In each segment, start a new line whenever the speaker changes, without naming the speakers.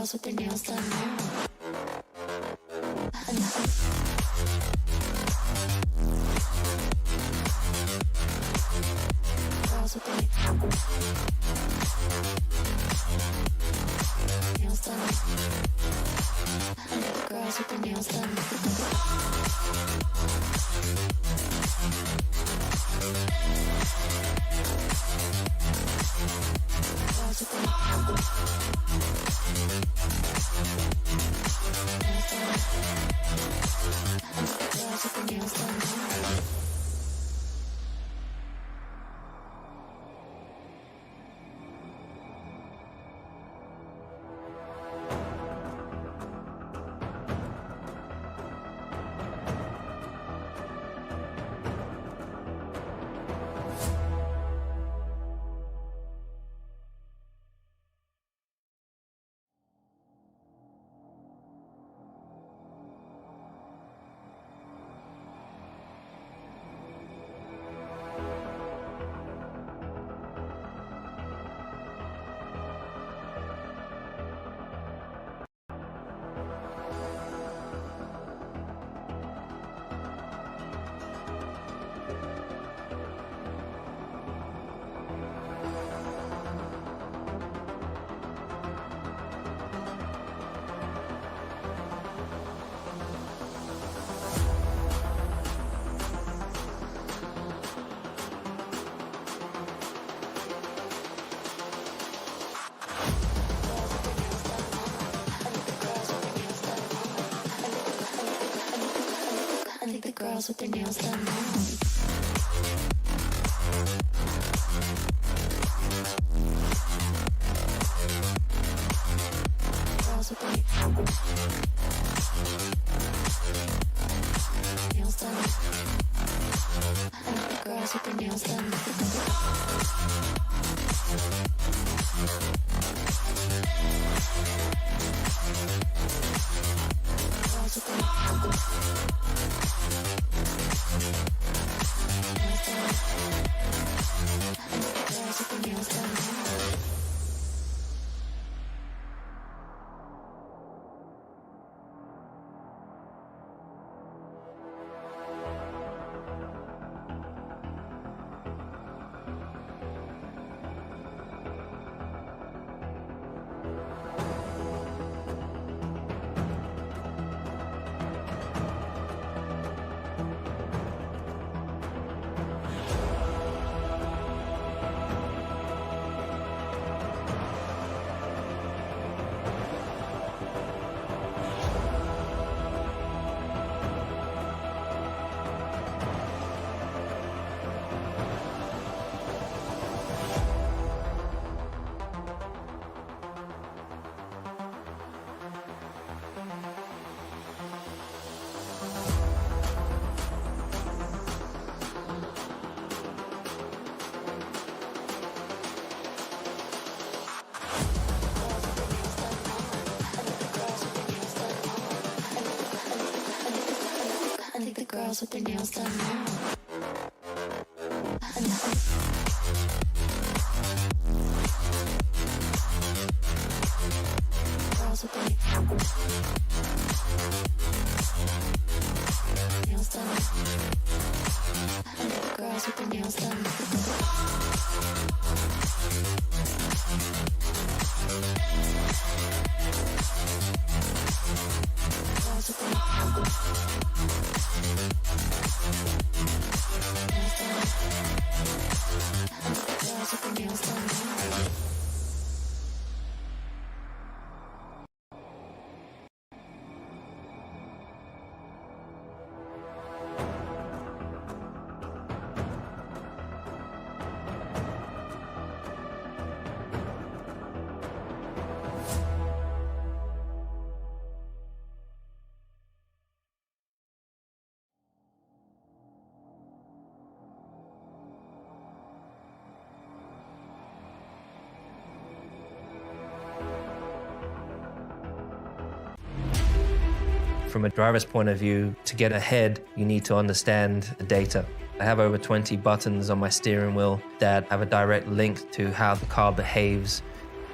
girls with their nails done now. Girls with their nails done. Girls with their nails done. Girls with their nails done. Girls with their nails done now. Girls with their nails done. Girls with their nails done. Girls with their nails done. Girls with their nails done now. Girls with their nails done. Girls with their nails done. Girls with their
From a driver's point of view, to get ahead, you need to understand the data. I have over 20 buttons on my steering wheel that have a direct link to how the car behaves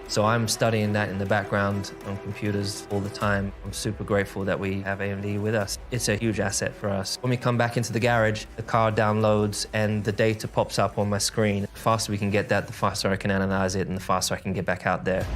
So I'm studying that in the background on computers all the time. I'm super grateful that we have AMD with us. It's a huge asset for us. When we come back into the garage, the car downloads and the data pops up on my screen. The faster we can get that, the faster I can analyze it and the faster I can get back out there.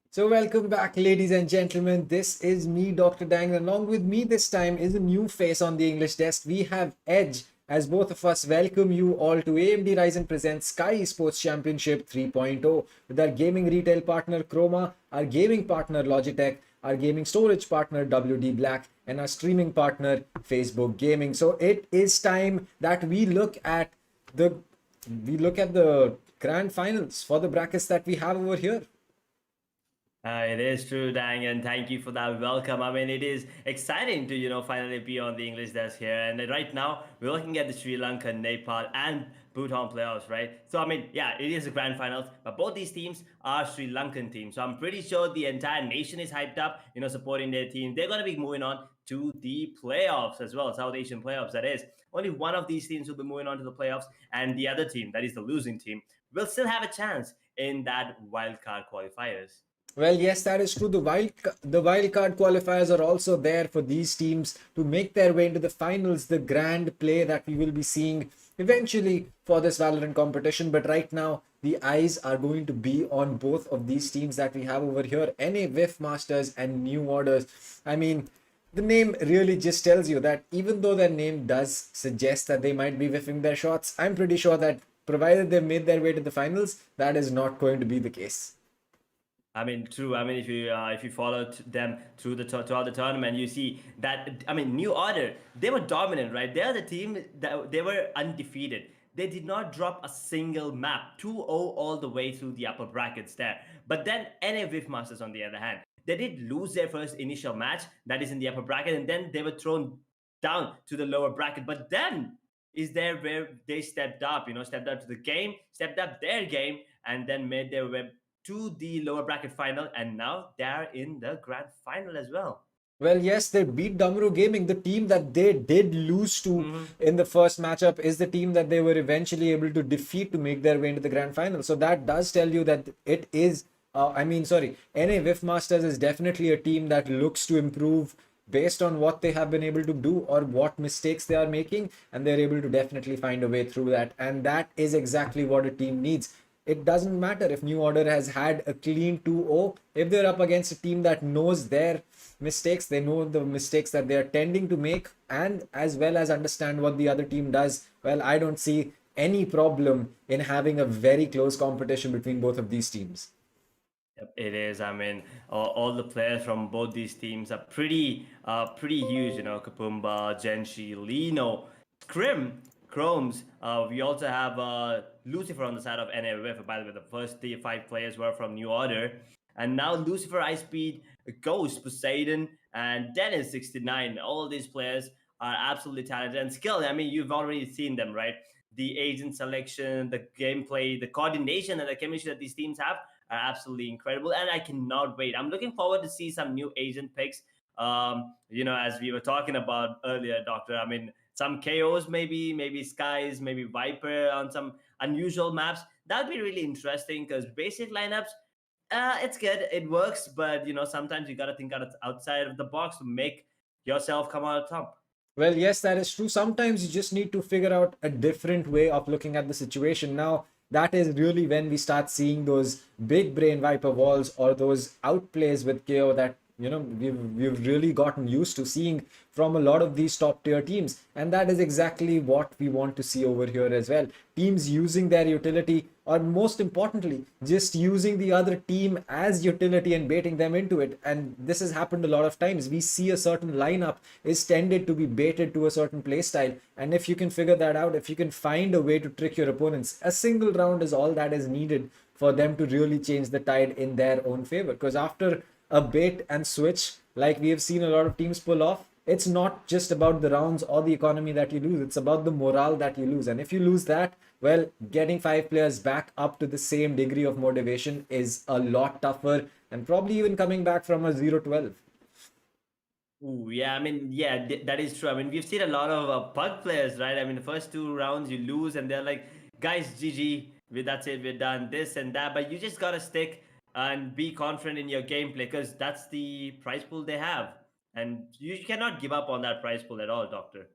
So, welcome back, ladies and gentlemen. This is me, Dr. Dang. Along with me this time is a new face on the English desk. We have Edge, as both of us welcome you all to AMD Ryzen presents Skyesports Championship 3.0 with our gaming retail partner Chroma, our gaming partner Logitech, our gaming storage partner WD Black, and our streaming partner Facebook Gaming. So, it is time that the we look at the grand finals for the brackets that we have over here.
It is true, Dang, and thank you for that welcome. I mean, it is exciting to finally be on the English desk here. And right now, we're looking at the Sri Lanka, Nepal, and Bhutan playoffs, right? So I mean, yeah, it is a grand finals, but both these teams are Sri Lankan teams. So I'm pretty sure the entire nation is hyped up, supporting their team. They're gonna be moving on to the playoffs as well, South Asian playoffs. That is, only one of these teams will be moving on to the playoffs, and the other team, that is the losing team, will still have a chance in that wild card qualifiers.
Well, yes, that is true. The wild card qualifiers are also there for these teams to make their way into the finals, the grand play that we will be seeing eventually for this Valorant competition. But right now, the eyes are going to be on both of these teams that we have over here, NA Whiff Masters and New Orders. I mean, the name really just tells you that even though their name does suggest that they might be whiffing their shots, I'm pretty sure that provided they've made their way to the finals, that is not going to be the case.
I mean, true. I mean, if you follow them through throughout the tournament, you see that I mean, New Order, they were dominant, right? They're the team that they were undefeated. They did not drop a single map, 2-0 all the way through the upper brackets there. But then NA Viv Masters, on the other hand, they did lose their first initial match, that is in the upper bracket, and then they were thrown down to the lower bracket. But then is there where they stepped up, stepped up to the game, stepped up their game, and then made their way to the lower bracket final, and now they're in the grand final as well.
Well, yes, they beat Damru Gaming. The team that they did lose to in the first matchup is the team that they were eventually able to defeat to make their way into the grand final. So that does tell you that it is, NA Whiff Masters is definitely a team that looks to improve based on what they have been able to do or what mistakes they are making, and they're able to definitely find a way through that. And that is exactly what a team needs. It doesn't matter if New Order has had a clean 2-0. If they're up against a team that knows their mistakes, they know the mistakes that they are tending to make, and as well as understand what the other team does, well, I don't see any problem in having a very close competition between both of these teams.
Yep, it is. I mean, all the players from both these teams are pretty huge. Kapumba, Genshi, Lino, Scrim, Chromes. We also have Lucifer on the side of NAWF. By the way, the first five players were from New Order, and now Lucifer, Ice Speed, Ghost, Poseidon, and Dennis 69. All these players are absolutely talented and skilled. I mean, you've already seen them, right? The agent selection, the gameplay, the coordination, and the chemistry that these teams have are absolutely incredible, and I cannot wait. I'm looking forward to see some new agent picks. As we were talking about earlier, Doctor. I mean, some KOs, maybe Skies, maybe Viper on some unusual maps. That'd be really interesting because basic lineups, it's good, it works, but sometimes you gotta think outside of the box to make yourself come out top.
Well, yes, that is true. Sometimes you just need to figure out a different way of looking at the situation. Now, that is really when we start seeing those big brain Viper walls or those outplays with KO that we've really gotten used to seeing from a lot of these top tier teams, and that is exactly what we want to see over here as well. Teams using their utility, or most importantly, just using the other team as utility and baiting them into it. And this has happened a lot of times. We see a certain lineup is tended to be baited to a certain playstyle, and if you can figure that out, if you can find a way to trick your opponents, a single round is all that is needed for them to really change the tide in their own favor. Because after a bait and switch, like we have seen a lot of teams pull off, it's not just about the rounds or the economy that you lose, it's about the morale that you lose. And if you lose that, well, getting 5 players back up to the same degree of motivation is a lot tougher, and probably even coming back from a 0-12.
Ooh, yeah, I mean, yeah, that is true. I mean, we've seen a lot of pug players, right? I mean, the first two rounds you lose, and they're like, guys, GG, that's it, we're done, this and that. But you just gotta stick and be confident in your gameplay because that's the prize pool they have. And you cannot give up on that prize pool at all, Doctor.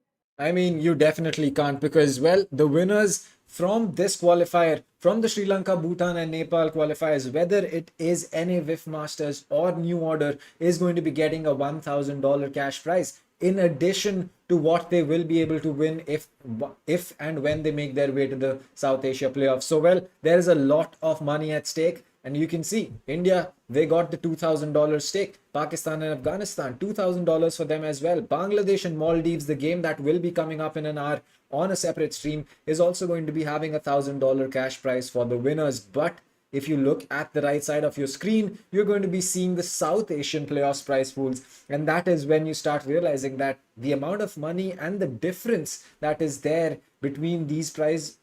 I mean, you definitely can't because, well, the winners from this qualifier, from the Sri Lanka, Bhutan, and Nepal qualifiers, whether it is any Whiff Masters or New Order, is going to be getting a $1,000 cash prize in addition to what they will be able to win if and when they make their way to the South Asia playoffs. So, well, there is a lot of money at stake. And you can see India, they got the $2,000 stake. Pakistan and Afghanistan, $2,000 for them as well. Bangladesh and Maldives, the game that will be coming up in an hour on a separate stream, is also going to be having a $1,000 cash prize for the winners. But if you look at the right side of your screen, you're going to be seeing the South Asian playoffs prize pools. And that is when you start realizing that the amount of money and the difference that is there between these prize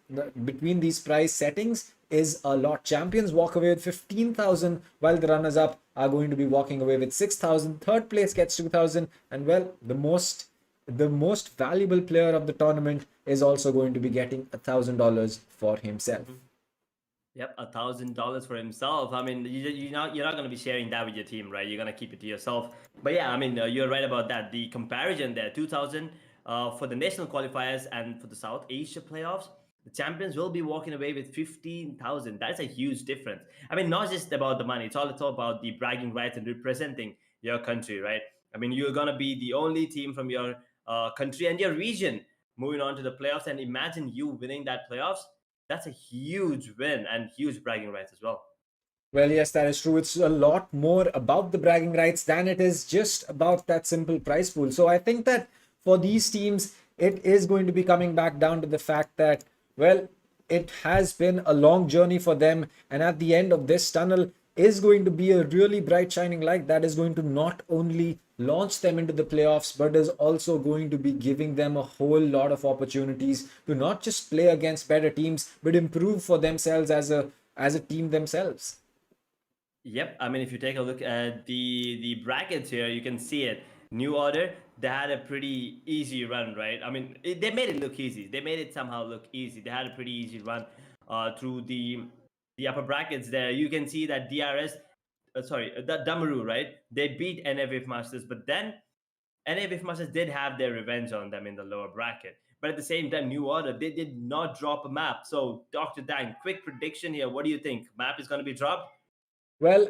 settings is a lot. Champions walk away with 15,000, while the runners up are going to be walking away with 6,000. Third place gets 2,000, and well, the most valuable player of the tournament is also going to be getting $1,000 for himself.
Yep, $1,000 for himself. I mean, you're not going to be sharing that with your team, right? You're going to keep it to yourself. But yeah, I mean, you're right about that. The comparison there, 2,000 for the national qualifiers and for the South Asia playoffs, the champions will be walking away with 15,000. That's a huge difference. I mean, not just about the money. It's all about the bragging rights and representing your country, right? I mean, you're going to be the only team from your country and your region moving on to the playoffs. And imagine you winning that playoffs. That's a huge win and huge bragging rights as well.
Well, yes, that is true. It's a lot more about the bragging rights than it is just about that simple prize pool. So I think that for these teams, it is going to be coming back down to the fact that, well, it has been a long journey for them. And at the end of this tunnel is going to be a really bright shining light that is going to not only launch them into the playoffs, but is also going to be giving them a whole lot of opportunities to not just play against better teams, but improve for themselves as a team themselves.
Yep, I mean, if you take a look at the brackets here, you can see it. New Order, they had a pretty easy run, right? I mean, they made it look easy. They made it somehow look easy. They had a pretty easy run through the upper brackets there. You can see that that Damaru, right? They beat NA Masters, but then NA Masters did have their revenge on them in the lower bracket. But at the same time, New Order, they did not drop a map. So, Dr. Dan, quick prediction here. What do you think? Map is going to be dropped?
Well,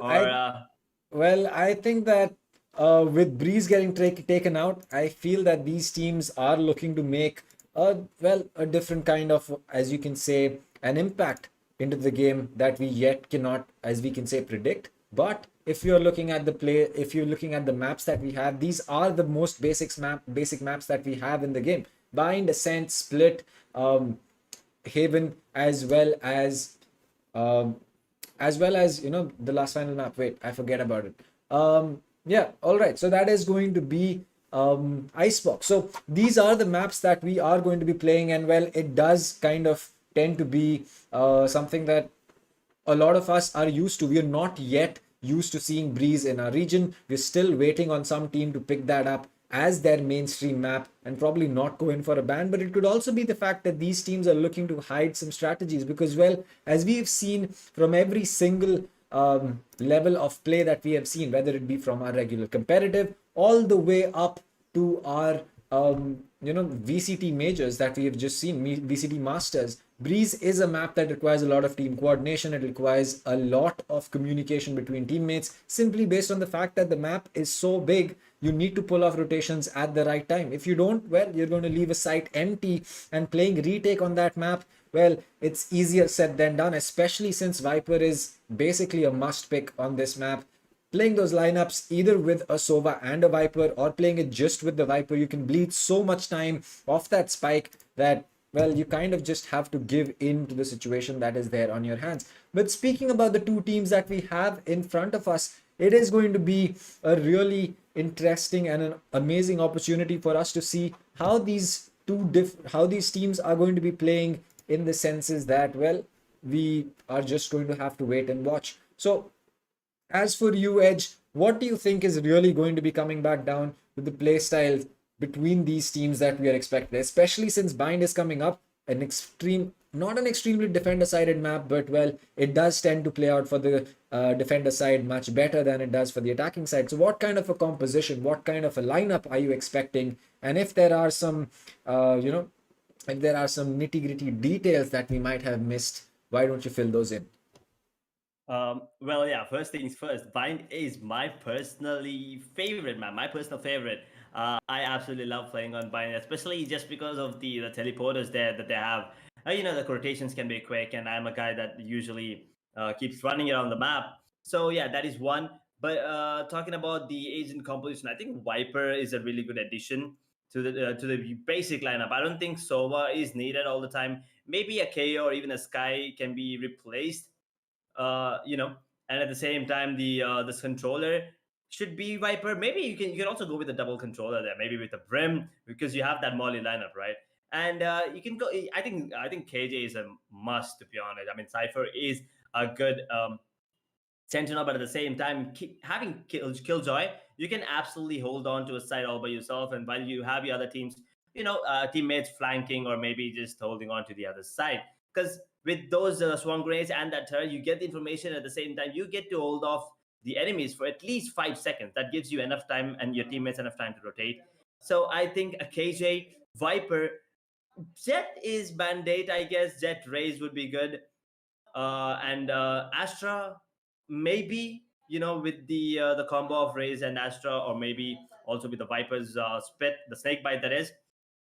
Or
I think that with Breeze getting taken out, I feel that these teams are looking to make a different kind of, as you can say, an impact into the game that we yet cannot, as we can say, predict. But if you're looking at the maps that we have, these are the most basic maps that we have in the game: Bind, Ascent, Split, Haven, as well as the last final map. Wait, I forget about it. Yeah, all right. So that is going to be Icebox. So these are the maps that we are going to be playing, and well, it does kind of tend to be something that a lot of us are used to. We are not yet used to seeing Breeze in our region. We're still waiting on some team to pick that up as their mainstream map and probably not go in for a ban. But it could also be the fact that these teams are looking to hide some strategies because, well, as we've seen from every single level of play that we have seen, whether it be from our regular competitive all the way up to our VCT majors that we have just seen, VCT Masters, Breeze is a map that requires a lot of team coordination. It requires a lot of communication between teammates, simply based on the fact that the map is so big. You need to pull off rotations at the right time. If you don't, well, you're going to leave a site empty, and playing retake on that map, well, it's easier said than done, especially since Viper is basically a must pick on this map. Playing those lineups either with a Sova and a Viper, or playing it just with the Viper, you can bleed so much time off that spike that, well, you kind of just have to give in to the situation that is there on your hands. But speaking about the two teams that we have in front of us, it is going to be a really interesting and an amazing opportunity for us to see how these teams are going to be playing, in the senses that, well, we are just going to have to wait and watch. So as for you, Edge, what do you think is really going to be coming back down to the play styles between these teams that we are expecting, especially since Bind is coming up, an extreme not an extremely defender-sided map, but well, it does tend to play out for the defender side much better than it does for the attacking side. So what kind of a composition, what kind of a lineup are you expecting? And if there are some, if there are some nitty-gritty details that we might have missed, why don't you fill those in?
Well, yeah. First things first. Bind is my personally favorite map. My personal favorite. I absolutely love playing on Bind, especially just because of the teleporters there that they have. The rotations can be quick, and I'm a guy that usually keeps running around the map. So yeah, that is one. But talking about the agent composition, I think Viper is a really good addition to the basic lineup. I don't think Sova is needed all the time. Maybe a KO or even a Sky can be replaced, you know, and at the same time, this controller should be Viper. Maybe you can also go with a double controller there, maybe with a Brim, because you have that Molly lineup, right? And you can go. I think KJ is a must, to be honest. I mean, Cypher is a good Sentinel, but at the same time, having Killjoy, you can absolutely hold on to a side all by yourself, and while you have your other teams, teammates flanking or maybe just holding on to the other side. Because with those swarm grenades and that turret, you get the information at the same time. You get to hold off the enemies for at least 5 seconds. That gives you enough time and your teammates enough time to rotate. So I think a KJ Viper, Jet is Band-Aid, I guess. Jet Raze would be good, and Astra, maybe, with the combo of Raze and Astra, or maybe also with the Viper's spit, the snake bite, that is.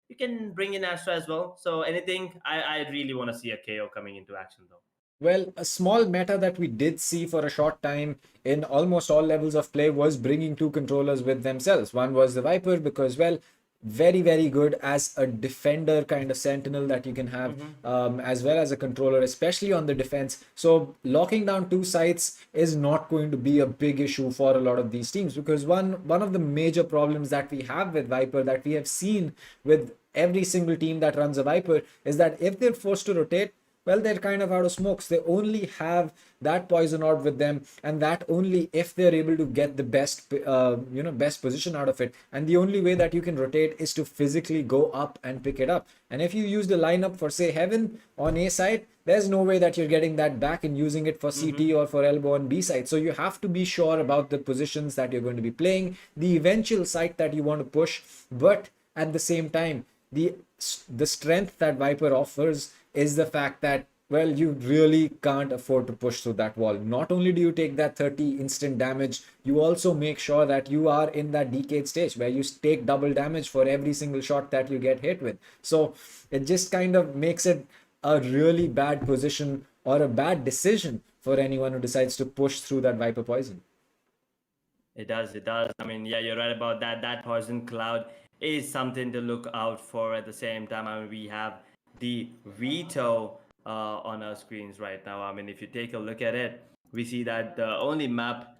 You can bring in Astra as well. So anything, I really want to see a KO coming into action though.
Well, a small meta that we did see for a short time in almost all levels of play was bringing two controllers with themselves. One was the Viper because, well, very, very good as a defender kind of sentinel that you can have, as well as a controller, especially on the defense. So locking down two sites is not going to be a big issue for a lot of these teams, because one of the major problems that we have with Viper, that we have seen with every single team that runs a Viper, is that if they're forced to rotate, well, they're kind of out of smokes. They only have that poison orb with them, and that only if they're able to get the best position out of it. And the only way that you can rotate is to physically go up and pick it up. And if you use the lineup for, say, Heaven on A side, there's no way that you're getting that back and using it for CT or for Elbow on B side. So you have to be sure about the positions that you're going to be playing, the eventual site that you want to push, but at the same time, the strength that Viper offers is the fact that, well, you really can't afford to push through that wall. Not only do you take that 30 instant damage, you also make sure that you are in that decayed stage where you take double damage for every single shot that you get hit with. So it just kind of makes it a really bad position or a bad decision for anyone who decides to push through that Viper poison.
It does. I mean, yeah, you're right about that. That poison cloud is something to look out for. At the same time, I mean, we have the veto on our screens right now. I mean, if you take a look at it, we see that the only map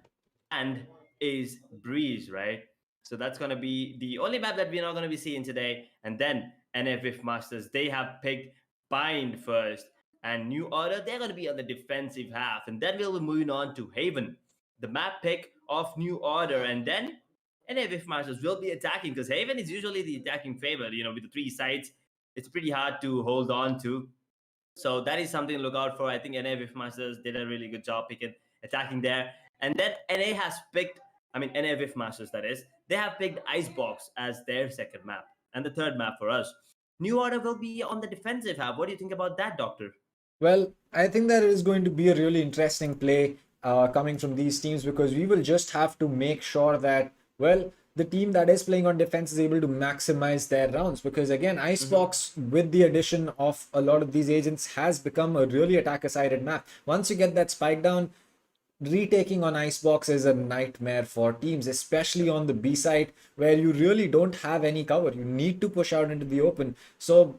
and is Breeze, right? So that's going to be the only map that we're not going to be seeing today. And then NFF Masters, they have picked Bind first, and New Order, they're going to be on the defensive half. And then we'll be moving on to Haven, the map pick of New Order. And then NFF Masters will be attacking, because Haven is usually the attacking favorite, with the 3 sides. It's pretty hard to hold on to. So that is something to look out for. I think NFF Masters did a really good job attacking there. And then NFF Masters, that is, they have picked Icebox as their second map. And the third map for us, New Order will be on the defensive half. What do you think about that, Doctor?
Well, I think there is going to be a really interesting play coming from these teams, because we will just have to make sure that, well, the team that is playing on defense is able to maximize their rounds, because again, Icebox, with the addition of a lot of these agents, has become a really attacker-sided map. Once you get that spike down, retaking on Icebox is a nightmare for teams, especially on the B side, where you really don't have any cover. You need to push out into the open. So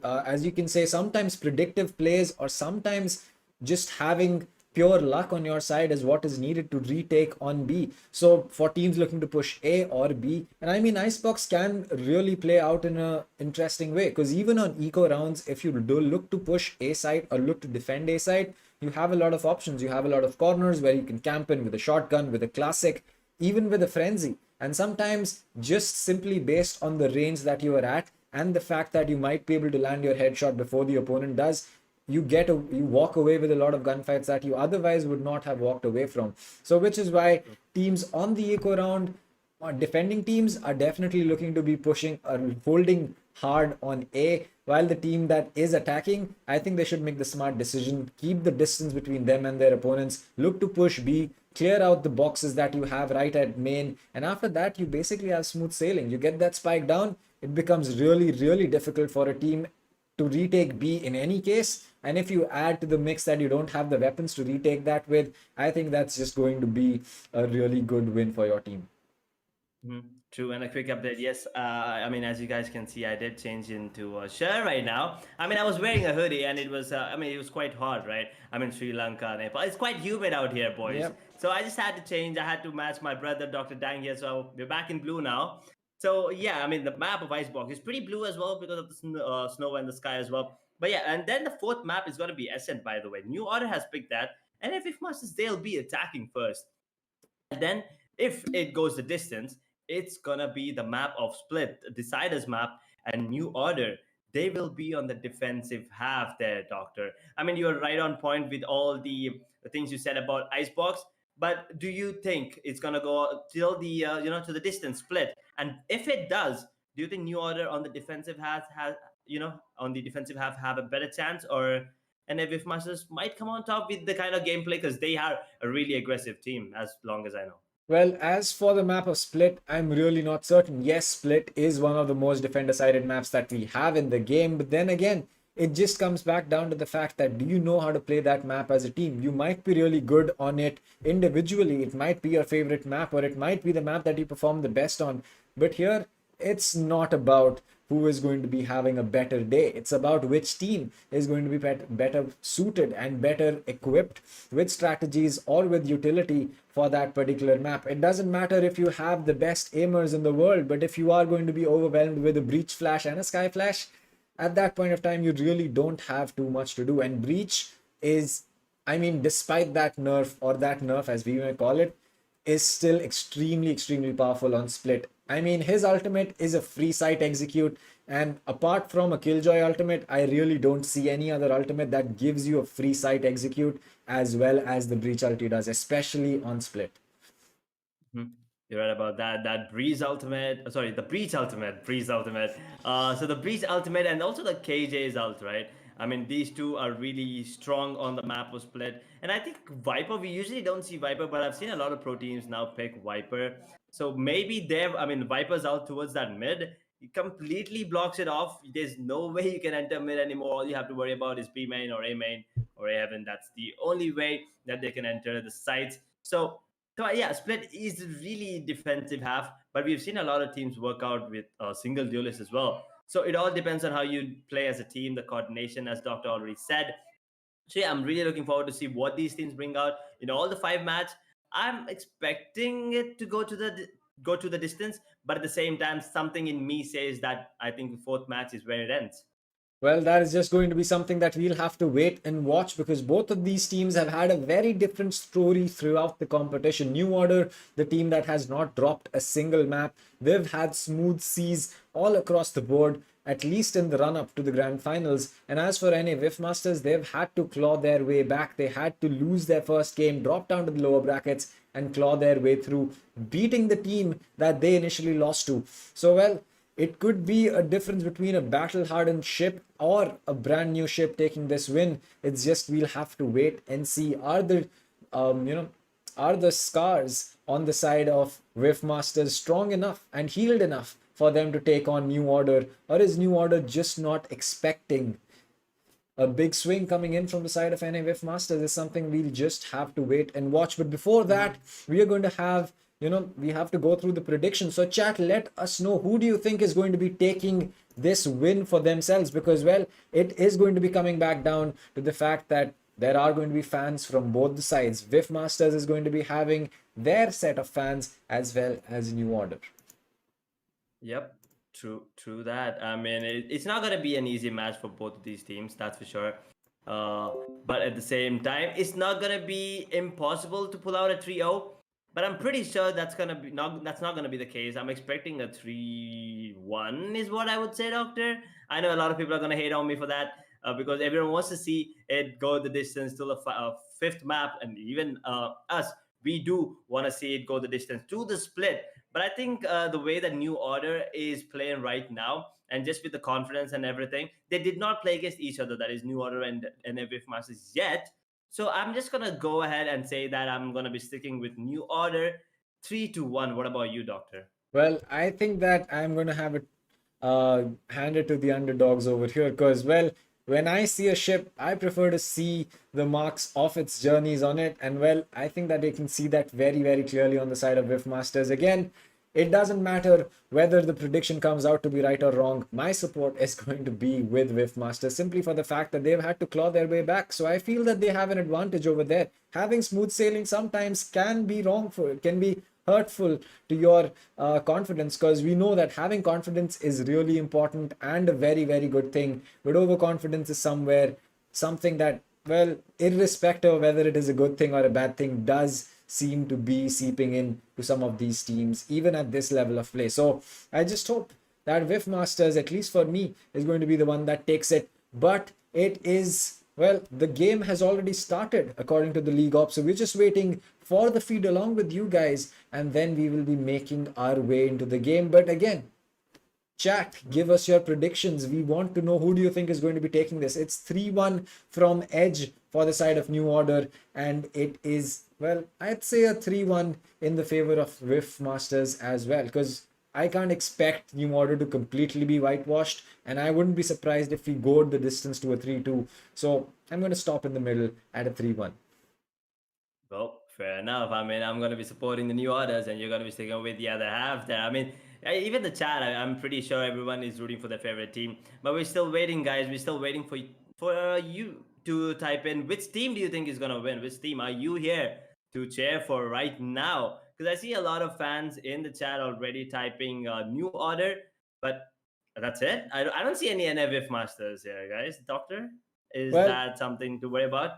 as you can say, sometimes predictive plays, or sometimes just having pure luck on your side, is what is needed to retake on B. So for teams looking to push A or B, and I mean, Icebox can really play out in an interesting way, because even on eco rounds, if you do look to push A side or look to defend A side, you have a lot of options. You have a lot of corners where you can camp in with a shotgun, with a classic, even with a frenzy. And sometimes just simply based on the range that you are at and the fact that you might be able to land your headshot before the opponent does, you walk away with a lot of gunfights that you otherwise would not have walked away from. So which is why teams on the eco round, defending teams, are definitely looking to be pushing or holding hard on A, while the team that is attacking, I think they should make the smart decision, keep the distance between them and their opponents, look to push B, clear out the boxes that you have right at main, and after that you basically have smooth sailing. You get that spike down, it becomes really, really difficult for a team to retake B in any case. And if you add to the mix that you don't have the weapons to retake that with, I think that's just going to be a really good win for your team.
True, and a quick update. Yes, I mean, as you guys can see, I did change into a shirt right now. I mean, I was wearing a hoodie, and it was, I mean, it was quite hot, right? I'm in Sri Lanka, Nepal. It's quite humid out here, boys.
Yep.
So I just had to change. I had to match my brother, Dr. Dang here. So we're back in blue now. So yeah, I mean, the map of Icebox is pretty blue as well because of the snow and the sky as well. But yeah, and then the fourth map is going to be Ascent, by the way. New Order has picked that, and if Masters, they'll be attacking first. And then if it goes the distance, it's gonna be the map of Split, Deciders map, and New Order. They will be on the defensive half there, Doctor. I mean, you're right on point with all the things you said about Icebox. But do you think it's gonna go till the to the distance split? And if it does, do you think New Order on the defensive half have a better chance, or and if Masters might come on top with the kind of gameplay because they are a really aggressive team, as long as I know.
Well, as for the map of Split, I'm really not certain. Yes, Split is one of the most defender-sided maps that we have in the game, but then again, it just comes back down to the fact that do you know how to play that map as a team? You might be really good on it individually. It might be your favorite map, or it might be the map that you perform the best on. But here, it's not about who is going to be having a better day. It's about which team is going to be better suited and better equipped with strategies or with utility for that particular map. It doesn't matter if you have the best aimers in the world, but if you are going to be overwhelmed with a breach flash and a sky flash, at that point of time, you really don't have too much to do. And breach is, I mean, despite that nerf, or that nerf as we may call it, is still extremely, extremely powerful on Split. I mean, his ultimate is a free sight execute, and apart from a Killjoy ultimate, I really don't see any other ultimate that gives you a free sight execute as well as the Breach ulti does, especially on Split.
You're right about that. That Breeze ultimate, the Breach ultimate, Breeze ultimate. So the Breach ultimate and also the KJ's ult, right? I mean, these two are really strong on the map of Split. And I think Viper, we usually don't see Viper, but I've seen a lot of pro teams now pick Viper. So maybe Viper's out towards that mid. He completely blocks it off. There's no way you can enter mid anymore. All you have to worry about is B main or A main or A heaven. That's the only way that they can enter the sites. So yeah, Split is really defensive half, but we've seen a lot of teams work out with single duelists as well. So it all depends on how you play as a team, the coordination, as Doctor already said. So yeah, I'm really looking forward to see what these teams bring out in all the 5 match. I'm expecting it to go to the distance, but at the same time, something in me says that I think the 4th match is where it ends.
Well, that is just going to be something that we'll have to wait and watch, because both of these teams have had a very different story throughout the competition. New Order, the team that has not dropped a single map, they've had smooth seas all across the board, at least in the run-up to the grand finals. And as for NA Whiff Masters, they've had to claw their way back. They had to lose their first game, drop down to the lower brackets, and claw their way through, beating the team that they initially lost to. So, well, it could be a difference between a battle-hardened ship or a brand new ship taking this win. It's just we'll have to wait and see. Are the scars on the side of Whiff Masters strong enough and healed enough for them to take on New Order, or is New Order just not expecting a big swing coming in from the side of NA Whiff Masters? Is something we'll just have to wait and watch. But before that, we are going to have, we have to go through the predictions. So chat, let us know, who do you think is going to be taking this win for themselves? Because, well, it is going to be coming back down to the fact that there are going to be fans from both the sides. Whiff Masters is going to be having their set of fans as well as New Order.
Yep, true that. I mean, it's not going to be an easy match for both of these teams, that's for sure. But at the same time, it's not going to be impossible to pull out a 3-0. But I'm pretty sure that's not gonna be the case. I'm expecting a 3-1 is what I would say, Doctor. I know a lot of people are gonna hate on me for that. because everyone wants to see it go the distance to the fifth map, and even us, we do want to see it go the distance to the split. But I think the way the New Order is playing right now, and just with the confidence and everything, they did not play against each other. That is New Order and Whiff Masters yet. So I'm just gonna go ahead and say that I'm gonna be sticking with New Order 3-1. What about you, Doctor?
Well, I think that I'm going to have it handed to the underdogs over here because, well, when I see a ship, I prefer to see the marks of its journeys on it. And, well, I think that they can see that very, very clearly on the side of Whiff Masters. Again, it doesn't matter whether the prediction comes out to be right or wrong. My support is going to be with Whiff Masters simply for the fact that they've had to claw their way back. So I feel that they have an advantage over there. Having smooth sailing sometimes can be can be hurtful to your confidence, because we know that having confidence is really important and a very, very good thing. But overconfidence is something that, well, irrespective of whether it is a good thing or a bad thing, does seem to be seeping in to some of these teams, even at this level of play. So I just hope that Whiff Masters, at least for me, is going to be the one that takes it. But it is, well, the game has already started according to the league op. So we're just waiting for the feed along with you guys, and then we will be making our way into the game. But again, chat, give us your predictions. We want to know, who do you think is going to be taking this? It's 3-1 from Edge for the side of New Order, and it is, well, I'd say a 3-1 in the favor of Whiff Masters as well, because I can't expect New Order to completely be whitewashed, and I wouldn't be surprised if we go the distance to a 3-2. So I'm going to stop in the middle at a 3-1.
Well, fair enough. I mean, I'm going to be supporting the New Orders, and you're going to be sticking with the other half there. I mean, even the chat, I'm pretty sure everyone is rooting for their favorite team. But we're still waiting, guys. We're still waiting for you to type in which team do you think is going to win? Which team are you here to cheer for right now? Because I see a lot of fans in the chat already typing New Order, but that's it. I don't see any NFF Masters here, guys. Doctor, is that something to worry about?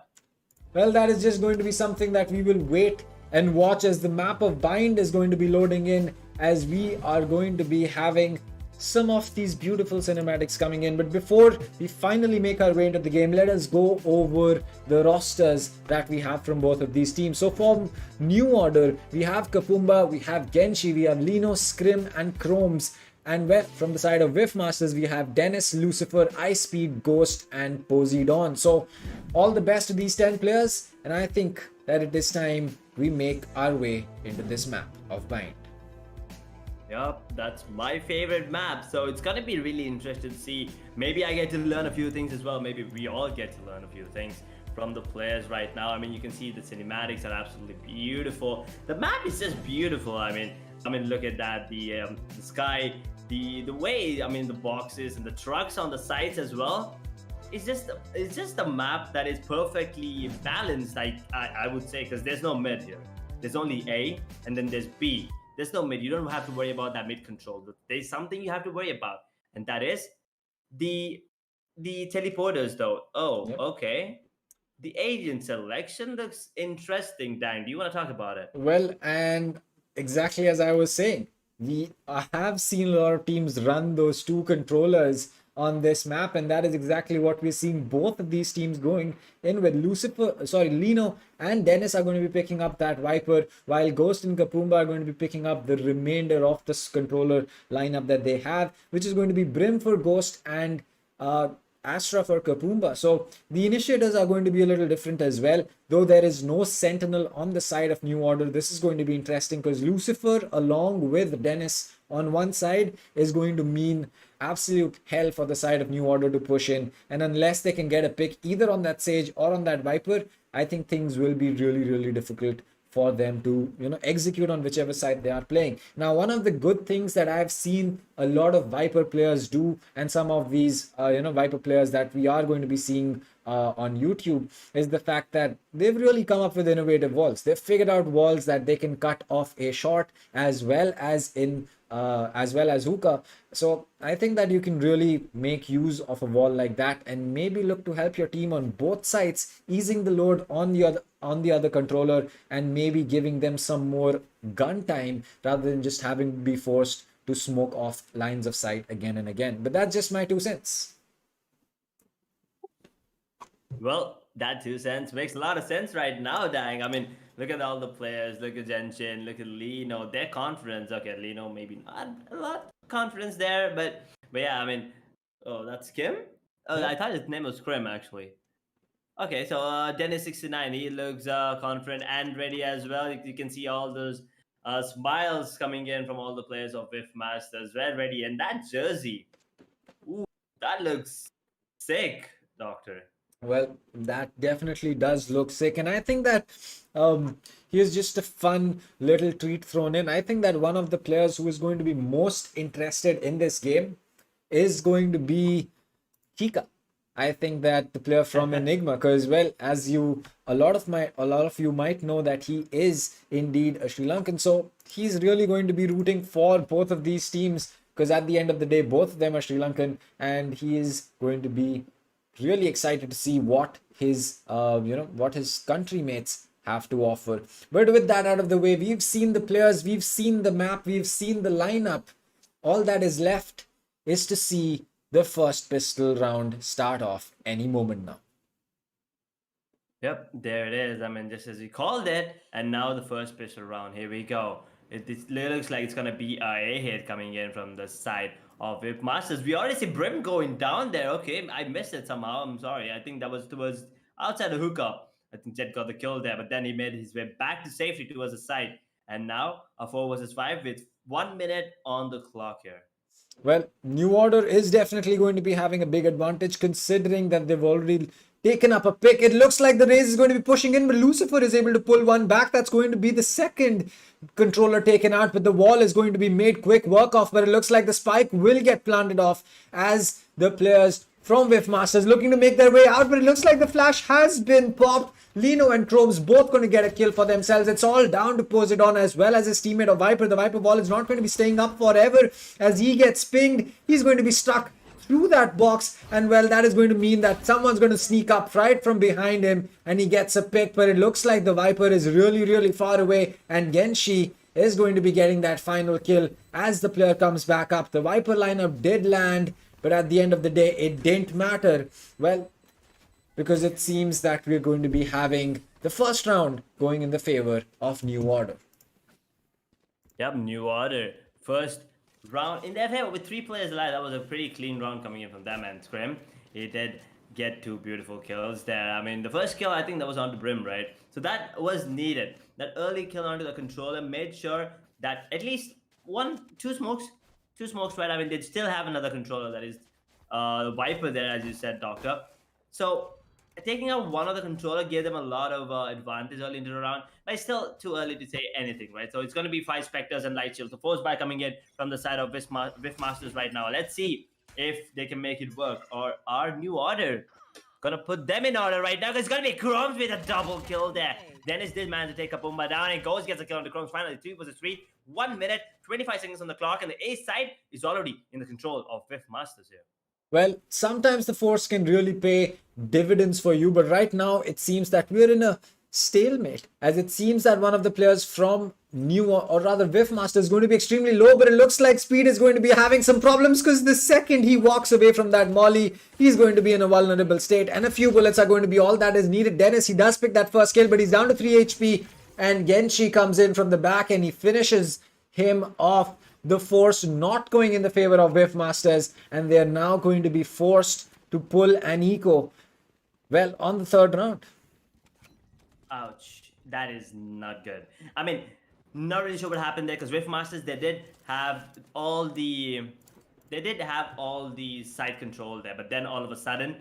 Well, that is just going to be something that we will wait and watch as the map of Bind is going to be loading in, as we are going to be having some of these beautiful cinematics coming in. But before we finally make our way into the game, let us go over the rosters that we have from both of these teams. So from New Order, we have Kapumba, we have Genshi, we have Lino, Scrim, and Chromes. And from the side of Whiff Masters, we have Dennis, Lucifer, Ice Speed, Ghost, and Poseidon. So all the best to these 10 players. And I think that it is time we make our way into this map of Bind.
Yep, that's my favorite map. So it's gonna be really interesting to see. Maybe I get to learn a few things as well. Maybe we all get to learn a few things from the players right now. I mean, you can see the cinematics are absolutely beautiful. The map is just beautiful. I mean, look at that. The sky, the way, I mean, the boxes and the trucks on the sides as well. It's just a map that is perfectly balanced. I would say, because there's no mid here. There's only A, and then there's B. There's no mid. You don't have to worry about that mid control. There's something you have to worry about, and that is the teleporters, though. Oh, yep. Okay. The agent selection looks interesting. Dan, do you want to talk about it?
Well, and exactly as I was saying, we have seen a lot of teams run those two controllers on this map, and that is exactly what we're seeing both of these teams going in with. Lino and Dennis are going to be picking up that Viper, while Ghost and Kapumba are going to be picking up the remainder of this controller lineup that they have, which is going to be Brim for Ghost and Astra for Kapumba. So the initiators are going to be a little different as well, though there is no Sentinel on the side of New Order. This is going to be interesting because Lucifer along with Dennis on one side is going to mean absolute hell for the side of New Order to push in, and unless they can get a pick either on that Sage or on that Viper, I think things will be really, really difficult for them to, execute on whichever side they are playing. Now, one of the good things that I've seen a lot of Viper players do, and some of these, Viper players that we are going to be seeing on YouTube, is the fact that they've really come up with innovative walls. They've figured out walls that they can cut off a shot as well as hookah. So I think that you can really make use of a wall like that and maybe look to help your team on both sides, easing the load on the other controller and maybe giving them some more gun time rather than just having to be forced to smoke off lines of sight again and again. But that's just my 2 cents.
Well, that 2 cents makes a lot of sense right now, dang. I mean, look at all the players. Look at Genshin. Look at Lino. Their confidence. Okay, Lino maybe not a lot of confidence there, but yeah, I mean, oh, that's Kim. Oh,
Yeah.
I thought his name was Krim actually. Okay, so Dennis69, he looks confident and ready as well. You can see all those smiles coming in from all the players of Whiff Masters. Well ready, and that jersey, ooh, that looks sick, Doctor.
Well, that definitely does look sick. And I think that here's just a fun little treat thrown in. I think that one of the players who is going to be most interested in this game is going to be Kika. I think that the player from Enigma, because well, as you a lot of you might know that he is indeed a Sri Lankan. So he's really going to be rooting for both of these teams because at the end of the day, both of them are Sri Lankan, and he is going to be really excited to see what his what his country mates have to offer. But with that out of the way, we've seen the players, we've seen the map, we've seen the lineup. All that is left is to see the first pistol round start off any moment now.
Yep, there it is. I mean, just as we called it, and now the first pistol round. Here we go. It looks like it's gonna be a hit coming in from the side of Whip Masters. We already see Brim going down there. Okay, I missed it somehow. I'm sorry. I think that was towards outside the hookup. I think Jet got the kill there, but then he made his way back to safety towards the side. And now a 4 versus 5 with 1 minute on the clock here.
Well, New Order is definitely going to be having a big advantage considering that they've already taken up a pick. It looks like the Raze is going to be pushing in, but Lucifer is able to pull one back. That's going to be the second controller taken out, but the wall is going to be made quick work of, but it looks like the spike will get planted off as the players from Whiff Masters looking to make their way out, but it looks like the flash has been popped. Lino and Chrome's both going to get a kill for themselves. It's all down to Poseidon as well as his teammate of Viper. The Viper wall is not going to be staying up forever as he gets pinged. He's going to be stuck through that box, and well, that is going to mean that someone's going to sneak up right from behind him and he gets a pick, but it looks like the Viper is really far away and Genshi is going to be getting that final kill as the player comes back up. The Viper lineup did land, but at the end of the day, it didn't matter. Well, because it seems that we're going to be having the first round going in the favor of New Order.
Yep, New Order. First round in their favor with 3 players alive. That was a pretty clean round coming in from them, and Scrim, he did get 2 beautiful kills there. I mean, the first kill, I think that was onto Brim, right? So that was needed. That early kill onto the controller made sure that at least two smokes, right? I mean, they'd still have another controller, that is Viper there, as you said, Doctor. So taking out one of the controller gave them a lot of advantage early into the round, but it's still too early to say anything, right? So it's going to be 5 Spectres and Light Shield. So force by coming in from the side of Whiff Masters right now. Let's see if they can make it work, or our New Order gonna put them in order right now, because it's gonna be Crumbs with a double kill there. Dennis did manage to take Kapumba down, and Ghost gets a kill on the Crumbs. Finally, 3 versus 3, 1 minute, 25 seconds on the clock, and the A side is already in the control of Whiff Masters here.
Well, sometimes the force can really pay dividends for you, but right now it seems that we're in a stalemate, as it seems that one of the players from Whiff Master is going to be extremely low, but it looks like Speed is going to be having some problems, because the second he walks away from that molly, he's going to be in a vulnerable state, and a few bullets are going to be all that is needed. Dennis, he does pick that first kill, but he's down to 3 HP, and Genshi comes in from the back and he finishes him off. The force not going in the favor of Whiff Masters, and they are now going to be forced to pull an eco, well, on the 3rd round.
Ouch, that is not good. I mean, not really sure what happened there, because Whiff Masters, they did have all the side control there, but then all of a sudden,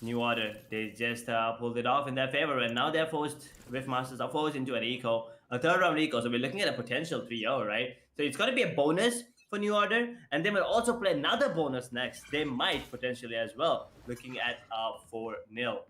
New Order, they just pulled it off in their favor, and now they're forced, Whiff Masters are forced into an eco, a 3rd round eco, so we're looking at a potential 3-0, right? So it's going to be a bonus for New Order, and they will also play another bonus next. They might potentially as well, looking at 4-0.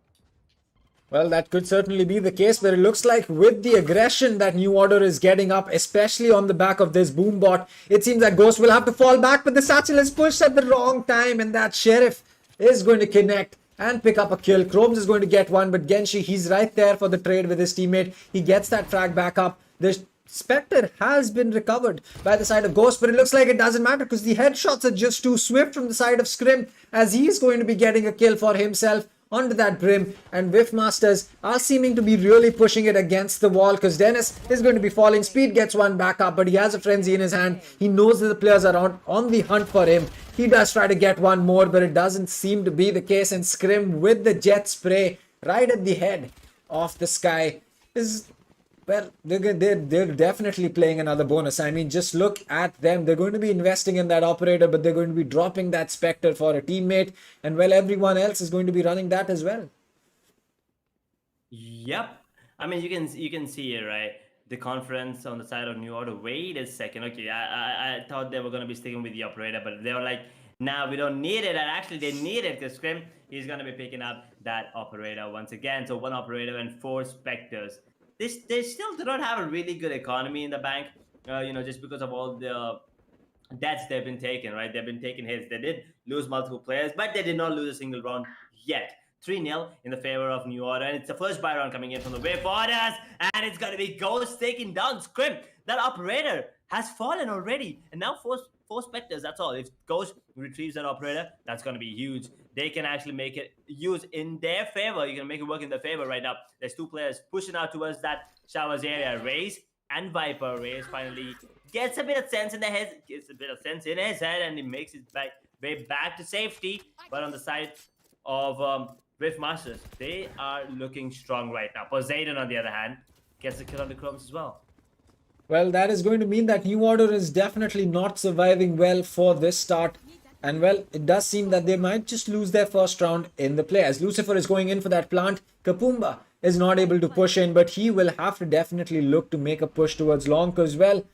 Well, that could certainly be the case, but it looks like with the aggression that New Order is getting up, especially on the back of this boom bot, it seems that Ghost will have to fall back, but the satchel is pushed at the wrong time, and that Sheriff is going to connect and pick up a kill. Chromes is going to get one, but Genshi, he's right there for the trade with his teammate. He gets that frag back up. The Spectre has been recovered by the side of Ghost, but it looks like it doesn't matter, because the headshots are just too swift from the side of Scrim, as he's going to be getting a kill for himself onto that brim, and Whiff Masters are seeming to be really pushing it against the wall because Dennis is going to be falling. Speed gets one back up, but he has a frenzy in his hand. He knows that the players are on the hunt for him. He does try to get one more, but it doesn't seem to be the case, and Scrim with the jet spray right at the head of the Sky is... Well, they're definitely playing another bonus. I mean, just look at them. They're going to be investing in that operator, but they're going to be dropping that Spectre for a teammate. And, well, everyone else is going to be running that as well.
Yep. I mean, you can see it, right? The confidence on the side of New Order. Wait a second. Okay, I thought they were going to be sticking with the operator, but they were like, nah, we don't need it. And actually, they need it because Scrim is going to be picking up that operator once again. So 1 operator and 4 Spectres. They still do not have a really good economy in the bank, just because of all the debts they've been taking, right? They've been taking hits. They did lose multiple players, but they did not lose a single round yet. 3-0 in the favor of New Order, and it's the first buy round coming in from the Whiff orders, and it's going to be Ghost taking down Scrim. That operator has fallen already, and now 4 Spectres, that's all. If Ghost retrieves that operator, that's going to be huge. They can actually make it use in their favor. You can make it work in their favor right now. There's 2 players pushing out towards that Showers area. Raze and Viper. Raze finally gets a bit of sense in the head, and he makes his way back to safety. But on the side of Whiff Masters, they are looking strong right now. Poseidon, on the other hand, gets the kill on the Chromes as well.
Well, that is going to mean that New Order is definitely not surviving well for this start. And, well, it does seem that they might just lose their first round in the play. As Lucifer is going in for that plant, Kapumba is not able to push in, but he will have to definitely look to make a push towards long because, well,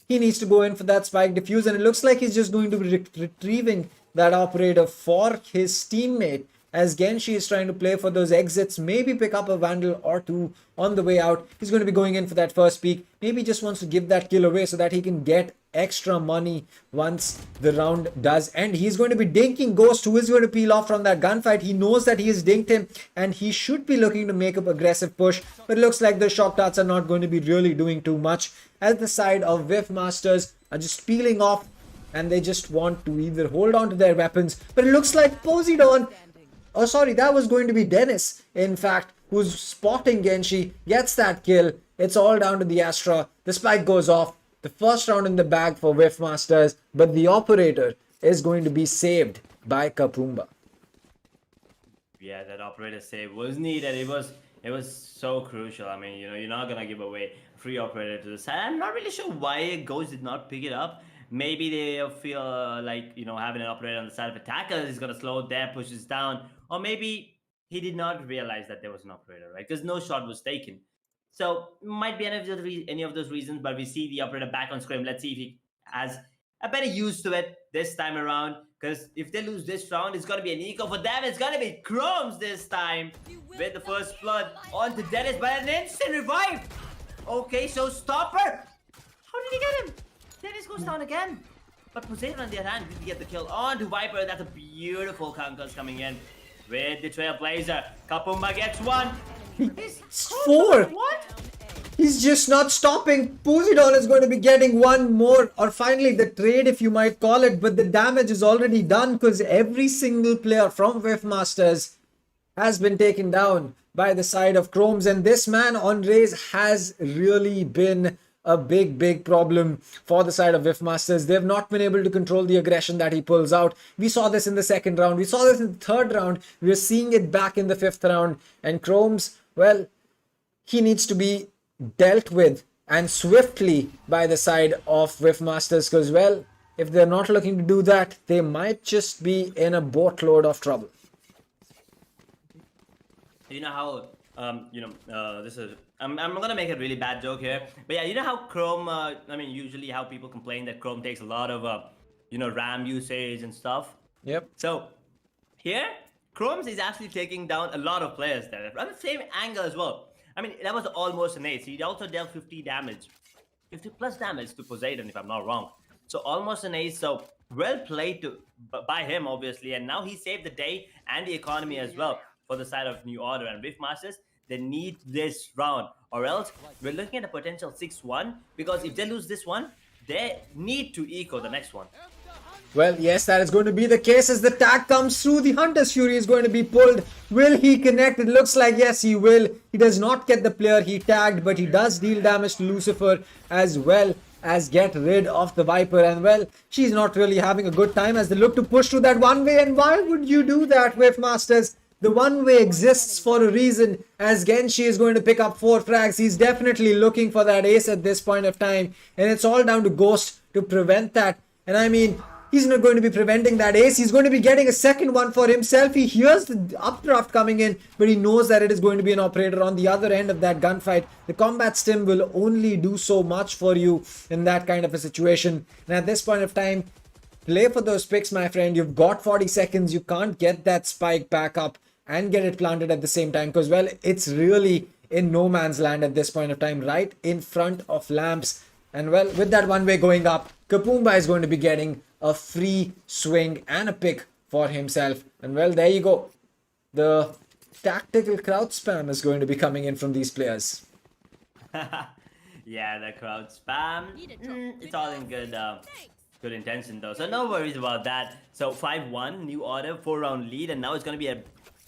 he needs to go in for that spike defuse, and it looks like he's just going to be retrieving that operator for his teammate. As Genshi is trying to play for those exits, maybe pick up a Vandal or 2 on the way out. He's going to be going in for that first peak. Maybe just wants to give that kill away so that he can get extra money once the round does end. He's going to be dinking Ghost, who is going to peel off from that gunfight. He knows that he has dinked him, and he should be looking to make an aggressive push. But it looks like the shock darts are not going to be really doing too much, as the side of Whiff Masters are just peeling off, and they just want to either hold on to their weapons. But it looks like Poseidon... Oh, sorry, that was going to be Dennis, in fact, who's spotting Genshi, gets that kill. It's all down to the Astra. The spike goes off. The first round in the bag for Whiff Masters, but the operator is going to be saved by Kapumba.
Yeah, that operator save was needed. It was so crucial. I mean, you're not going to give away a free operator to the side. I'm not really sure why Ghost did not pick it up. Maybe they feel like, having an operator on the side of attackers is going to slow their pushes down. Or maybe he did not realize that there was an operator, right? Because no shot was taken. So, might be any of those reasons, but we see the operator back on Scrim. Let's see if he has a better use to it this time around. Because if they lose this round, it's going to be an eco for them. It's going to be Chromes this time with the first blood onto Dennis, but an instant revive. Okay, so Stopper. How did he get him? Dennis goes down again. But Poseidon on the other hand did get the kill onto Viper. That's a beautiful conquest coming in with the Trailblazer. Kapumba gets 1.
It's 4.
What?
He's just not stopping. Poseidon is going to be getting 1 more, or finally the trade, if you might call it, but the damage is already done because every single player from Whiff Masters has been taken down by the side of Chromes, and this man on Raze has really been a big problem for the side of Whiff Masters. They've not been able to control the aggression that he pulls out. We saw this in the 2nd round. We saw this in the 3rd round. We're seeing it back in the 5th round. And Chromes, well, he needs to be dealt with, and swiftly, by the side of Whiff Masters, because, well, if they're not looking to do that, they might just be in a boatload of trouble.
You know how, this is... I'm gonna make a really bad joke here, but yeah, you know how Chrome, usually how people complain that Chrome takes a lot of, RAM usage and stuff?
Yep.
So, here, Chromes is actually taking down a lot of players there, from the same angle as well. I mean, that was almost an ace. He also dealt 50 plus damage to Poseidon, if I'm not wrong. So, almost an ace, so well played by him, obviously, and now he saved the day and the economy as well for the side of New Order and Whiff Masters. They need this round, or else we're looking at a potential 6-1, because if they lose this one, they need to eco the next one.
Well, yes, that is going to be the case as the tag comes through. The Hunter's Fury is going to be pulled. Will he connect? It looks like yes, he will. He does not get the player he tagged, but he does deal damage to Lucifer as well as get rid of the Viper. And well, she's not really having a good time as they look to push through that one way. And why would you do that, Whiff Masters? The one way exists for a reason, as Genshi is going to pick up 4 frags. He's definitely looking for that ace at this point of time, and it's all down to Ghost to prevent that. And I mean, he's not going to be preventing that ace. He's going to be getting a second one for himself. He hears the updraft coming in, but he knows that it is going to be an operator on the other end of that gunfight. The combat stim will only do so much for you in that kind of a situation. And at this point of time, play for those picks, my friend. You've got 40 seconds. You can't get that spike back up and get it planted at the same time, because well, it's really in no man's land at this point of time, right in front of lamps. And well, with that one way going up, Kapumba is going to be getting a free swing and a pick for himself. And well, there you go. The tactical crowd spam is going to be coming in from these players.
Yeah, the crowd spam. It's all in good intention though. So no worries about that. So 5-1, new order, 4-round lead, and now it's gonna be a...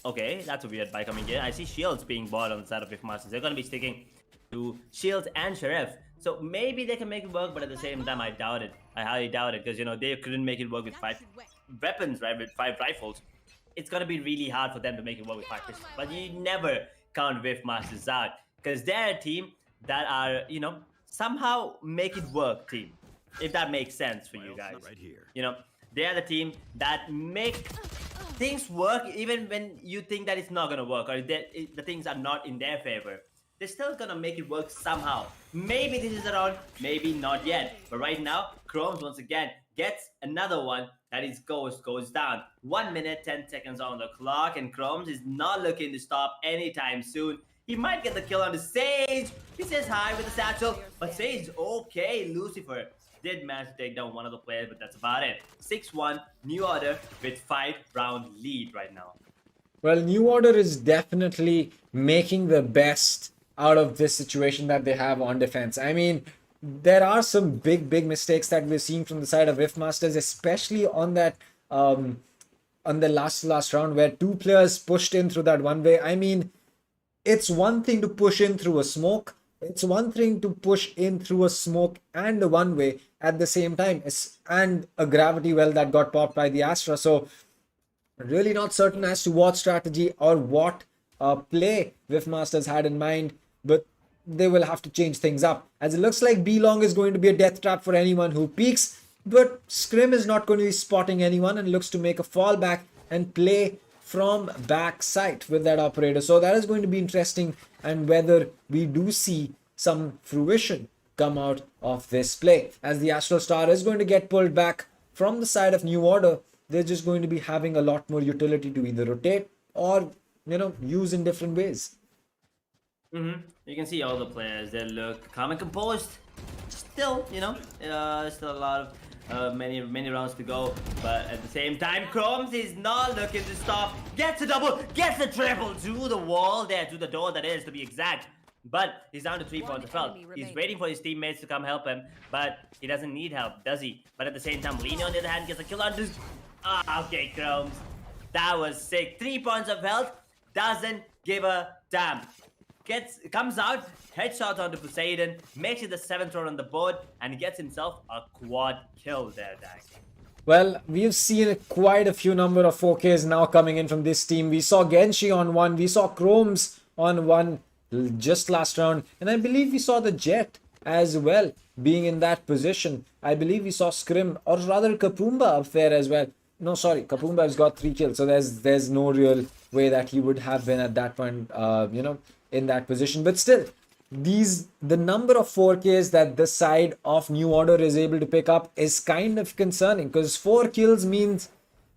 Okay, that's a weird buy coming in. I see shields being bought on the side of Whiff Masters. They're gonna be sticking to shields and sheriff. So maybe they can make it work, but at the same time, I doubt it. I highly doubt it, because you know they couldn't make it work with 5 weapons, right? With 5 rifles, it's gonna be really hard for them to make it work with 5 pistols. But you never count Whiff Masters out, because they're a team that are, you know, somehow make it work team. If that makes sense for you guys, you know, they are the team that make things work even when you think that it's not gonna work, or the things are not in their favor. They're still gonna make it work somehow. Maybe this is the round, maybe not yet. But right now, Chromes once again gets another one. That is Ghost goes down. 1 minute, 10 seconds on the clock, and Chromes is not looking to stop anytime soon. He might get the kill on the Sage. He says hi with the satchel, but Sage, okay, Lucifer did manage to take down one of the players, but that's about it. 6-1, New Order with 5-round lead right now.
Well, New Order is definitely making the best out of this situation that they have on defense. I mean, there are some big mistakes that we're seeing from the side of Whiff Masters, especially on that on the last round where 2 players pushed in through that one way. I mean, it's one thing to push in through a smoke. It's one thing to push in through a smoke and a one way at the same time, and a gravity well that got popped by the Astra. So really not certain as to what strategy or what play Whiff Masters had in mind, but they will have to change things up, as it looks like B-Long is going to be a death trap for anyone who peeks, but Scrim is not going to be spotting anyone and looks to make a fallback and play from backside with that operator. So that is going to be interesting, and whether we do see some fruition come out of this play, as the Astral Star is going to get pulled back from the side of New Order. They're just going to be having a lot more utility to either rotate or, you know, use in different ways.
You can see all the players, they look calm and composed. Still, you know, still a lot of many rounds to go, but at the same time, Chromes is not looking to stop. Gets a double, gets a triple to the wall there, to the door that is, to be exact. But he's down to 3 points of health. He's waiting for his teammates to come help him, but he doesn't need help, does he? But at the same time, Lino on the other hand gets a kill on this. Okay, Chromes, that was sick. 3 points of health, doesn't give a damn. Comes out, headshot onto Poseidon, makes it the 7th round on the board, and gets himself a quad kill there, Dak.
Well, we've seen quite a few number of 4Ks now coming in from this team. We saw Genshi on 1, we saw Chromes on 1 just last round, and I believe we saw the Jet as well being in that position. I believe we saw Scrim, or rather Kapumba up there as well. No, sorry, Kapumba has got 3 kills, so there's no real way that he would have been at that point, you know, in that position. But still, the number of 4Ks that this side of New Order is able to pick up is kind of concerning, because 4 kills means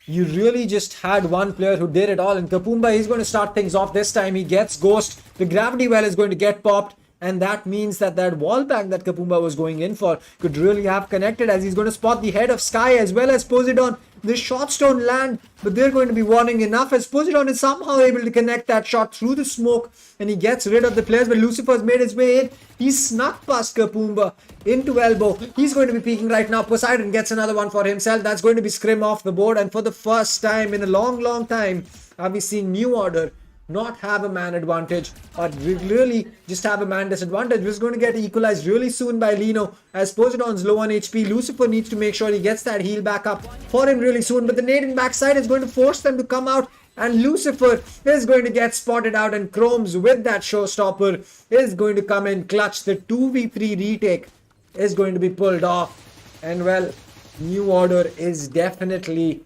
you really just had one player who did it all. And Kapumba, he's going to start things off this time. He gets Ghost. The gravity well is going to get popped, and that means that wall bang that Kapumba was going in for could really have connected, as he's going to spot the head of Sky as well as Poseidon. The shots don't land, but they're going to be warning enough as Poseidon is somehow able to connect that shot through the smoke and he gets rid of the players. But Lucifer's made his way in. He's snuck past Kapumba into elbow. He's going to be peeking right now. Poseidon gets another one for himself. That's going to be scrim off the board. And for the first time in a long time, are we seeing New Order not have a man advantage, but really just have a man disadvantage, which is going to get equalized really soon by Lino as Poseidon's low on HP. Lucifer needs to make sure he gets that heal back up for him really soon, but the nade in backside is going to force them to come out, and Lucifer is going to get spotted out, and Chromes with that showstopper is going to come in clutch. The 2v3 retake is going to be pulled off, and well, New Order is definitely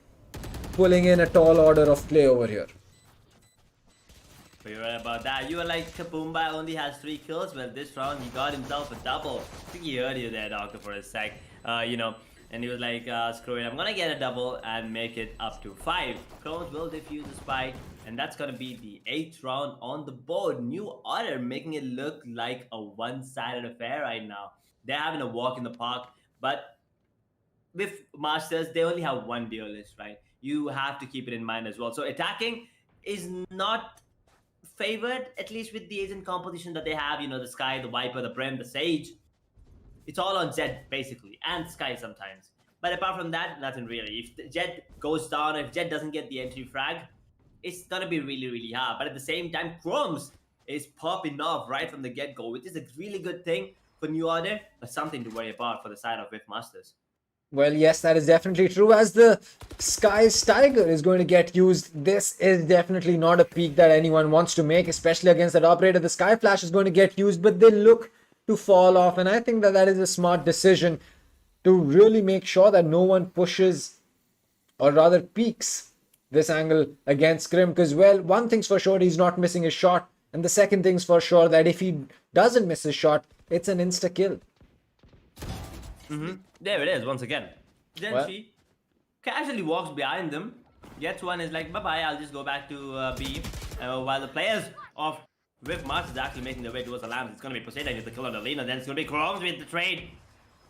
pulling in a tall order of play over here.
You're right about that. You were like, Kapumba only has 3 kills. Well, this round he got himself a double. I think he heard you there, Doctor, for a sec. You know, and he was like, screw it, I'm gonna get a double and make it up to 5. Crones will defuse the spike, and that's gonna be the 8th round on the board. New Order making it look like a one-sided affair right now. They're having a walk in the park, but with Masters, they only have one duelist, right? You have to keep it in mind as well. So attacking is not favored, at least with the Asian composition that they have, you know, the Sky, the Viper, the Brim, the Sage. It's all on Zed, basically, and Sky sometimes. But apart from that, nothing really. If Zed goes down, if Zed doesn't get the entry frag, it's gonna be really hard. But at the same time, Chromes is popping off right from the get-go, which is a really good thing for New Order, but something to worry about for the side of Whiff Masters.
Well, yes, that is definitely true. As the Sky's Tiger is going to get used, this is definitely not a peak that anyone wants to make, especially against that operator. The Sky Flash is going to get used, but they look to fall off. And I think that that is a smart decision to really make sure that no one pushes, or rather peaks, this angle against Scrim. Because, well, one thing's for sure, he's not missing his shot. And the second thing's for sure that if he doesn't miss his shot, it's an insta-kill.
There it is, once again. Then she casually walks behind them, gets one, is like, bye-bye, I'll just go back to B. While the players of Whiff Masters actually making their way towards the lamps. It's going to be Poseidon with the kill on the lane, and then it's going to be Chromes with the trade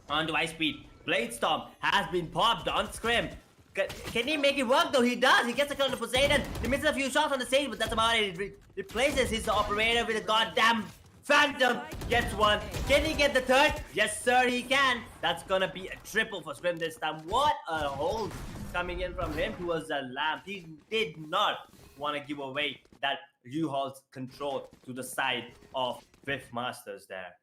onto Ice Speed. Blade Storm has been popped on Scrim. Can he make it work though? He does. He gets a kill on the Poseidon. He misses a few shots on the stage, but that's about it. He replaces his operator with a goddamn Phantom. Gets one. Can he get the third? Yes, sir, he can. That's gonna be a triple for Scrim this time. What a hold coming in from him towards the lamp. He did not want to give away that U-Haul's control to the side of Whiff Masters there.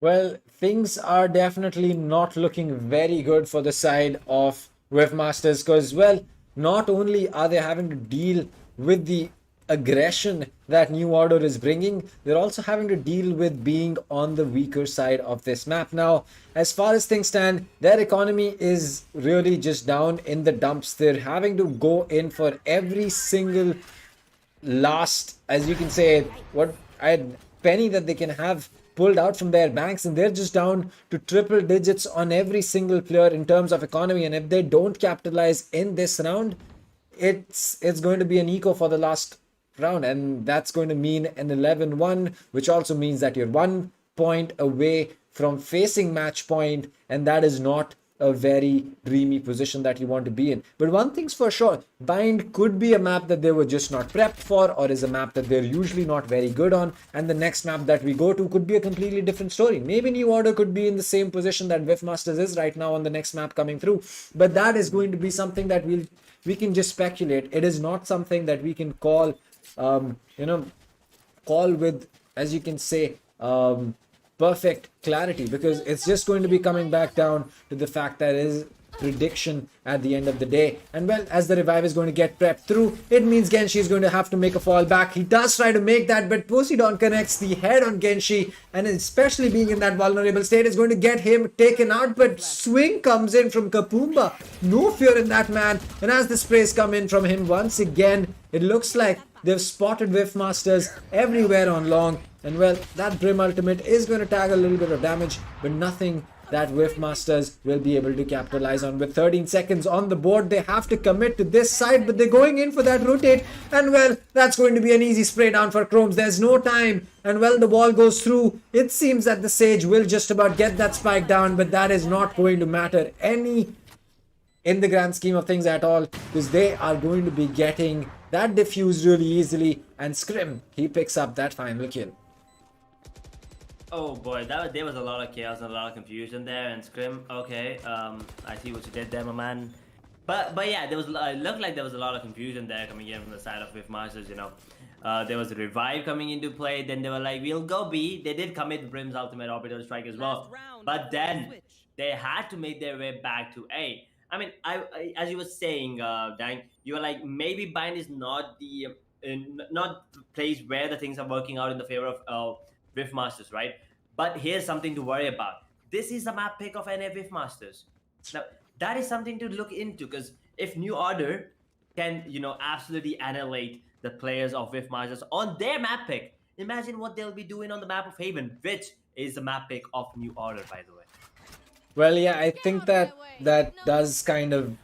Well, things are definitely not looking very good for the side of Whiff Masters because, well, not only are they having to deal with the aggression that New Order is bringing, they're also having to deal with being on the weaker side of this map. Now, as far as things stand, their economy is really just down in the dumps. They're having to go in for every single last, as you can say, penny that they can have pulled out from their banks, and they're just down to triple digits on every single player in terms of economy. And if they don't capitalize in this round, it's going to be an eco for the last round, and that's going to mean an 11-1, which also means that you're 1 point away from facing match point, and that is not a very dreamy position that you want to be in. But one thing's for sure, Bind could be a map that they were just not prepped for, or is a map that they're usually not very good on, and the next map that we go to could be a completely different story. Maybe New Order could be in the same position that Whiff Masters is right now on the next map coming through, but that is going to be something that we can just speculate. It is not something that we can call with, as you can say, perfect clarity, because it's just going to be coming back down to the fact that it is prediction at the end of the day. And well, as the revive is going to get prepped through, it means Genshi is going to have to make a fall back. He does try to make that, but Poseidon connects the head on Genshi, and especially being in that vulnerable state is going to get him taken out. But swing comes in from Kapumba. No fear in that man, and as the sprays come in from him once again, it looks like they've spotted Whiff Masters everywhere on long. And well, that Brim ultimate is going to tag a little bit of damage, but nothing that Whiff Masters will be able to capitalize on. With 13 seconds on the board, they have to commit to this side, but they're going in for that rotate. And well, that's going to be an easy spray down for Chromes. There's no time. And well, the ball goes through. It seems that the Sage will just about get that spike down, but that is not going to matter any in the grand scheme of things at all, because they are going to be getting that diffused really easily, and Scrim, he picks up that final kill.
Oh boy, there was a lot of chaos and a lot of confusion there. And Scrim, okay, I see what you did there, my man. But yeah, it looked like there was a lot of confusion there coming in from the side of Whiff Masters. You know, there was a revive coming into play. Then they were like, "We'll go B." They did commit Brim's ultimate orbital strike as well, but then they had to make their way back to A. I mean, I as you were saying, Dang, you were like, maybe Bind is not not the place where the things are working out in the favor of Whiff Masters, right? But here's something to worry about. This is the map pick of NA Whiff Masters. Now, that is something to look into, because if New Order can, absolutely annihilate the players of Whiff Masters on their map pick, imagine what they'll be doing on the map of Haven, which is the map pick of New Order, by the way.
Well, yeah, I think that does kind of,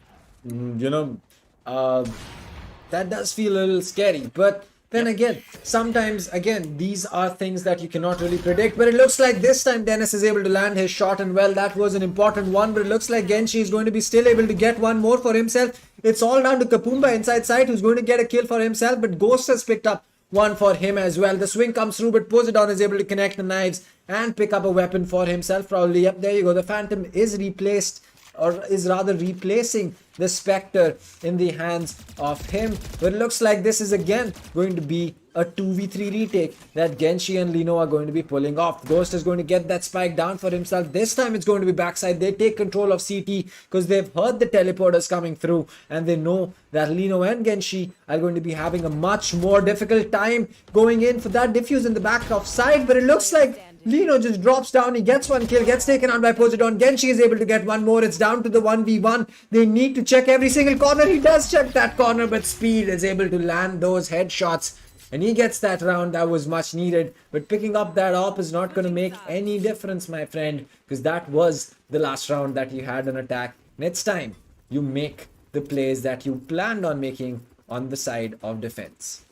that does feel a little scary. But then again, sometimes, again, these are things that you cannot really predict. But it looks like this time Dennis is able to land his shot, and well, that was an important one. But it looks like Genshi is going to be still able to get one more for himself. It's all down to Kapumba inside side, who's going to get a kill for himself. But Ghost has picked up one for him as well. The swing comes through, but Poseidon is able to connect the knives and pick up a weapon for himself, probably. Yep, there you go. The Phantom is replaced, or is rather replacing the Spectre in the hands of him. But it looks like this is again going to be a 2v3 retake that Genshi and Lino are going to be pulling off. Ghost is going to get that spike down for himself. This time it's going to be backside. They take control of CT because they've heard the teleporters coming through, and they know that Lino and Genshi are going to be having a much more difficult time going in for that diffuse in the back of side. But it looks like Lino just drops down. He gets one kill, gets taken out by Poseidon. Genshi is able to get one more. It's down to the 1v1. They need to check every single corner. He does check that corner, but Speed is able to land those headshots, and he gets that round. That was much needed. But picking up that op is not going to make any difference, my friend, because that was the last round that you had an attack. Next time, you make the plays that you planned on making on the side of defense.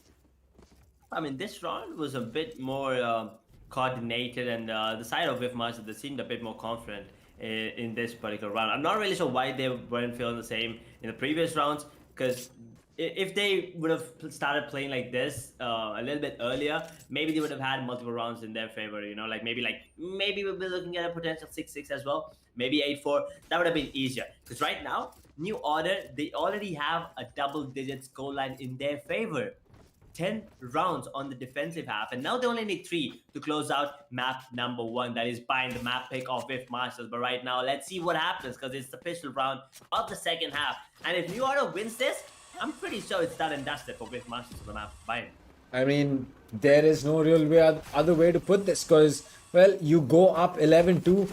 I mean, this round was a bit more coordinated, and the side of Whiff Masters, they seemed a bit more confident in this particular round. I'm not really sure why they weren't feeling the same in the previous rounds, because if they would have started playing like this a little bit earlier, maybe they would have had multiple rounds in their favor. Maybe we'll be looking at a potential 6-6 as well, maybe 8-4. That would have been easier, because right now New Order, they already have a double-digit scoreline in their favor. 10 rounds on the defensive half, and now they only need 3 to close out map number 1, that is buying the map pick of Whiff Masters. But right now, let's see what happens, because it's the official round of the second half, and if New Order wins this, I'm pretty sure it's done and dusted for Whiff Masters on the map buying.
I mean, there is no real other way to put this, because, well, you go up 11-2,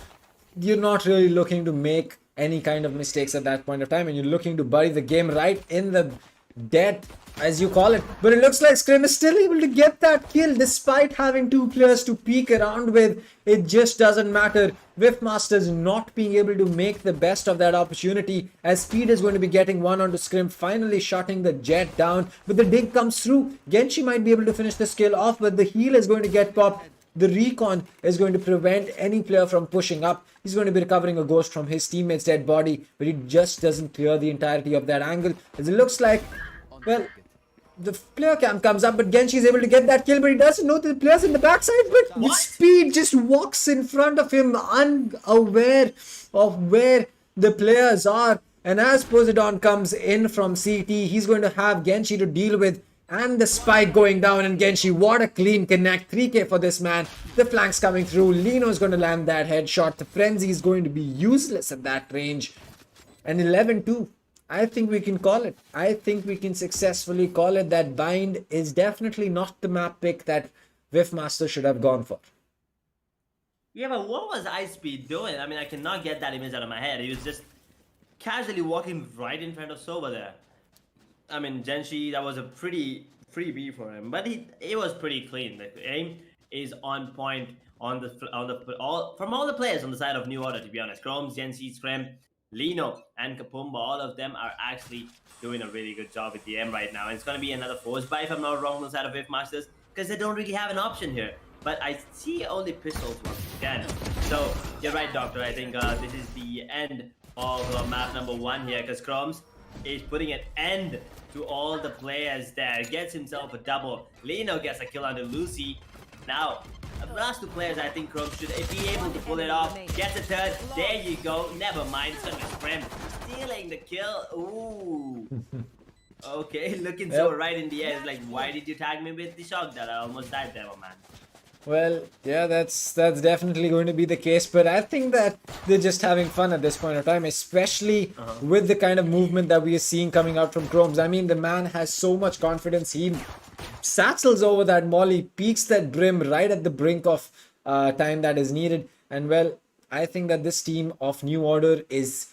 you're not really looking to make any kind of mistakes at that point of time, and you're looking to bury the game right in the dead, as you call it. But it looks like Scrim is still able to get that kill despite having 2 players to peek around with. It just doesn't matter. Whiff Masters not being able to make the best of that opportunity, as Speed is going to be getting one onto Scrim, finally shutting the Jet down. But the dig comes through. Genshi might be able to finish the skill off, but the heal is going to get popped. The recon is going to prevent any player from pushing up. He's going to be recovering a ghost from his teammate's dead body, but he just doesn't clear the entirety of that angle, as it looks like, well, the player cam comes up, but Genshi is able to get that kill, but he doesn't know the players in the backside. But Speed just walks in front of him, unaware of where the players are. And as Poseidon comes in from CT, he's going to have Genshi to deal with, and the spike going down, and Genshi, what a clean connect. 3k for this man. The flanks coming through. Lino is going to land that headshot. The frenzy is going to be useless at that range. And 11-2. I think we can call it. I think we can successfully call it that Bind is definitely not the map pick that Whiff Master should have gone for.
Yeah, but what was Icebox doing? I mean, I cannot get that image out of my head. He was just casually walking right in front of Sova there. I mean, Genshi, that was a pretty freebie for him, but it was pretty clean. The aim is on point from all the players on the side of New Order, to be honest. Chromes, Genshi, Scrim, Lino, and Kapumba, all of them are actually doing a really good job with the aim right now. And it's going to be another force buy, if I'm not wrong, on the side of Whiff Masters, because they don't really have an option here. But I see only pistols once again. So, you're right, Doctor. I think this is the end of map number 1 here, because Chromes is putting an end to all the players there. Gets himself a double. Lino gets a kill on the Lucy. Now, the last 2 players, I think Chrome should be able to pull it off. Gets a third. There you go. Never mind. It's gonna be Scrim stealing the kill. Ooh. Okay, looking so right in the air. It's like, why did you tag me with the shock that I almost died there, my man?
Well, yeah, that's definitely going to be the case, but I think that they're just having fun at this point of time, especially with the kind of movement that we are seeing coming out from Chromes. I mean, the man has so much confidence. He sattles over that molly, peaks that brim right at the brink of time that is needed. And well, I think that this team of New Order is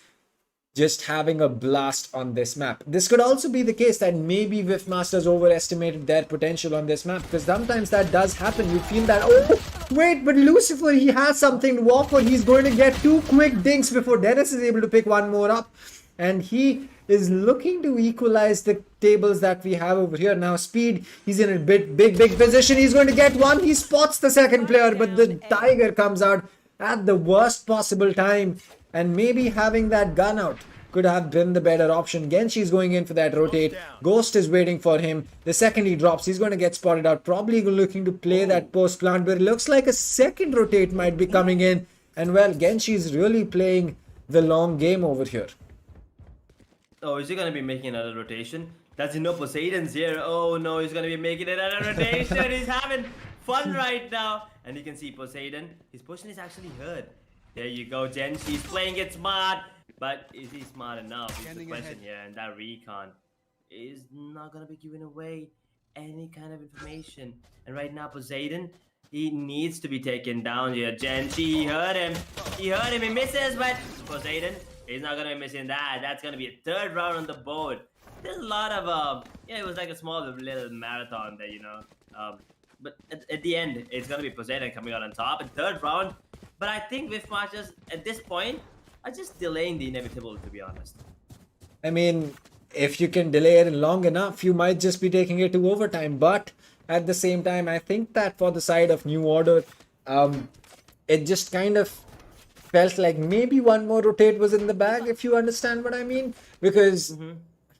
just having a blast on this map. This could also be the case that maybe Whiff Masters overestimated their potential on this map, because sometimes that does happen. You feel that, oh, wait, but Lucifer, he has something to offer. He's going to get 2 quick dinks before Dennis is able to pick one more up. And he is looking to equalize the tables that we have over here. Now, Speed, he's in a big position. He's going to get one. He spots the second player, but the Tiger comes out at the worst possible time. And maybe having that gun out could have been the better option. Genshi is going in for that rotate. Ghost is waiting for him. The second he drops, he's going to get spotted out. Probably looking to play that post plant, but it looks like a second rotate might be coming in. And well, Genshi is really playing the long game over here.
Oh, is he going to be making another rotation? That's no Poseidon's here. Oh no, he's going to be making another rotation. He's having fun right now. And you can see Poseidon. His position is actually hurt. There you go, Jen. She's playing it smart. But is he smart enough? Is the question here. And that recon is not going to be giving away any kind of information. And right now, Poseidon, he needs to be taken down here. Jen, he heard him. He heard him. He misses, but Poseidon, he's not going to be missing that. That's going to be a 3rd round on the board. There's a lot of, yeah, it was like a small little marathon there, you know. But at the end, it's going to be Poseidon coming out on top in 3rd round. But I think Whiff Masters, at this point, are just delaying the inevitable, to be honest.
I mean, if you can delay it long enough, you might just be taking it to overtime. But at the same time, I think that for the side of New Order, it just kind of felt like maybe one more rotate was in the bag, if you understand what I mean. Because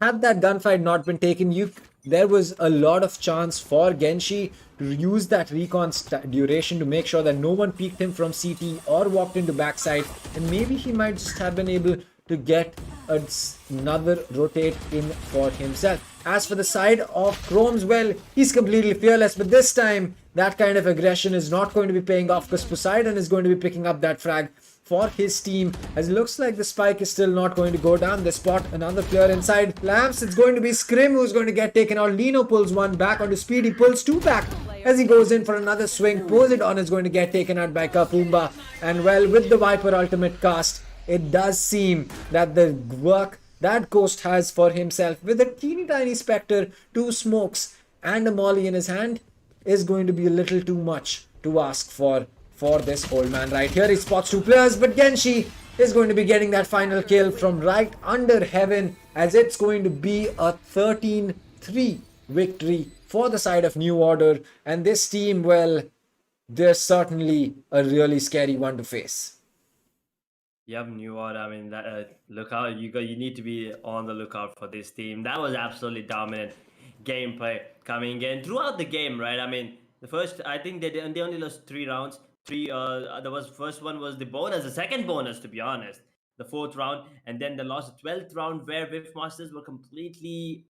had that gunfight not been taken, there was a lot of chance for Genshi to use that recon duration to make sure that no one peeked him from CT or walked into backside, and maybe he might just have been able to get another rotate in for himself. As for the side of Chromes, well, he's completely fearless, but this time that kind of aggression is not going to be paying off, because Poseidon is going to be picking up that frag for his team, as it looks like the spike is still not going to go down. They spot another player inside Lamps. It's going to be Scrim who's going to get taken out. Lino pulls one back onto Speed. He pulls 2 back as he goes in for another swing. Poseidon is going to get taken out by Kapumba. And well, with the Viper ultimate cast, it does seem that the work that Ghost has for himself with a teeny tiny Spectre, 2 smokes and a molly in his hand is going to be a little too much to ask for this old man right here. He spots 2 players, but Genshi is going to be getting that final kill from right under heaven, as it's going to be a 13-3 victory for the side of New Order. And this team, well, they're certainly a really scary one to face.
Yep, New Order. I mean, that look out! You need to be on the lookout for this team. That was absolutely dominant gameplay coming in throughout the game, right? I mean, the first, I think they only lost 3 rounds. First one was the bonus, the second bonus, to be honest, the 4th round, and then they lost the 12th round where Whiff Masters were completely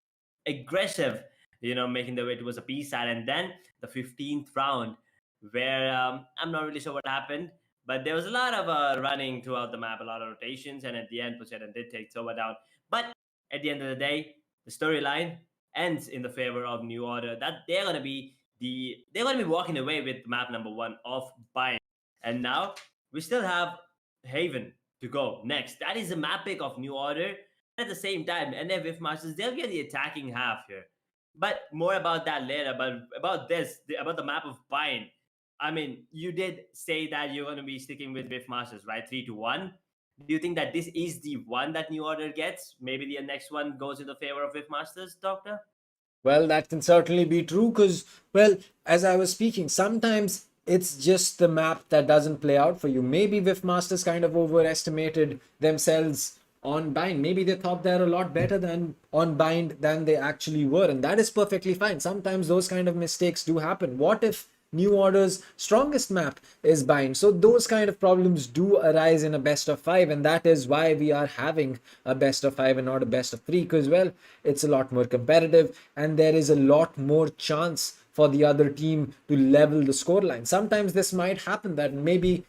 aggressive, you know, making their way towards a peace side, and then the 15th round where I'm not really sure what happened, but there was a lot of running throughout the map, a lot of rotations, and at the end, Poseidon did take Sova down. But at the end of the day, the storyline ends in the favor of New Order. That they're gonna be walking away with map number 1 of Bind. And now we still have Haven to go next. That is a map pick of New Order. At the same time, and then Whiff Masters, they'll be the attacking half here. But more about that later. But about the map of Bind. I mean, you did say that you're going to be sticking with Whiff Masters, right? 3-1. Do you think that this is the one that New Order gets? Maybe the next one goes in the favor of Whiff Masters, Doctor?
Well, that can certainly be true, because, well, as I was speaking, sometimes it's just the map that doesn't play out for you. Maybe Whiff Masters kind of overestimated themselves on bind. Maybe they thought they're a lot better than on bind than they actually were, and that is perfectly fine. Sometimes those kind of mistakes do happen. What if New Order's strongest map is bind? So those kind of problems do arise in a best of 5, and that is why we are having a best of 5 and not a best of 3, because, well, it's a lot more competitive and there is a lot more chance for the other team to level the scoreline. Sometimes this might happen that maybe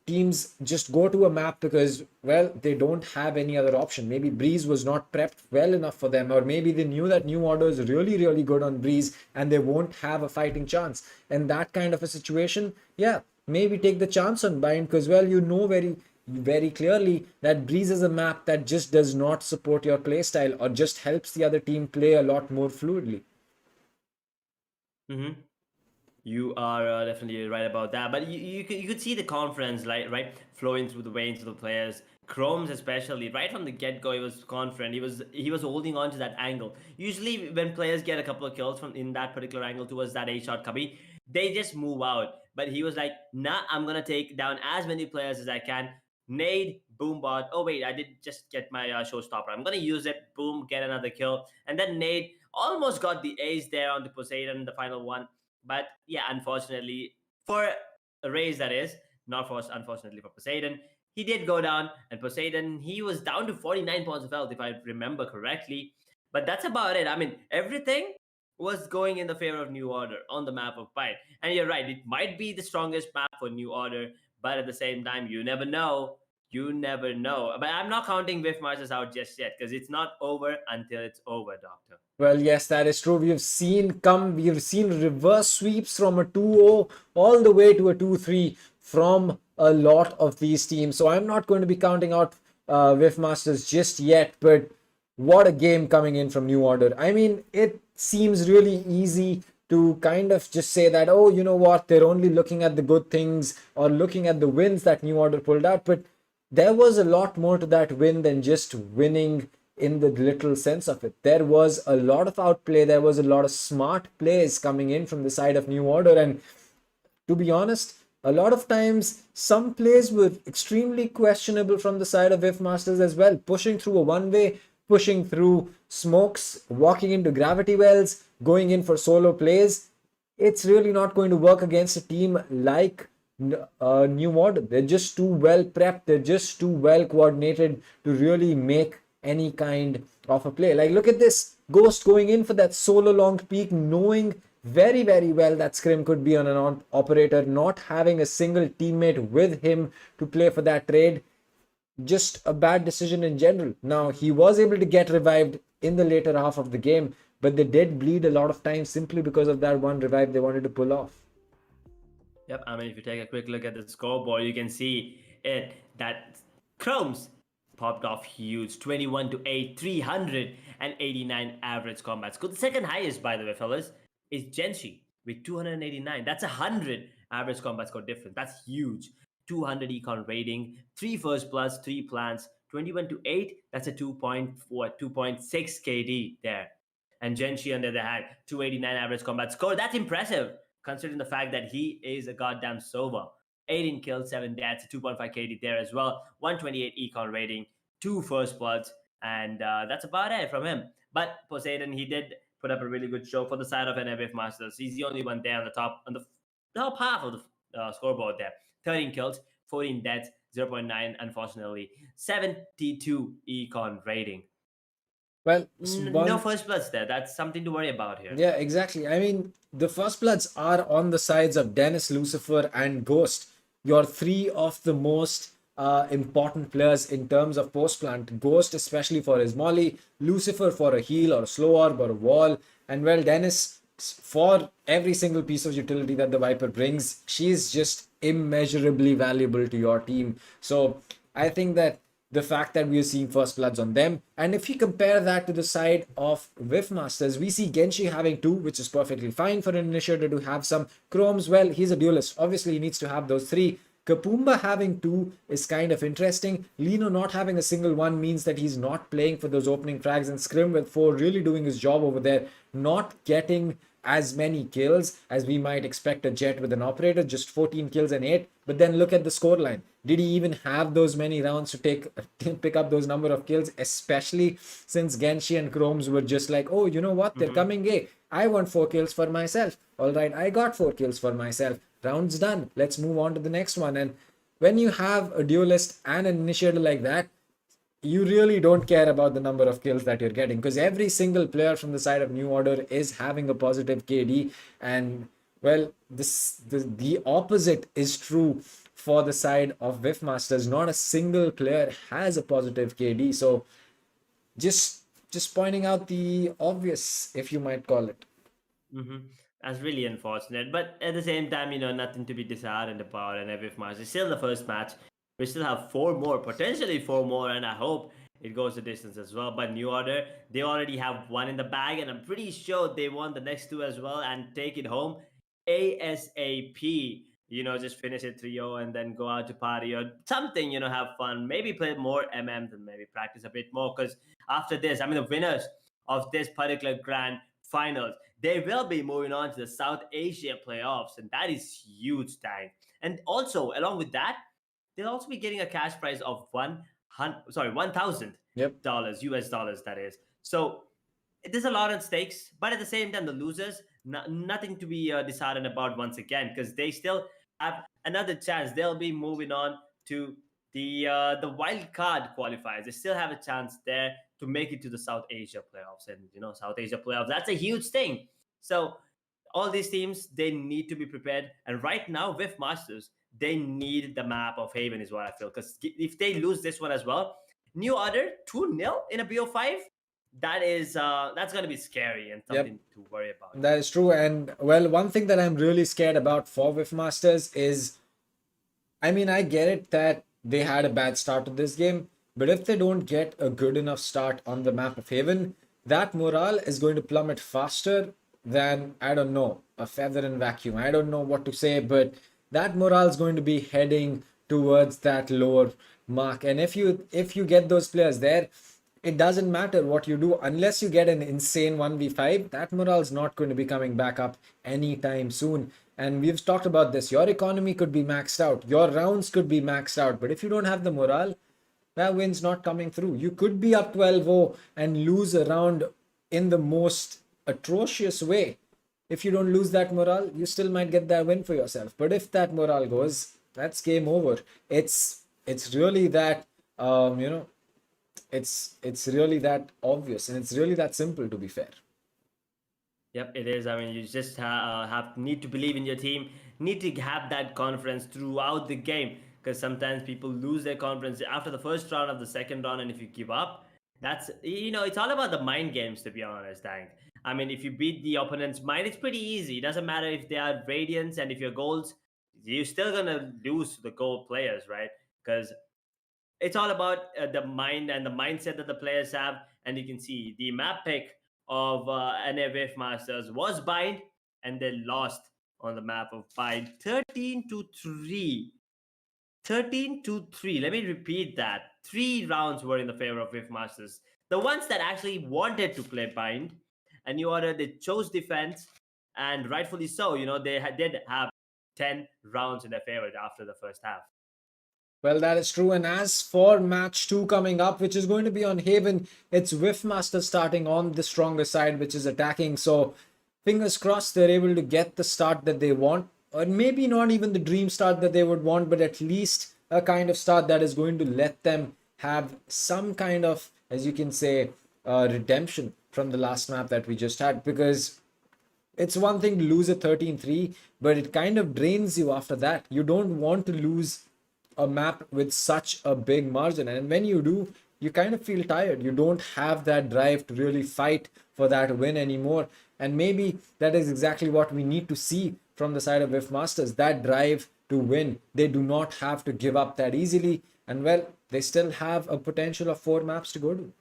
teams just go to a map because, well, they don't have any other option. Maybe Breeze was not prepped well enough for them, or maybe they knew that New Order is really, really good on Breeze and they won't have a fighting chance. In that kind of a situation, yeah, maybe take the chance on bind, because, well, you know very clearly that Breeze is a map that just does not support your playstyle or just helps the other team play a lot more fluidly.
Mm-hmm. You are definitely right about that. But you could see the confidence, right, flowing through the veins of the players. Chromes especially, right from the get-go, he was confident. He was holding on to that angle. Usually, when players get a couple of kills from in that particular angle towards that A-shot cubby, they just move out. But he was like, nah, I'm gonna take down as many players as I can. Nade, boombot. Oh wait, I did just get my showstopper. I'm gonna use it. Boom, get another kill. And then Nade almost got the ace there on the Poseidon, the final one. But yeah, unfortunately for Raze, that is, not for unfortunately for Poseidon, he did go down. And Poseidon, he was down to 49 points of health, if I remember correctly. But that's about it. I mean, everything was going in the favor of New Order on the map of Pyre. And you're right, it might be the strongest map for New Order, but at the same time, you never know. You never know. But I'm not counting Whiff Masters out just yet, because it's not over until it's over, Doctor.
Well, yes, that is true. We've seen reverse sweeps from a 2-0 all the way to a 2-3 from a lot of these teams. So I'm not going to be counting out Whiff Masters just yet, but what a game coming in from New Order. I mean, it seems really easy to kind of just say that, oh, you know what, they're only looking at the good things or looking at the wins that New Order pulled out, but there was a lot more to that win than just winning in the literal sense of it. There was a lot of outplay. There was a lot of smart plays coming in from the side of New Order. And to be honest, a lot of times some plays were extremely questionable from the side of Whiff Masters as well. Pushing through a one-way, pushing through smokes, walking into gravity wells, going in for solo plays. It's really not going to work against a team like New Order. They're just too well prepped. They're just too well coordinated to really make any kind of a play. Like, look at this. Ghost going in for that solo long peak, knowing very, very well that Scrim could be on an operator, not having a single teammate with him to play for that trade. Just a bad decision in general. Now, he was able to get revived in the later half of the game, but they did bleed a lot of time simply because of that one revive they wanted to pull off.
Yep, I mean, if you take a quick look at the scoreboard, you can see it that Chromes popped off huge, 21-8, 389 average combat score. The second highest, by the way, fellas, is Genshi with 289. That's 100 average combat score difference. That's huge. 200 econ rating, 3 first plus, 3 plants, 21-8. That's a 2.4, 2.6 KD there. And Genshi, on the other hand, 289 average combat score. That's impressive, considering the fact that he is a goddamn Sova. 18 kills, 7 deaths, 2.5 KD there as well. 128 econ rating, 2 first bloods, and that's about it from him. But Poseidon, he did put up a really good show for the side of NFF Masters. He's the only one there on the top half of the scoreboard there. 13 kills, 14 deaths, 0.9, unfortunately. 72 econ rating.
Well,
no first bloods there. That's something to worry about here.
Yeah, exactly. I mean, the first bloods are on the sides of Dennis, Lucifer, and Ghost. Your 3 of the most important players in terms of post plant. Ghost, especially for his molly, Lucifer for a heal or slow orb or a wall, and well, Dennis for every single piece of utility that the Viper brings. She's just immeasurably valuable to your team. So I think that the fact that we are seeing first bloods on them, and if you compare that to the side of Whiff Masters, we see Genshi having 2, which is perfectly fine for an initiator to have some. Chromes, well, he's a duelist. Obviously, he needs to have those 3. Kapumba having 2 is kind of interesting. Lino not having a single one means that he's not playing for those opening frags, and Scrim with 4 really doing his job over there, not getting as many kills as we might expect a Jet with an operator, just 14 kills and 8. But then look at the scoreline. Did he even have those many rounds to pick up those number of kills? Especially since Genshi and Chromes were just like, oh, you know what? They're coming A. I want 4 kills for myself. All right, I got 4 kills for myself. Round's done. Let's move on to the next one. And when you have a duelist and an initiator like that, you really don't care about the number of kills that you're getting, because every single player from the side of New Order is having a positive KD. And well, the opposite is true for the side of Whiff Masters. Not a single player has a positive KD. So just pointing out the obvious, if you might call it.
Mm-hmm. That's really unfortunate. But at the same time, nothing to be disheartened about. And every match is still the first match. We still have four more, potentially four more, and I hope it goes the distance as well. But New Order, they already have one in the bag, and I'm pretty sure they want the next two as well and take it home ASAP. Just finish it 3-0 and then go out to party or something, have fun. Maybe play more MMs and maybe practice a bit more. Because after this, the winners of this particular grand finals, they will be moving on to the South Asia playoffs, and that is huge, Tank. And also, along with that, they'll also be getting a cash prize of $1,000
Yep.
US dollars, that is. So there's a lot at stakes, but at the same time, the losers, nothing to be disheartened about once again, because they still have another chance. They'll be moving on to the wild card qualifiers. They still have a chance there to make it to the South Asia playoffs, and South Asia playoffs, that's a huge thing. So all these teams, they need to be prepared, and right now with Masters, they need the map of Haven, is what I feel, because if they lose this one as well, New Order 2-0 in a BO5, that's going to be scary and
Yep.
something to worry about.
That is true. And well, one thing that I'm really scared about for Whiff Masters is, I mean, I get it that they had a bad start to this game, but if they don't get a good enough start on the map of Haven, that morale is going to plummet faster than, I don't know, a feather in vacuum. I don't know what to say, but that morale is going to be heading towards that lower mark. And if you get those players there, it doesn't matter what you do unless you get an insane 1v5. That morale is not going to be coming back up anytime soon. And we've talked about this. Your economy could be maxed out, your rounds could be maxed out, but if you don't have the morale, that win's not coming through. You could be up 12-0 and lose a round in the most atrocious way. If you don't lose that morale, you still might get that win for yourself. But if that morale goes, that's game over. It's really that it's really that obvious, and it's really that simple, to be fair.
Yep, it is. You just need to believe in your team, need to have that confidence throughout the game, because sometimes people lose their confidence after the first round of the second round, and if you give up, that's it's all about the mind games, to be honest, Hank. If you beat the opponent's mind, it's pretty easy. It doesn't matter if they are Radiants and if you're Golds, you're still gonna lose to the Gold players, right? Because it's all about the mind and the mindset that the players have. And you can see the map pick of NFF Masters was Bind, and they lost on the map of Bind 13-3. 13-3. Let me repeat that. 3 rounds were in the favor of Whiff Masters. The ones that actually wanted to play Bind, and New Order, they chose defense, and rightfully so. They did have 10 rounds in their favor after the first half.
Well, that is true. And as for match 2 coming up, which is going to be on Haven, it's Whiff Master starting on the stronger side, which is attacking. So fingers crossed they're able to get the start that they want, or maybe not even the dream start that they would want, but at least a kind of start that is going to let them have some kind of, as you can say, redemption from the last map that we just had. Because it's one thing to lose a 13-3, but it kind of drains you after that. You don't want to lose a map with such a big margin, and when you do, you kind of feel tired. You don't have that drive to really fight for that win anymore. And maybe that is exactly what we need to see from the side of Whiff Masters, that drive to win. They do not have to give up that easily, and well, they still have a potential of 4 maps to go to.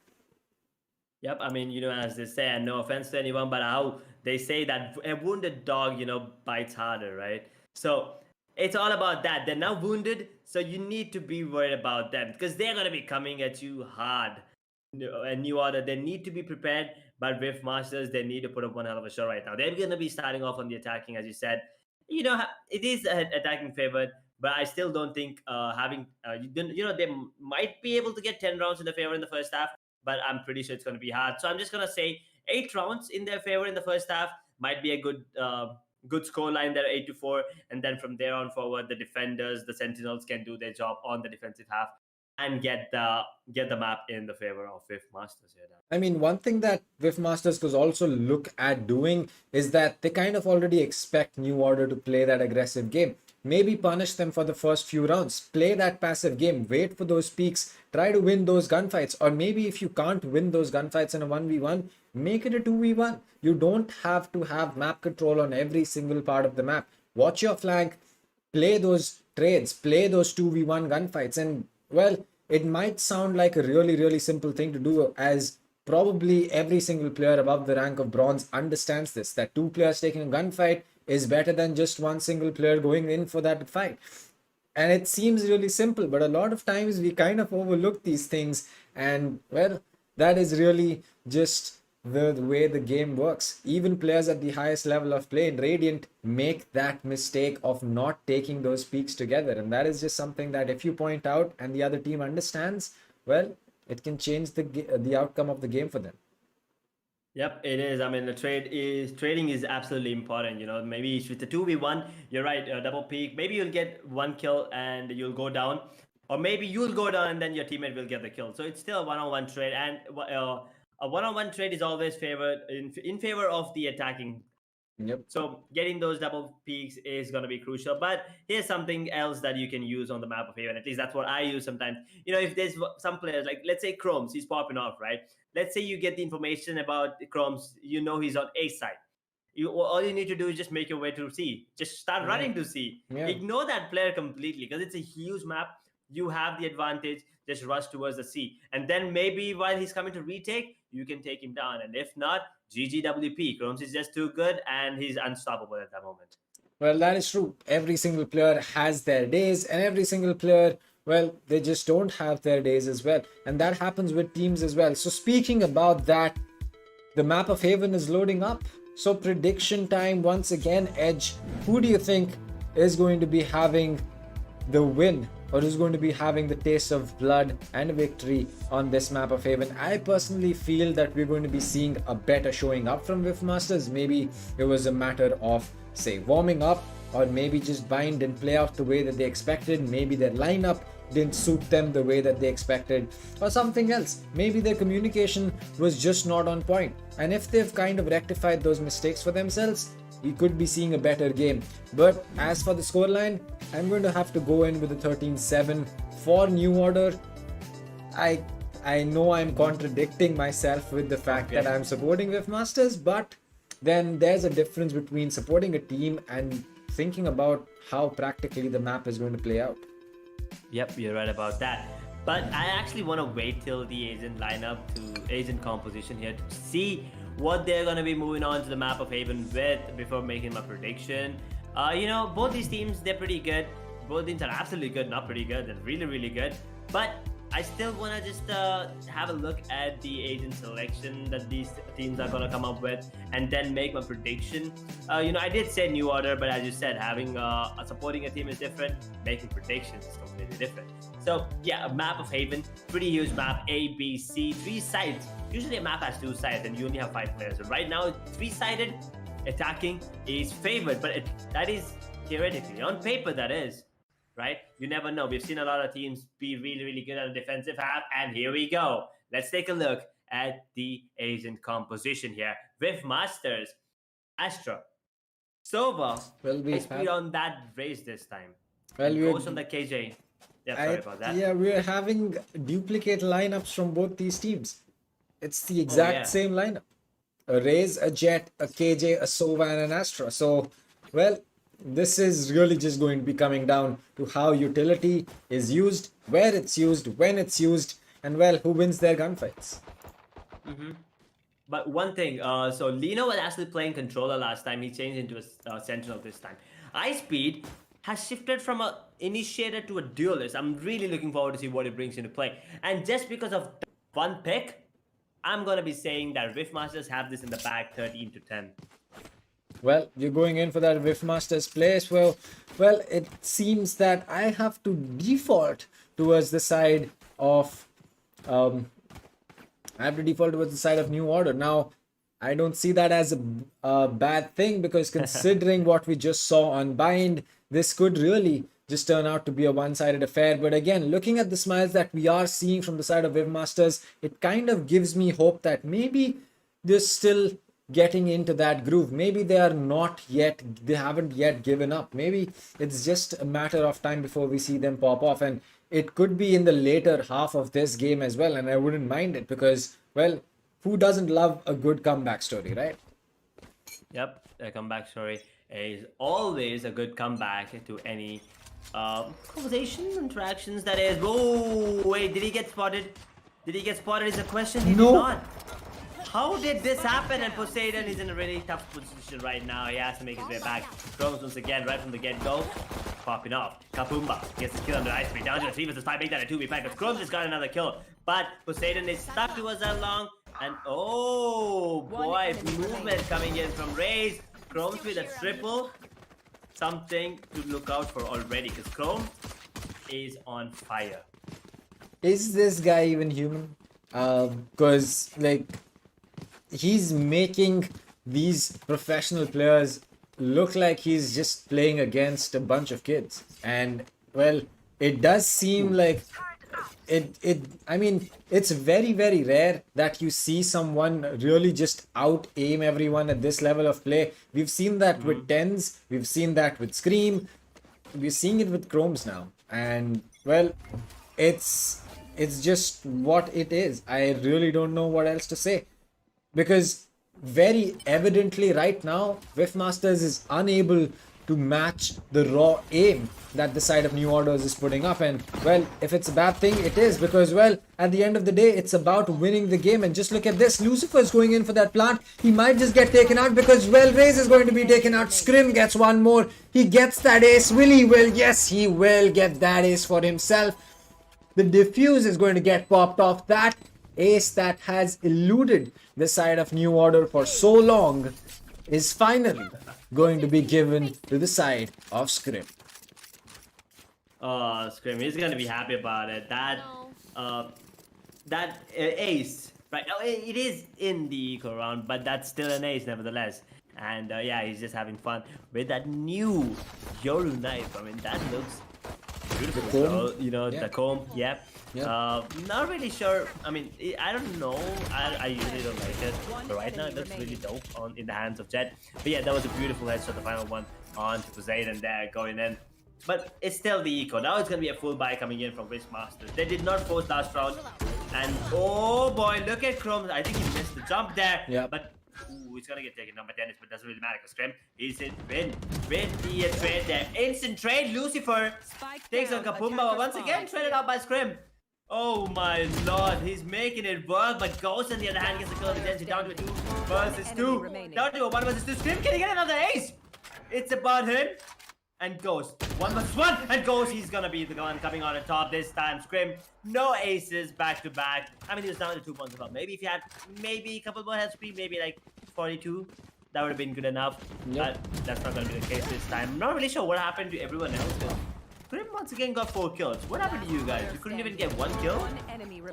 Yep, as they say, and no offense to anyone, but how they say that a wounded dog, bites harder, right? So it's all about that. They're now wounded, so you need to be worried about them, because they're going to be coming at you hard. A New Order, they need to be prepared, but Whiff Masters, they need to put up one hell of a show right now. They're going to be starting off on the attacking, as you said. It is attacking favored, but I still don't think having they might be able to get 10 rounds in their favor in the first half, but I'm pretty sure it's going to be hard. So I'm just going to say 8 rounds in their favor in the first half might be a good score line there, 8-4, and then from there on forward, the defenders, the Sentinels can do their job on the defensive half and get the map in the favor of Whiff Masters here. Dan.
I mean, one thing that Whiff Masters could also look at doing is that they kind of already expect New Order to play that aggressive game. Maybe punish them for the first few rounds, play that passive game, wait for those peaks, try to win those gunfights. Or maybe if you can't win those gunfights in a 1v1, make it a 2v1. You don't have to have map control on every single part of the map. Watch your flank, play those trades, play those 2v1 gunfights. And well, it might sound like a really, really simple thing to do, as probably every single player above the rank of bronze understands this, that two players taking a gunfight is better than just one single player going in for that fight. And it seems really simple, but a lot of times we kind of overlook these things. And well, that is really just the way the game works. Even players at the highest level of play in Radiant make that mistake of not taking those peaks together, and that is just something that if you point out and the other team understands, well, it can change the outcome of the game for them.
Yep, it is. I mean, trading is absolutely important. Maybe with the 2v1, you're right, double peak. Maybe you'll get one kill and you'll go down, or maybe you'll go down and then your teammate will get the kill. So it's still a one-on-one trade, and a one-on-one trade is always favored in favor of the attacking.
Yep.
So getting those double peaks is going to be crucial. But here's something else that you can use on the map of Haven. At least that's what I use sometimes. If there's some players, like let's say Chromes, he's popping off, right? Let's say you get the information about Chromes, he's on A side. All you need to do is just make your way to C. Just start running to C.
Yeah.
Ignore that player completely, because it's a huge map. You have the advantage. Just rush towards the C. And then maybe while he's coming to retake, you can take him down. And if not, GGWP. Chromes is just too good and he's unstoppable at that moment.
Well, that is true. Every single player has their days, and every single player, well, they just don't have their days as well. And that happens with teams as well. So speaking about that, the map of Haven is loading up. So prediction time once again. Edge, who do you think is going to be having the win, or who's going to be having the taste of blood and victory on this map of Haven? I personally feel that we're going to be seeing a better showing up from Whiff Masters. Maybe it was a matter of, say, warming up, or maybe just bind and play out the way that they expected. Maybe their lineup didn't suit them the way that they expected, or something else. Maybe their communication was just not on point. And if they've kind of rectified those mistakes for themselves, we could be seeing a better game. But as for the scoreline, I'm going to have to go in with a 13-7 for New Order. I know I'm contradicting myself with the fact that I'm supporting Whiff Masters, but then there's a difference between supporting a team and thinking about how practically the map is going to play out.
Yep, you're right about that. But I actually want to wait till the agent agent composition here to see what they're going to be moving on to the map of Haven with before making my prediction. Both these teams, they're pretty good. Both teams are absolutely good, not pretty good. They're really, really good. But I still want to just have a look at the agent selection that these teams are going to come up with, and then make my prediction. I did say New Order, but as you said, having supporting a team is different. Making predictions is completely different. So yeah, a map of Haven, pretty huge map, A, B, C, 3 sides. Usually a map has 2 sides and you only have 5 players. So right now, 3-sided attacking is favored, but that is theoretically. On paper, that is. Right? You never know. We've seen a lot of teams be really, really good on the defensive half, and here we go. Let's take a look at the agent composition here. Whiff Masters, Astra, Sova, speed on that race this time. Well, goes on the KJ. Yeah, sorry about that.
Yeah, we're having duplicate lineups from both these teams. It's the exact same lineup. A Raze, a Jet, a KJ, a Sova, and an Astra. So, well, this is really just going to be coming down to how utility is used, where it's used, when it's used, and well, who wins their gunfights.
But one thing, so Lino was actually playing controller last time. He changed into a sentinel this time. iSpeed has shifted from an initiator to a duelist. I'm really looking forward to see what it brings into play. And just because of one pick, I'm going to be saying that Whiff Masters have this in the bag 13-10.
Well, you're going in for that Whiff Master's place. Well, it seems that I have to default towards the side of New Order. Now, I don't see that as a bad thing, because considering what we just saw on Bind, this could really just turn out to be a one-sided affair. But again, looking at the smiles that we are seeing from the side of Whiff Masters, it kind of gives me hope that maybe they're still getting into that groove. Maybe they haven't yet given up. Maybe it's just a matter of time before we see them pop off, and it could be in the later half of this game as well, and I wouldn't mind it, because, well, who doesn't love a good comeback story, right?
Yep, a comeback story is always a good comeback to any conversation, interactions, that is. Oh, wait, did he get spotted? Did he get spotted is a question. He
No.
did not. How did this happen? And Poseidon is in a really tough position right now. He has to make his way back. Chromes once again, right from the get-go, popping off. Kapumba gets the kill under Ice Speed. Down to a 3 versus 5, make that a 2v5. But Chromes has got another kill. But Poseidon is stuck towards that long. And oh boy, movement coming in from Raze. Chromes with a triple. Something to look out for already, because Chrome is on fire.
Is this guy even human? Because, like, he's making these professional players look like he's just playing against a bunch of kids. And, well, it does seem like I mean, it's very, very rare that you see someone really just out aim everyone at this level of play. We've seen that with Tens, we've seen that with Scream, we're seeing it with Chromes now. And, well, it's just what it is. I really don't know what else to say, because very evidently right now Whiff Masters is unable to match the raw aim that the side of New Orders is putting up. And, well, if it's a bad thing, it is, because, well, at the end of the day, it's about winning the game. And just look at this, Lucifer's going in for that plant. He might just get taken out, because, well, Raze is going to be taken out. Scrim gets one more. He gets that ace. Will he? Well, yes, he will get that ace for himself. The defuse is going to get popped off. That ace that has eluded the side of New Order for so long is finally going to be given to the side of Scrim.
Oh, Scrim, he's gonna be happy about it. That ace, right now, it is in the eco round, but that's still an ace nevertheless. And yeah, he's just having fun with that new Yoru knife. I mean, that looks beautiful.
The comb?
So, you know,
Yeah.
the comb, yep.
Yeah.
Not really sure. I mean, I don't know. I usually don't like it, but right now it looks really dope in the hands of Jet. But yeah, that was a beautiful headshot, the final one on to Poseidon there going in. But it's still the eco. Now it's gonna be a full buy coming in from Wish Masters. They did not force last round, and oh boy, look at Chrome. I think he missed the jump there.
Yeah.
But ooh, it's gonna get taken down by Dennis, but doesn't really matter because Scrim is in win with the trade there. Instant trade. Lucifer takes on Kapumba once again, traded out by Scrim. Oh my lord, he's making it work, but Ghost on the other hand gets the kill of the Densi down to a 2 versus 2. Down to a 1 versus 2. Scrim, can he get another ace? It's about him and Ghost. 1 versus 1, and Ghost, he's gonna be the one coming on the top this time. Scrim, no aces back to back. I mean, he was down to 2 points as well. Maybe if he had a couple more health speed, maybe like 42, that would have been good enough.
Yep.
But that's not gonna be the case this time. I'm not really sure what happened to everyone else. Scrim once again got 4 kills. What happened to you guys? You couldn't even get 1 kill?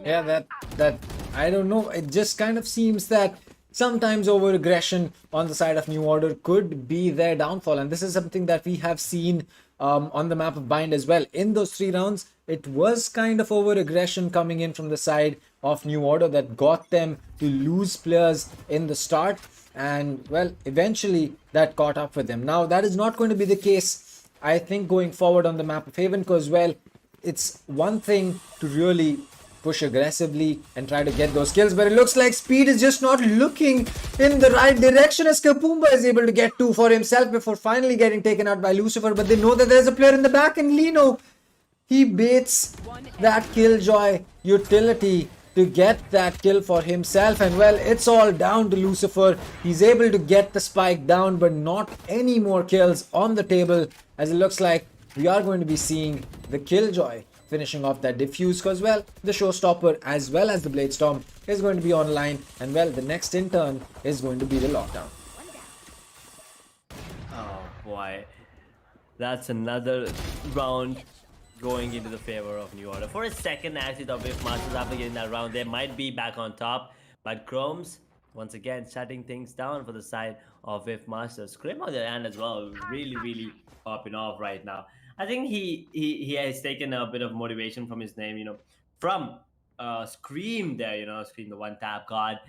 Yeah, that I don't know. It just kind of seems that sometimes over aggression on the side of New Order could be their downfall, and this is something that we have seen on the map of Bind as well. In those 3 rounds, it was kind of over aggression coming in from the side of New Order that got them to lose players in the start, and, well, eventually that caught up with them. Now, that is not going to be the case, I think, going forward on the map of Haven, because, well, it's one thing to really push aggressively and try to get those kills, but it looks like Speed is just not looking in the right direction as Kapumba is able to get 2 for himself before finally getting taken out by Lucifer. But they know that there's a player in the back, and Lino, he baits that Killjoy utility to get that kill for himself, and, well, it's all down to Lucifer. He's able to get the spike down, but not any more kills on the table, as it looks like we are going to be seeing the Killjoy finishing off that defuse, because, well, the Showstopper as well as the Bladestorm is going to be online, and, well, the next in turn is going to be the Lockdown.
boy. That's another round going into the favor of New Order. For a second, I actually thought Whiff Masters, after getting that round, they might be back on top. But Chromes, once again, shutting things down for the side of Whiff Masters. Scrim on the other hand as well, really popping off right now. I think he has taken a bit of motivation from his name, from Scream there, Scream, the one tap god.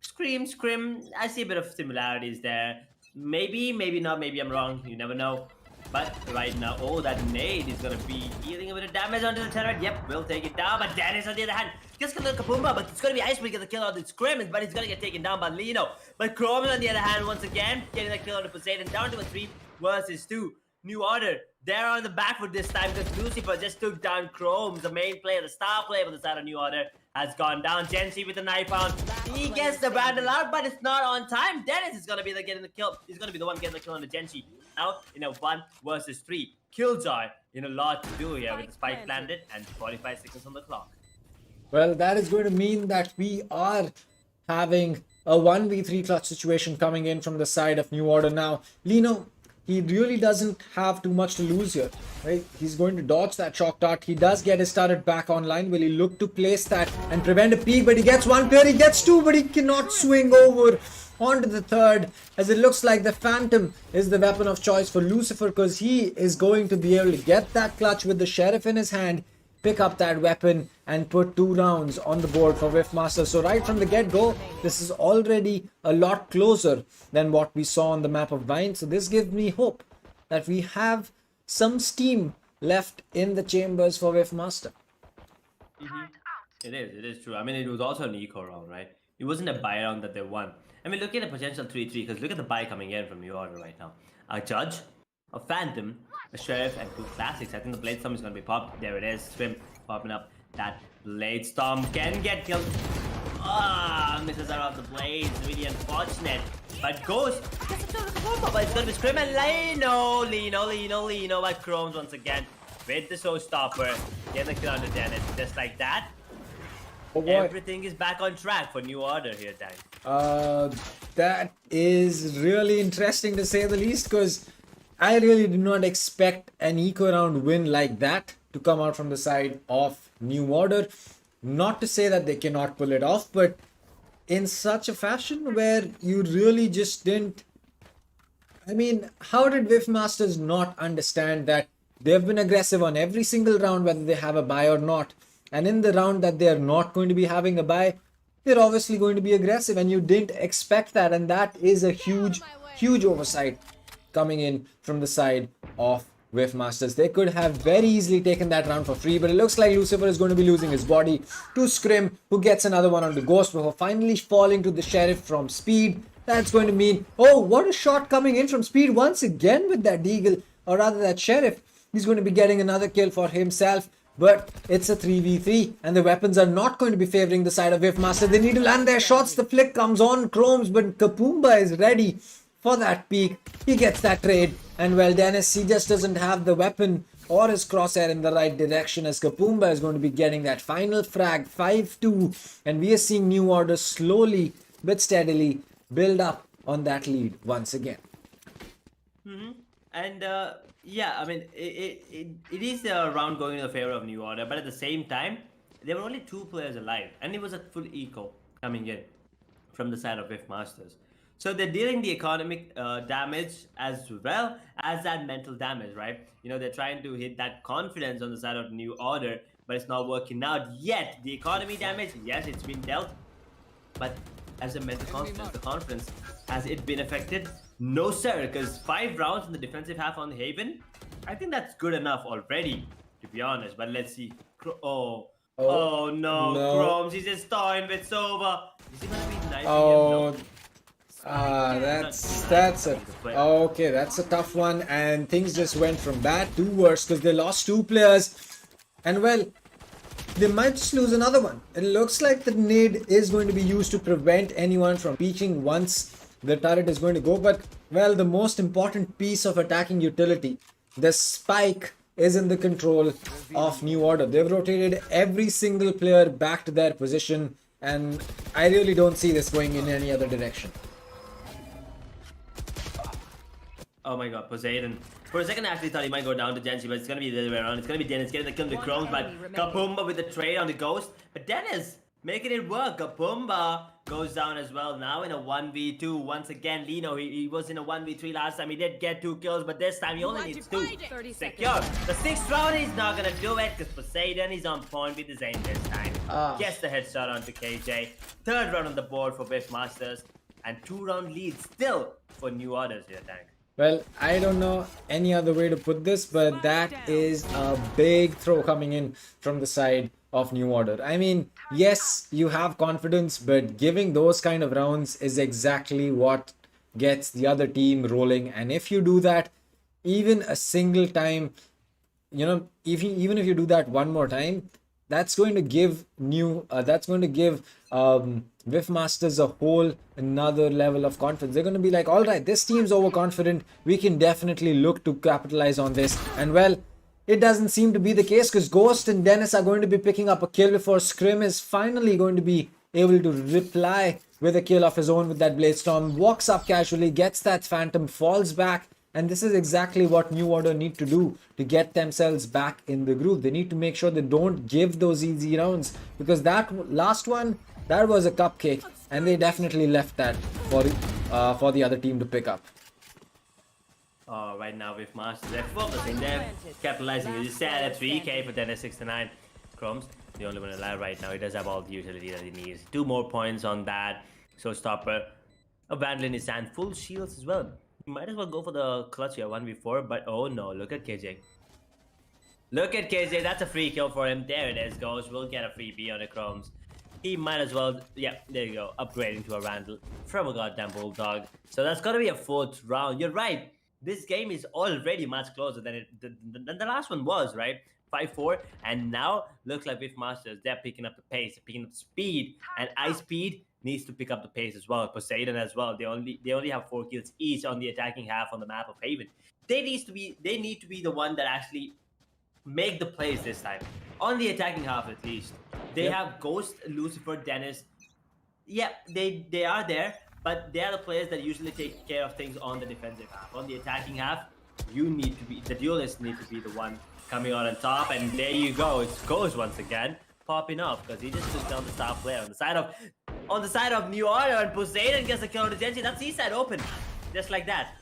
Scrim, I see a bit of similarities there. Maybe not, maybe I'm wrong, you never know. But right now, that nade is going to be dealing a bit of damage onto the turret. Yep, we'll take it down. But Dennis, on the other hand, gets killed Kapumba, but it's going to be Icebox get the kill on the Scrim, but he's going to get taken down by Lino. But Chrome, on the other hand, once again, getting the kill on the Poseidon, down to a 3 versus 2. New Order, they're on the back foot this time because Lucifer just took down Chrome, the main player, the star player on the side of New Order, has gone down. Genji with the knife out. He gets the vandal out, but it's not on time. Dennis is going to be getting the kill. He's going to be the one getting the kill on the Genji. Now, 1 versus 3. Killjoy in a lot to do here with the spike planted and 45 seconds on the clock.
Well, that is going to mean that we are having a 1v3 clutch situation coming in from the side of New Order now. Lino, he really doesn't have too much to lose here, right? He's going to dodge that shock dart. He does get his turret back online. Will he look to place that and prevent a peek? But he gets one player, he gets two, but he cannot swing over onto the third, as it looks like the Phantom is the weapon of choice for Lucifer, because he is going to be able to get that clutch with the Sheriff in his hand, pick up that weapon and put 2 rounds on the board for Whiff Master. So right from the get-go, this is already a lot closer than what we saw on the map of Vine. So this gives me hope that we have some steam left in the chambers for Whiff Master.
It is true. I mean, it was also an eco round, right? It wasn't a buy round that they won. I mean, look at the potential 3-3, because look at the buy coming in from New Order right now. A Judge, a Phantom, a Sheriff, and 2 Classics. I think the Blade Storm is going to be popped. There it is. Swim popping up. That Blade Storm can get killed. Misses out of the blades. Really unfortunate. But goes. Gets a combo, but it's going to be Scrim and Lino. But Chromes once again with the showstopper. Get the kill on the Dennis. Just like that.
Oh boy.
Everything is back on track for New Order here, Dan.
That is really interesting to say the least, because I really did not expect an eco round win like that to come out from the side of New Order. Not to say that they cannot pull it off, but in such a fashion where you really just didn't... I mean, how did Whiff Masters not understand that they've been aggressive on every single round, whether they have a buy or not? And in the round that they are not going to be having a buy, they're obviously going to be aggressive, and you didn't expect that. And that is a huge oversight coming in from the side of Whiff Masters. They could have very easily taken that round for free, but it looks like Lucifer is going to be losing his body to Scrim, who gets another one on the Ghost before finally falling to the Sheriff from Speed. That's going to mean, oh, what a shot coming in from Speed once again with that Deagle, or rather that Sheriff. He's going to be getting another kill for himself. But it's a 3v3 and the weapons are not going to be favoring the side of Whiff Master. They need to land their shots. The flick comes on Chromes, but Kapumba is ready for that peak. He gets that trade, and well, Dennis, he just doesn't have the weapon or his crosshair in the right direction, as Kapumba is going to be getting that final frag, 5-2, and we are seeing New Order slowly but steadily build up on that lead once again.
And yeah, I mean, it is a round going in the favor of New Order, but at the same time, there were only 2 players alive, and it was a full eco coming in from the side of Whiff Masters. So they're dealing the economic damage as well as that mental damage, right? They're trying to hit that confidence on the side of New Order, but it's not working out yet. The economy damage, yes, it's been dealt, but as a mental confidence, has it been affected? No, sir, because 5 rounds in the defensive half on Haven, I think that's good enough already, to be honest. But let's see. Oh no, Chromes, he's just toying with Sova. Is he gonna be knifing him? No.
That's a tough one, and things just went from bad to worse because they lost 2 players, and well, they might just lose another one. It looks like the nade is going to be used to prevent anyone from peeking once the turret is going to go, but well, the most important piece of attacking utility, the spike, is in the control of New Order. They've rotated every single player back to their position, and I really don't see this going in any other direction.
Oh my god, Poseidon. For a second, I actually thought he might go down to Genji, but it's gonna be the other way around. It's gonna be Dennis getting the kill on the Chromes, but Kapumba with the trade on the Ghost. But Dennis making it work. Kapumba goes down as well now in a 1v2. Once again, Lino, he was in a 1v3 last time. He did get 2 kills, but this time he only needs 2. Secure. The 6th round, he's not gonna do it because Poseidon, he's on point with his aim this time. Gets the headshot onto KJ. 3rd round on the board for Whiff Masters. And 2-round lead still for New Orders here, Tank.
Well, I don't know any other way to put this, but that is a big throw coming in from the side of New Order. I mean, yes, you have confidence, but giving those kind of rounds is exactly what gets the other team rolling. And if you do that, even a single time, you know, even if you do that one more time, that's going to give Whiff Masters a whole another level of confidence. They're going to be like, all right, this team's overconfident. We can definitely look to capitalize on this. And well, it doesn't seem to be the case because Ghost and Dennis are going to be picking up a kill before Scrim is finally going to be able to reply with a kill of his own with that Blade Storm. Walks up casually, gets that Phantom, falls back. And this is exactly what New Order need to do to get themselves back in the groove. They need to make sure they don't give those easy rounds, because that last one, that was a cupcake, and they definitely left that for the other team to pick up.
Right now with Masters, they're focusing, they're capitalizing. You just said a 3k for Dennis 69. Chromes, the only one alive right now. He does have all the utility that he needs. 2 more points on that. So Stopper, a Vandal in his hand, full shields as well. You might as well go for the clutch here, 1v4, but oh no, look at KJ. Look at KJ, that's a free kill for him. There it is, Ghost will get a free B on the Chromes. He might as well, yeah, there you go, upgrading to a Randall from a goddamn Bulldog. So that's gonna be a 4th round. You're right, this game is already much closer than than the last one was, right? 5-4, and now looks like Whiff Masters, they're picking up the pace, picking up speed, and Ice Speed needs to pick up the pace as well. Poseidon as well. They only have 4 kills each on the attacking half on the map of Haven. They need to be the one that actually make the plays this time. On the attacking half at least. They have Ghost, Lucifer, Dennis. Yeah, they are there, but they are the players that usually take care of things on the defensive half. On the attacking half, you need to be the duelists need to be the one coming out on top, and there you go. It's Ghost once again popping off because he just took down the star player on the side of New Order, and Poseidon gets a kill on the Genji. That's east side open, just like that.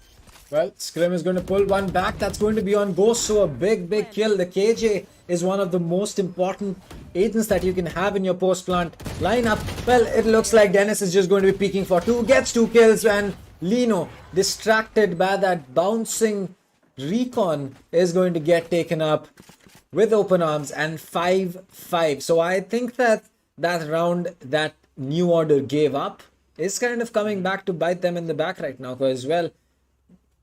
Well, Scrim is going to pull one back. That's going to be on Ghost, so a big kill. The KJ is one of the most important agents that you can have in your post-plant lineup. Well, it looks like Dennis is just going to be peeking for 2, gets 2 kills, and Lino, distracted by that bouncing recon, is going to get taken up with open arms, and 5-5. So I think that round that New Order gave up is kind of coming back to bite them in the back right now, because well,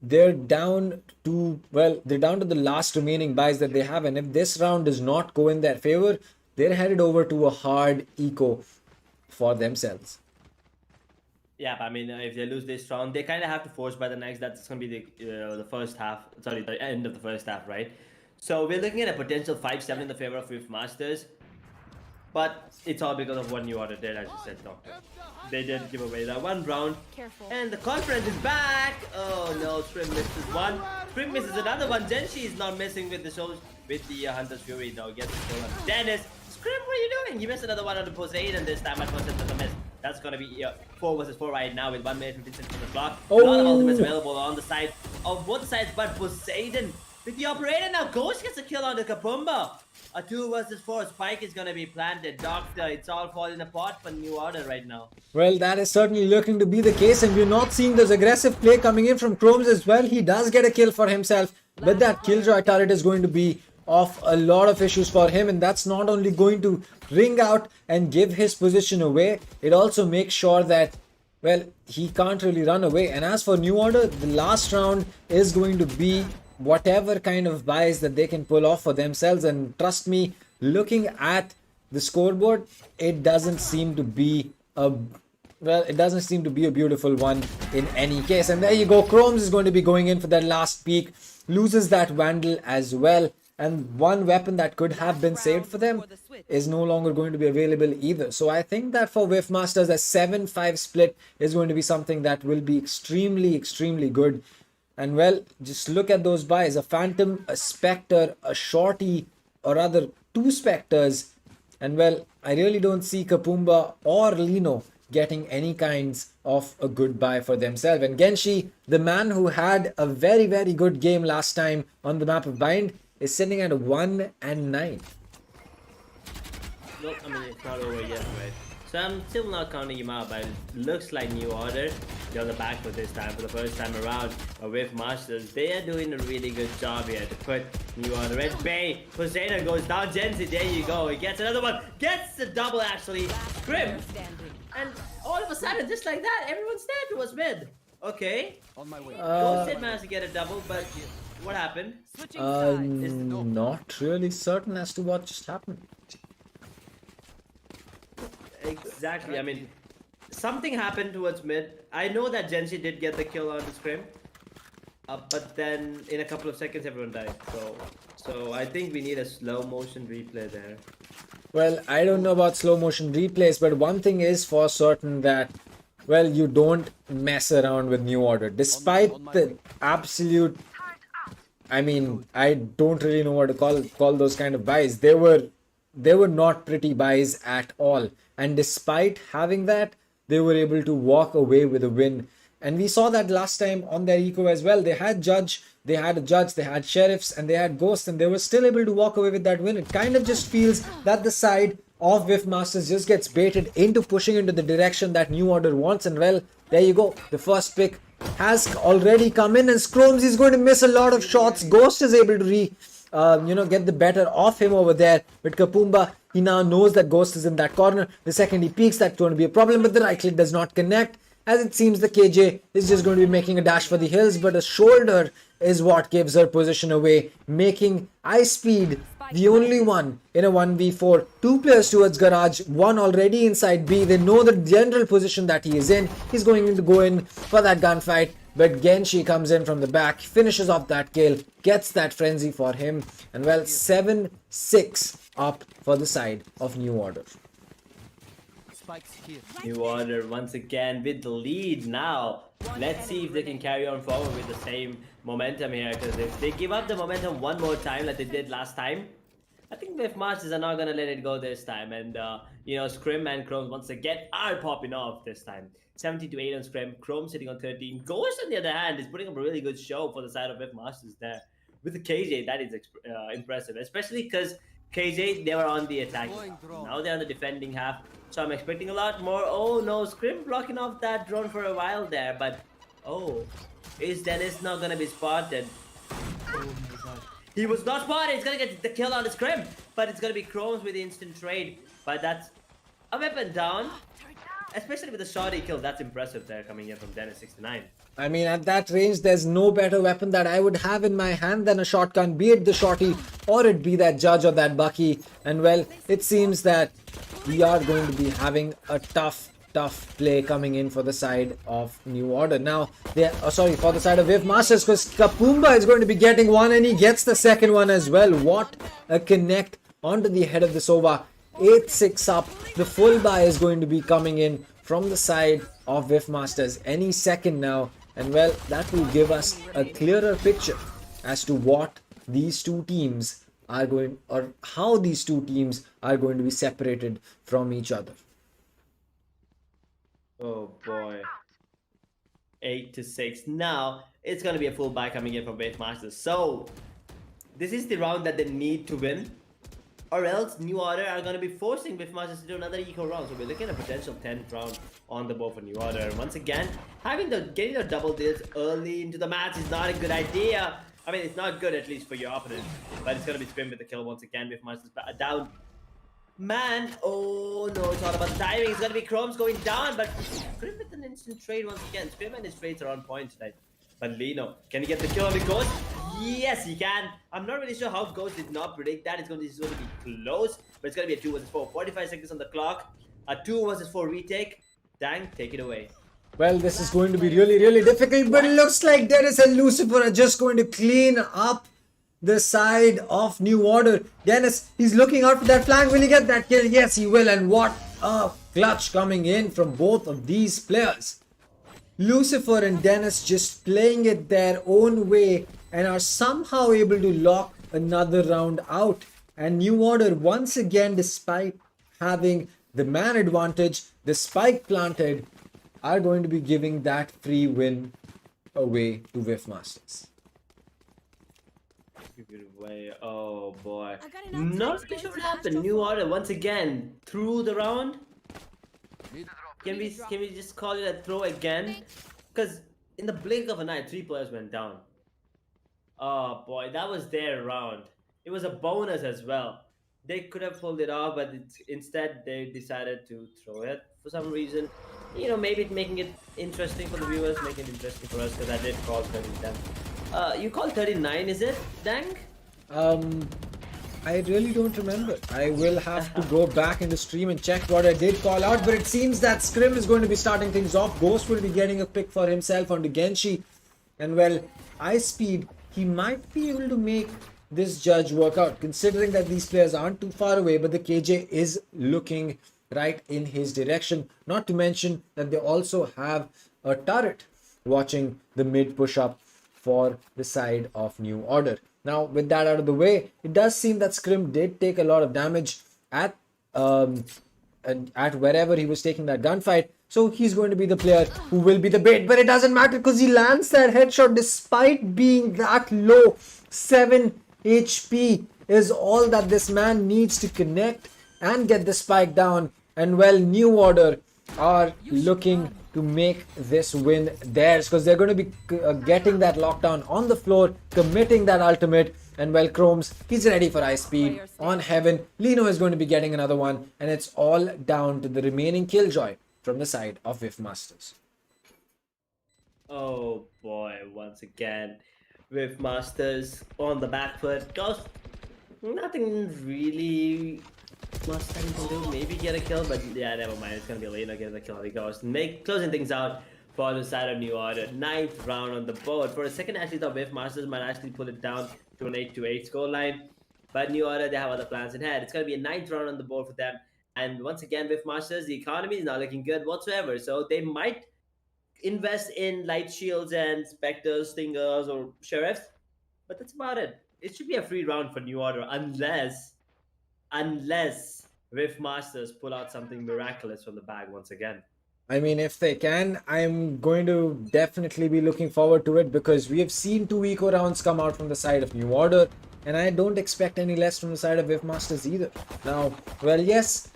they're down to the last remaining buys that they have, and if this round does not go in their favor, they're headed over to a hard eco for themselves.
Yeah, I mean, if they lose this round, they kind of have to force by the next. That's going to be the first half. Sorry, the end of the first half, right? So we're looking at a potential 5-7 in the favor of Whiff Masters, but it's all because of what New Order did, as you said, Doctor. They did give away that one round.
Careful.
And the conference is back. Oh no, Scrim misses one. Scrim misses another one. Genshi is not missing with the shows with the Hunter's Fury. Now gets the kill on Dennis. Scrim, what are you doing? You missed another one on the Poseidon this time. At first, it's a miss. That's gonna be 4 versus 4 right now with 1 minute 15 seconds on the clock. A lot of ultimates available on the side of both sides, but Poseidon with the operator now. Ghost gets a kill on the Kapumba. A 2 versus 4 spike is gonna be planted. Doctor, it's all falling apart for New Order right now.
Well, that is certainly looking to be the case, and we're not seeing this aggressive play coming in from Chromes as well. He does get a kill for himself, but that Killjoy turret is going to be of a lot of issues for him, and that's not only going to ring out and give his position away, it also makes sure that, well, he can't really run away. And as for New Order, the last round is going to be whatever kind of buys that they can pull off for themselves, and trust me, looking at the scoreboard, it doesn't seem to be a beautiful one in any case. And there you go, Chromes is going to be going in for that last peak, loses that Vandal as well, and one weapon that could have been saved for them is no longer going to be available either. So I think that for Whiff Masters, a 7-5 split is going to be something that will be extremely good And well, just look at those buys. A Phantom, a Spectre, a Shorty, or rather 2 Spectres. And well, I really don't see Kapumba or Lino getting any kinds of a good buy for themselves. And Genshi, the man who had a very, very good game last time on the map of Bind, is sitting at 1-9.
Look, I mean, it's not over yet, right? So I'm still not counting him out, but it looks like New Order. They're on the back foot this time for the first time around. With Masters, they are doing a really good job here to put New Order at bay. Poseidon goes down. Genzi, there you go. He gets another one. Gets the double actually. Grim. And all of a sudden, just like that, everyone's dead towards mid. Okay.
On my way.
Ghost did manage to get a double, but what happened?
Not really certain as to what just happened.
Exactly. I mean, something happened towards mid. I know that Genji did get the kill on the scrim, but then in a couple of seconds everyone died. So I think we need a slow motion replay there.
Well, I don't know about slow motion replays, but one thing is for certain that, well, you don't mess around with New Order. Despite the absolute, I mean, I don't really know what to call those kind of buys. They were not pretty buys at all. And despite having that, they were able to walk away with a win. And we saw that last time on their eco as well. They had Judge, they had a Judge, they had Sheriffs, and they had Ghost, and they were still able to walk away with that win. It kind of just feels that the side of Whiff Masters just gets baited into pushing into the direction that New Order wants. And well, there you go. The first pick has already come in, and Scromes is going to miss a lot of shots. Ghost is able to get the better of him over there. But Kapumba, he now knows that Ghost is in that corner. The second he peeks, that's going to be a problem, but the right click does not connect. As it seems, the KJ is just going to be making a dash for the hills, but a shoulder is what gives her position away, making Ice Speed the only one in a 1v4. 2 players towards Garage, 1 already inside B. They know the general position that he is in. He's going to go in for that gunfight, but Genshi comes in from the back, finishes off that kill, gets that frenzy for him, and well, 7-6 up for the side of New Order.
New Order once again with the lead now. Let's see if they can carry on forward with the same momentum here, because if they give up the momentum one more time like they did last time, I think Whiff Masters are not going to let it go this time. And, Scrim and Chrome once again are popping off this time. 70-8 on Scrim, Chrome sitting on 13. Ghost, on the other hand, is putting up a really good show for the side of Whiff Masters there. With the KJ, that is impressive, especially because KJ, they were on the attack. Now they're on the defending half. So I'm expecting a lot more. Oh no, Scrim blocking off that drone for a while there. But, is Dennis not going to be spotted? Oh my god. He was not spotted. He's going to get the kill on the Scrim. But it's going to be Chromes with the instant trade. But that's a weapon down. Especially with the shorty kill. That's impressive there coming in from Dennis 69.
I mean, at that range, there's no better weapon that I would have in my hand than a shotgun, be it the shorty or it be that Judge or that Bucky. And well, it seems that we are going to be having a tough play coming in for the side of New Order. Now, for the side of Whiff Masters, because Kapumba is going to be getting one and he gets the second one as well. What a connect onto the head of the Sova. 8-6 up. The full buy is going to be coming in from the side of Whiff Masters any second now. And well, that will give us a clearer picture as to what these two teams are going, or how these two teams are going to be separated from each other.
Oh boy. 8-6. Now, it's going to be a full buy coming in from Whiff Masters. So, this is the round that they need to win. Or else, New Order are going to be forcing Whiff Masters to do another eco round. So we're looking at a potential 10th round on the board for New Order. Once again, getting the double deals early into the match is not a good idea. I mean, it's not good at least for your opponent. But it's going to be Scrim with the kill once again. Whiff Masters down. Man, oh no, it's all about the timing. It's going to be Chromes going down. But Scrim with an instant trade once again. Scrim and his trades are on point tonight. But Lino, can he get the kill on the Ghost? Yes, he can. I'm not really sure how Ghost did not predict that. It's going to be close, but it's going to be a 2 versus 4. 45 seconds on the clock. A 2 versus 4 retake. Dang, take it away.
Well, this is going to be really, really difficult, but it looks like Dennis and Lucifer are just going to clean up the side of New Order. Dennis, he's looking out for that flank. Will he get that kill? Yes, he will. And what a clutch coming in from both of these players. Lucifer and Dennis just playing it their own way and are somehow able to lock another round out. And New Order once again, despite having the man advantage, the spike planted, are going to be giving that free win away to Whiff Masters.
Give it away. Oh boy. Not really sure what happened. New Order once again through the round. Can we just call it a throw again? Because in the blink of an eye, 3 players went down. Oh boy, that was their round. It was a bonus as well. They could have pulled it off, but instead they decided to throw it for some reason. You know, maybe making it interesting for the viewers, making it interesting for us, because I did call 39. You called 39, is it, Dang?
I really don't remember. I will have to go back in the stream and check what I did call out, but it seems that Scrim is going to be starting things off. Ghost will be getting a pick for himself onto Genshi. And well, Ice Speed, he might be able to make this judge work out, considering that these players aren't too far away, but the KJ is looking right in his direction. Not to mention that they also have a turret watching the mid push up for the side of New Order. Now, with that out of the way, it does seem that Scrim did take a lot of damage at wherever he was taking that gunfight. So he's going to be the player who will be the bait. But it doesn't matter because he lands that headshot despite being that low. 7 HP is all that this man needs to connect and get the spike down. And well, New Order are looking to make this win theirs, because they're going to be getting that lockdown on the floor, committing that ultimate. And well, Chromes, he's ready for Ice Speed on Heaven. Lino is going to be getting another one, and it's all down to the remaining Killjoy from the side of Whiff Masters.
Oh boy, once again, Whiff Masters on the back foot. Ghost, nothing really Mustang can do. Maybe get a kill, but yeah, never mind. It's gonna be Lino getting the kill. He goes closing things out for the side of New Order. 9th round on the board. For a second, I actually thought Whiff Masters might actually pull it down to an 8-8 scoreline. But New Order, they have other plans in head. It's gonna be a 9th round on the board for them. And once again, Whiff Masters, the economy is not looking good whatsoever. So they might invest in light shields and specters, stingers, or sheriffs. But that's about it. It should be a free round for New Order unless Whiff Masters pull out something miraculous from the bag once again.
I mean, if they can, I'm going to definitely be looking forward to it, because we have seen 2 eco rounds come out from the side of New Order, and I don't expect any less from the side of Whiff Masters either. Now, well, yes,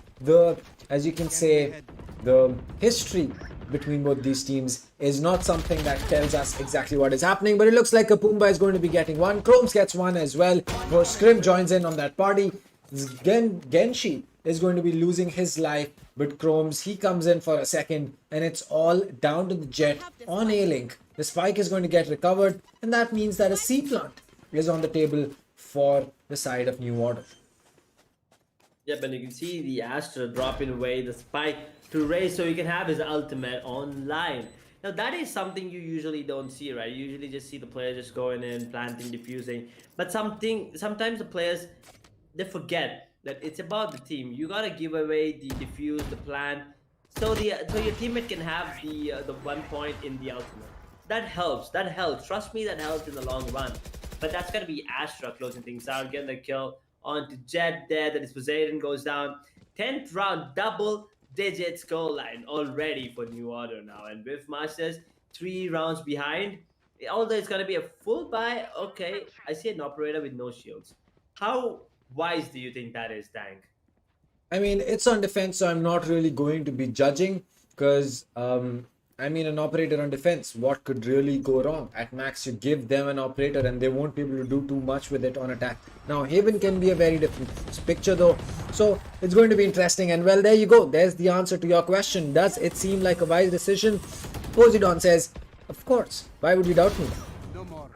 as you can say, the history between both these teams is not something that tells us exactly what is happening, but it looks like Kapumba is going to be getting one. Chromes gets one as well. More Scrim joins in on that party. Genshi is going to be losing his life, but Chromes, he comes in for a second, and it's all down to the Jet on A-Link. The spike is going to get recovered, and that means that a C plant is on the table for the side of New Order.
Yep, and you can see the Astra dropping away the spike to raise so he can have his ultimate online. Now that is something you usually don't see, right? You usually just see the players just going in, planting, diffusing. But sometimes the players, they forget that it's about the team. You gotta give away the diffuse, the plan, so your teammate can have the 1 point in the ultimate. That helps. That helps. Trust me, that helps in the long run. But that's gonna be Astra closing things out, getting the kill onto Jet there. That is Poseidon goes down. 10th round, double-digit scoreline already for New Order now, and Whiff Masters 3 rounds behind. Although it's gonna be a full buy. Okay, I see an operator with no shields. How wise do you think that is, Tank?
I mean, it's on defense, so I'm not really going to be judging, because I mean, an operator on defense, what could really go wrong? At max, you give them an operator and they won't be able to do too much with it on attack. Now, Haven can be a very different picture though, so it's going to be interesting. And well, there you go. There's the answer to your question. Does it seem like a wise decision? Poseidon says, of course. Why would you doubt me?
No more.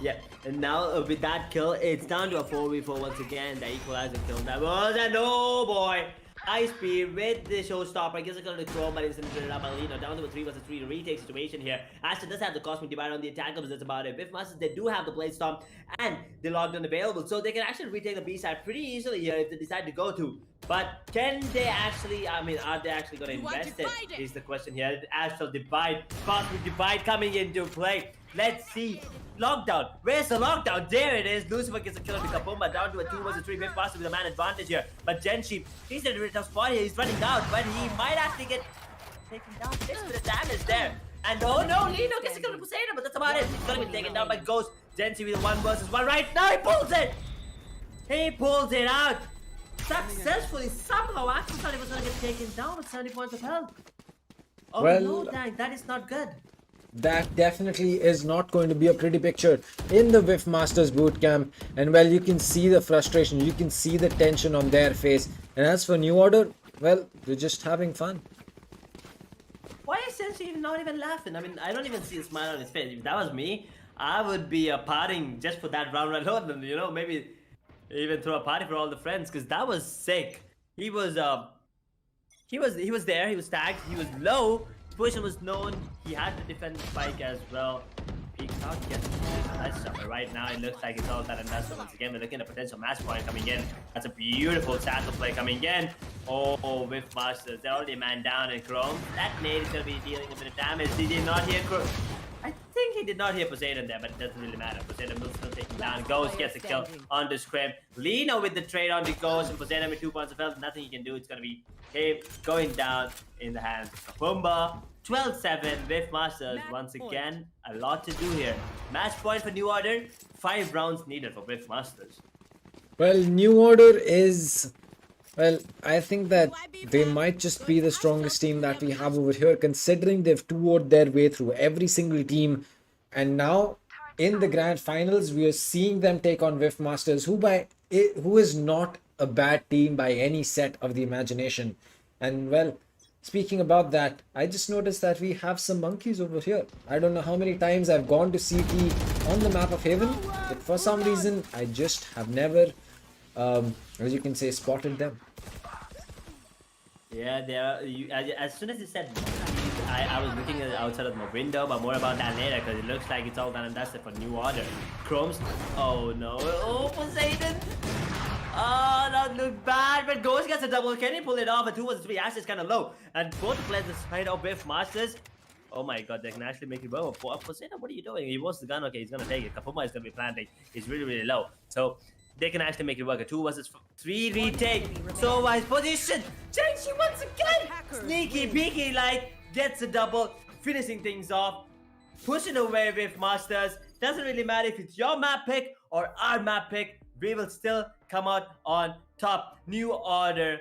Yeah, and now with that kill, it's down to a 4v4 once again. The equalizer kill. That was a no, boy. Ice Speed with the showstopper. I guess it's going to throw, but instantly up Alino down to a 3 vs 3 retake situation here. Aston does have the Cosmic Divide on the attack, but that's about it. Whiff Masters, they do have the Blade Storm and the lockdown available, so they can actually retake the B side pretty easily here if they decide to go to. But can they actually, I mean, are they actually going to invest it? Is the question here. Astral Divide, Cosmic Divide coming into play. Let's see. Lockdown. Where's the lockdown? There it is. Lucifer gets a kill on the Kapumba. Down to a 2 vs 3. Whiff faster with a man advantage here. But Genshi, he's in a really tough spot here. He's running down, but he might actually get taken down. 6 bit of damage there. And oh no, Lino gets a kill on Poseidon, but that's about it. He's going to be taken down by Ghost. Genshi with a 1 vs 1 right now. He pulls it. He pulls it out. Successfully, somehow, actually thought he was going to get taken down with 70 points of health. Oh
Well,
no, dang, that is not good.
That definitely is not going to be a pretty picture in the Whiff Masters bootcamp. And well, you can see the frustration, you can see the tension on their face. And as for New Order, well, they're just having fun.
Why is Sensei not even laughing? I mean, I don't even see a smile on his face. If that was me, I would be partying just for that round alone. And, you know, maybe even throw a party for all the friends, because that was sick. He was there, he was tagged, he was low, his position was known, he had to defend the spike as well. Peeks out, gets a nice shot. But right now it looks like it's all that and that's once again. We're looking at a potential match point coming in. That's a beautiful tackle play coming in. Oh, Whiff Masters, they're already a man down in Chrome. That nade is gonna be dealing a bit of damage. He did not hear Chrome. I think he did not hear Poseidon there, but it doesn't really matter. Poseidon will still take him down. Ghost gets a kill on the scrim. Lino with the trade on the Ghost, and Poseidon with 2 points of health. Nothing he can do. It's going to be him going down in the hands of Kapumba. 12-7, Whiff Masters. Once again, a lot to do here. Match point for New Order. 5 rounds needed for Whiff Masters.
Well, New Order is... Well, I think that they might just be the strongest team that we have over here, considering they've 2-0'd their way through every single team. And now, in the grand finals, we are seeing them take on Whiff Masters, who is not a bad team by any set of the imagination. And well, speaking about that, I just noticed that we have some monkeys over here. I don't know how many times I've gone to CT on the map of Haven, but for some reason, I just have never... as you can say, spotted them.
Yeah, they are. As soon as you said monkeys, I was looking at the outside of my window, but more about that later because it looks like it's all done and dusted for New Order. Chrome's. Oh no. Oh, Poseidon. Oh, that looked bad. But Ghost gets a double. Can he pull it off? A 2 vs 3. Ash is kind of low. And both players are side of Whiff Masters. Oh my god, they can actually make it well. Poseidon, what are you doing? He wants the gun. Okay, he's going to take it. Kapumba is going to be planting. He's really, really low. So they can actually make it work. A 2 vs 3 retake. So wise position. Genshi once again. Sneaky beaky like gets a double. Finishing things off. Pushing away with Masters. Doesn't really matter if it's your map pick or our map pick. We will still come out on top. New Order.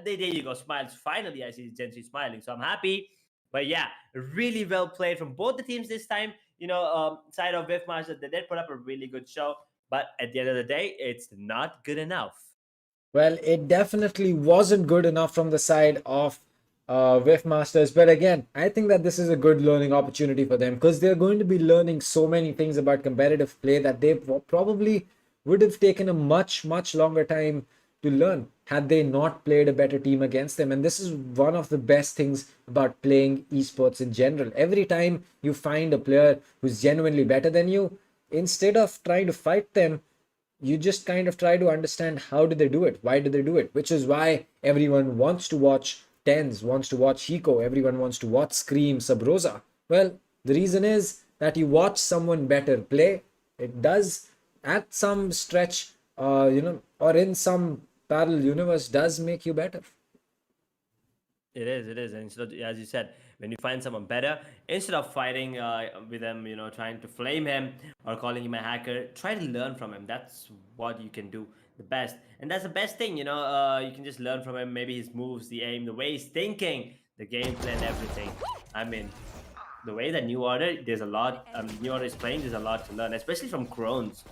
There you go. Smiles. Finally, I see Genshi smiling. So I'm happy. But yeah, really well played from both the teams this time. You know, side of Whiff Masters, they did put up a really good show. But at the end of the day, it's not good enough.
Well, it definitely wasn't good enough from the side of Whiff Masters. But again, I think that this is a good learning opportunity for them because they're going to be learning so many things about competitive play that they probably would have taken a much, much longer time to learn had they not played a better team against them. And this is one of the best things about playing esports in general. Every time you find a player who's genuinely better than you, instead of trying to fight them, you just kind of try to understand how did they do it, why did they do it, which is why everyone wants to watch Tens, wants to watch Hiko, everyone wants to watch Scream, Sabrosa. Well, the reason is that you watch someone better play. It does at some stretch, or in some parallel universe, does make you better.
It is. And so, as you said, when you find someone better, instead of fighting with them, trying to flame him or calling him a hacker, try to learn from him. That's what you can do the best. And that's the best thing, you can just learn from him. Maybe his moves, the aim, the way he's thinking, the gameplay and everything. I mean, the way that New Order, there's a lot, New Order is playing, there's a lot to learn, especially from Chromes,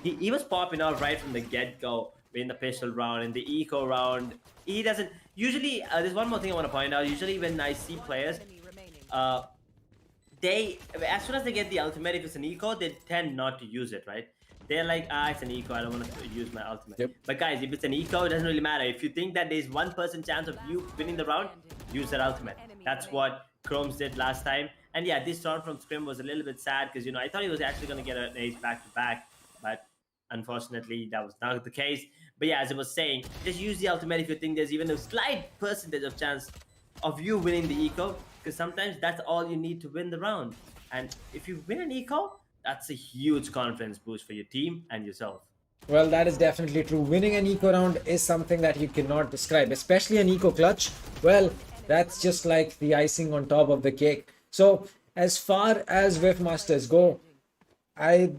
He was popping out right from the get-go in the pistol round, in the eco round. He doesn't, usually, there's one more thing I want to point out. Usually when I see players, they, as soon as they get the ultimate, if it's an eco, they tend not to use it, right? They're like, it's an eco, I don't want to use my ultimate.
Yep.
But guys, if it's an eco, it doesn't really matter. If you think that there's 1% chance of you winning the round, use that ultimate. That's what Chromes did last time. And yeah, this round from Scrim was a little bit sad because, I thought he was actually going to get an ace back-to-back. But unfortunately, that was not the case. But yeah, as I was saying, just use the ultimate if you think there's even a slight percentage of chance of you winning the eco, because sometimes that's all you need to win the round. And if you win an eco, that's a huge confidence boost for your team and yourself.
Well, that is definitely true. Winning an eco round is something that you cannot describe, especially an eco clutch. Well, that's just like the icing on top of the cake. So, as far as Whiff Masters go, I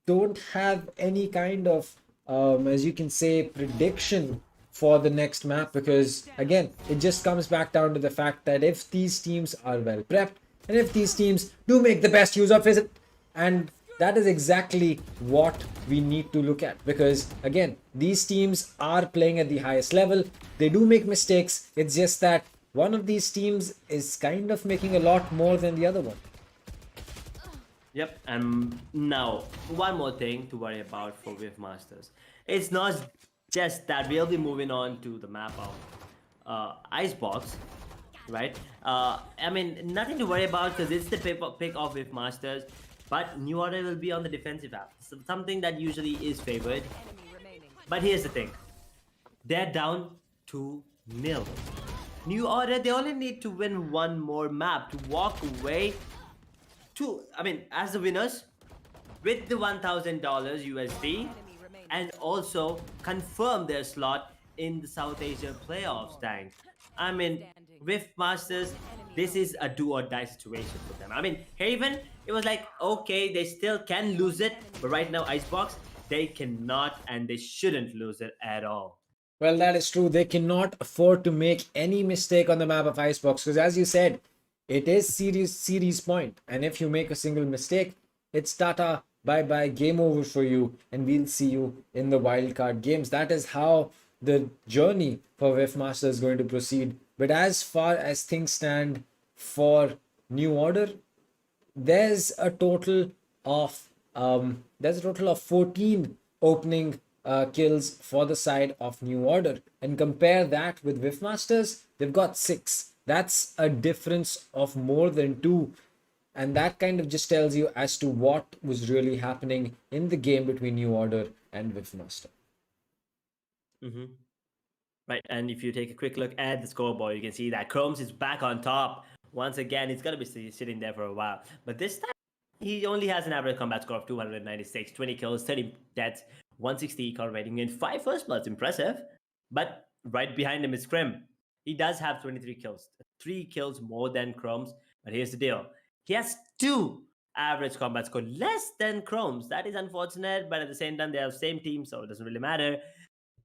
don't have any kind of, as you can say, prediction for the next map, because again, it just comes back down to the fact that if these teams are well prepped and if these teams do make the best use of it, and that is exactly what we need to look at, because again, these teams are playing at the highest level. They do make mistakes. It's just that one of these teams is kind of making a lot more than the other one.
Yep, and now one more thing to worry about for Wave Masters. It's not just that we'll be moving on to the map of Icebox, right? I mean, nothing to worry about because it's the pick of Wave Masters, but New Order will be on the defensive half, so something that usually is favored. But here's the thing, they're down 2-0. New Order, they only need to win one more map to walk away as the winners with the $1,000 USD and also confirm their slot in the South Asia playoffs, Tank. I mean, with Masters, this is a do or die situation for them. I mean, Haven, it was like, okay, they still can lose it, but right now, Icebox, they cannot and they shouldn't lose it at all.
Well, that is true. They cannot afford to make any mistake on the map of Icebox, because as you said, it is series point, and if you make a single mistake, it's tata, bye bye, game over for you, and we'll see you in the wildcard games. That is how the journey for Whiff Master is going to proceed. But as far as things stand for New Order, there's a total of 14 opening kills for the side of New Order, and compare that with Whiff Masters, they've got 6. That's a difference of more than 2, and that kind of just tells you as to what was really happening in the game between New Order and Whiff Master.
Mm-hmm. Right, and if you take a quick look at the scoreboard, you can see that Chromes is back on top. Once again, he's going to be sitting there for a while. But this time, he only has an average combat score of 296, 20 kills, 30 deaths, 160 eco rating, and 5 first bloods. Impressive. But right behind him is Scrim. He does have 23 kills, 3 kills more than Chromes. But here's the deal. He has 2 average combat score less than Chromes. That is unfortunate, but at the same time, they have the same team, so it doesn't really matter.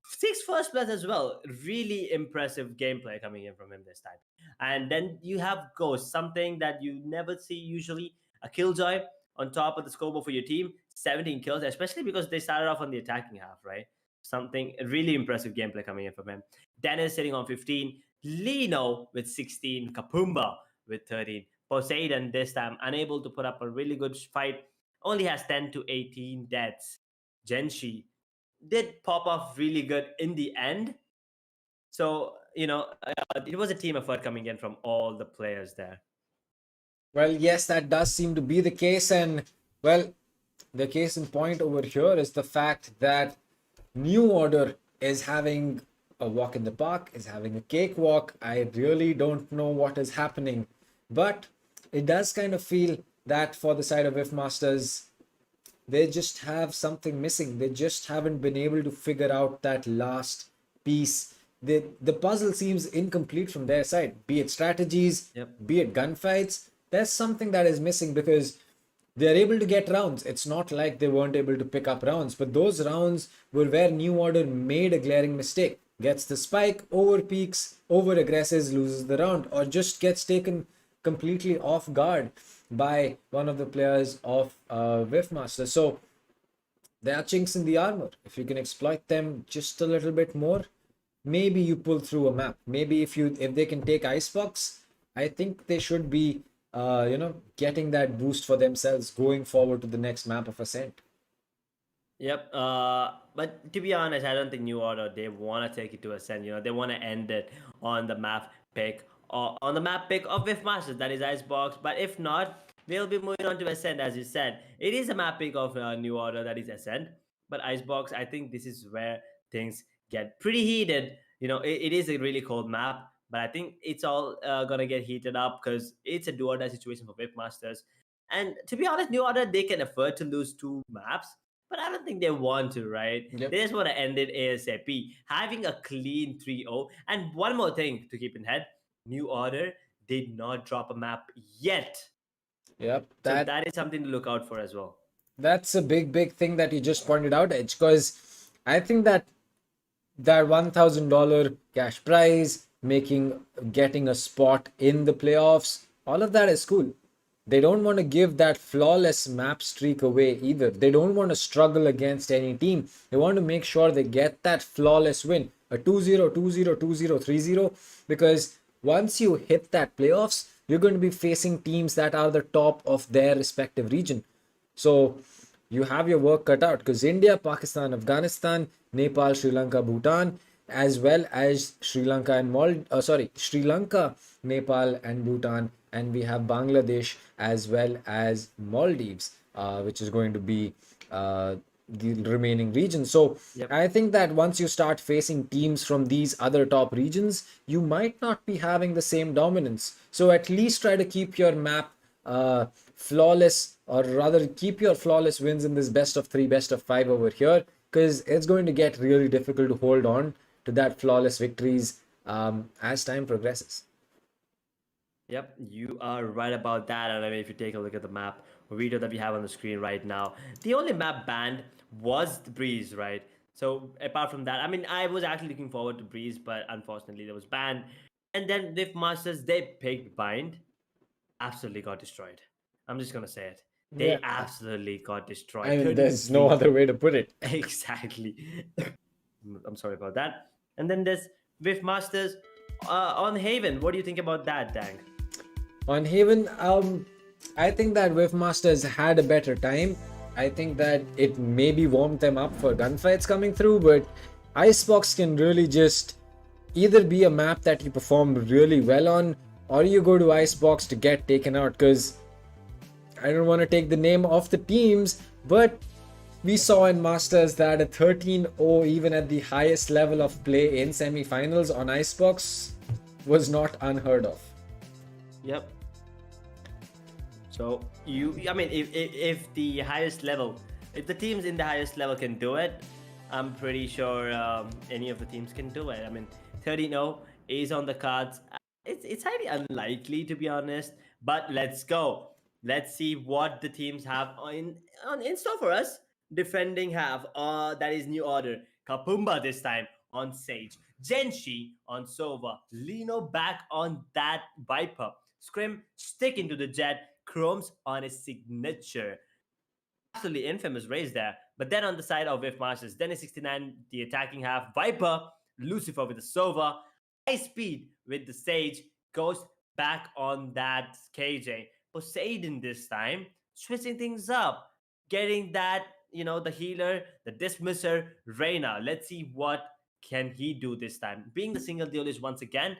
6 first bloods as well. Really impressive gameplay coming in from him this time. And then you have Ghost, something that you never see usually. A Killjoy on top of the scoreboard for your team. 17 kills, especially because they started off on the attacking half, right? Something really impressive gameplay coming in from him. Dennis sitting on 15. Lino with 16. Kapumba with 13. Poseidon this time unable to put up a really good fight. Only has 10 to 18 deaths. Genshi did pop off really good in the end. So, it was a team effort coming in from all the players there.
Well, yes, that does seem to be the case. And, well, the case in point over here is the fact that New Order is having a walk in the park, is having a cakewalk. I really don't know what is happening. But it does kind of feel that for the side of Whiff Masters, they just have something missing. They just haven't been able to figure out that last piece. The puzzle seems incomplete from their side, be it strategies, be it gunfights. There's something that is missing, because they're able to get rounds. It's not like they weren't able to pick up rounds, but those rounds were where New Order made a glaring mistake. Gets the spike, over peaks, over aggresses, loses the round, or just gets taken completely off guard by one of the players of Whiff Master. So there are chinks in the armor. If you can exploit them just a little bit more, maybe you pull through a map. Maybe if they can take Icebox, I think they should be getting that boost for themselves going forward to the next map of Ascent.
Yep. But to be honest, I don't think New Order, they want to take it to Ascent. They want to end it on the map pick on the map pick of Whiff Masters, that is Icebox. But if not, we'll be moving on to Ascent, as you said. It is a map pick of New Order, that is Ascent. But Icebox, I think this is where things get pretty heated. It is a really cold map, but I think it's all gonna get heated up because it's a do or die situation for Whip Masters. And to be honest, New Order, they can afford to lose two maps, but I don't think they want to, right?
Yep.
They just want to end it ASAP, having a clean 3-0. And one more thing to keep in head, New Order did not drop a map yet.
Yep.
So that is something to look out for as well.
That's a big thing that you just pointed out, Edge, because I think that $1,000 cash prize, getting a spot in the playoffs, all of that is cool. They don't want to give that flawless map streak away either. They don't want to struggle against any team. They want to make sure they get that flawless win, a 2-0, 2-0, 2-0, 3-0, because once you hit that playoffs, you're going to be facing teams that are the top of their respective region. So you have your work cut out, because India, Pakistan, Afghanistan, Nepal, Sri Lanka, Bhutan, as well as Sri Lanka, Nepal and Bhutan, and we have Bangladesh as well as Maldives, which is going to be the remaining regions. So
Yep.
I think that once you start facing teams from these other top regions, you might not be having the same dominance. So at least try to keep your map flawless, or rather keep your flawless wins in this best of 3, best of 5 over here, because it's going to get really difficult to hold on to that flawless victories as time progresses.
Yep, you are right about that. And I mean, if you take a look at the map video that we have on the screen right now, the only map banned was the Breeze, right? So apart from that, I mean, I was actually looking forward to Breeze, but unfortunately, that was banned. And then Whiff Masters, they picked Bind, absolutely got destroyed. I'm just gonna say it. They
Yeah.
absolutely got destroyed.
I mean, there's no
33.
other way to put it.
Exactly. I'm sorry about that. And then there's Whiff Masters on Haven. What do you think about that, Dang?
On Haven, I think that Whiff Masters had a better time. I think that it maybe warmed them up for gunfights coming through, but Icebox can really just either be a map that you perform really well on, or you go to Icebox to get taken out, because I don't want to take the name off the teams, but we saw in Masters that a 13-0, even at the highest level of play in semi-finals on Icebox, was not unheard of.
Yep. So I mean, if the highest level, if the teams in the highest level can do it, I'm pretty sure any of the teams can do it. I mean, 13-0 is on the cards. It's highly unlikely, to be honest, but let's go. Let's see what the teams have in store for us. Defending have that is New Order. Kapumba this time on Sage. Genshi on Sova. Lino back on that Viper. Scrim sticking to the Jet. Chromes on his signature. Absolutely infamous race there. But then on the side of Whiff Masters, Dennis 69, the attacking half. Viper, Lucifer with the Sova. High speed with the Sage. Goes back on that KJ. Poseidon this time, switching things up. Getting that, the healer, the dismisser, Reyna. Let's see what can he do this time. Being the single duelist once again,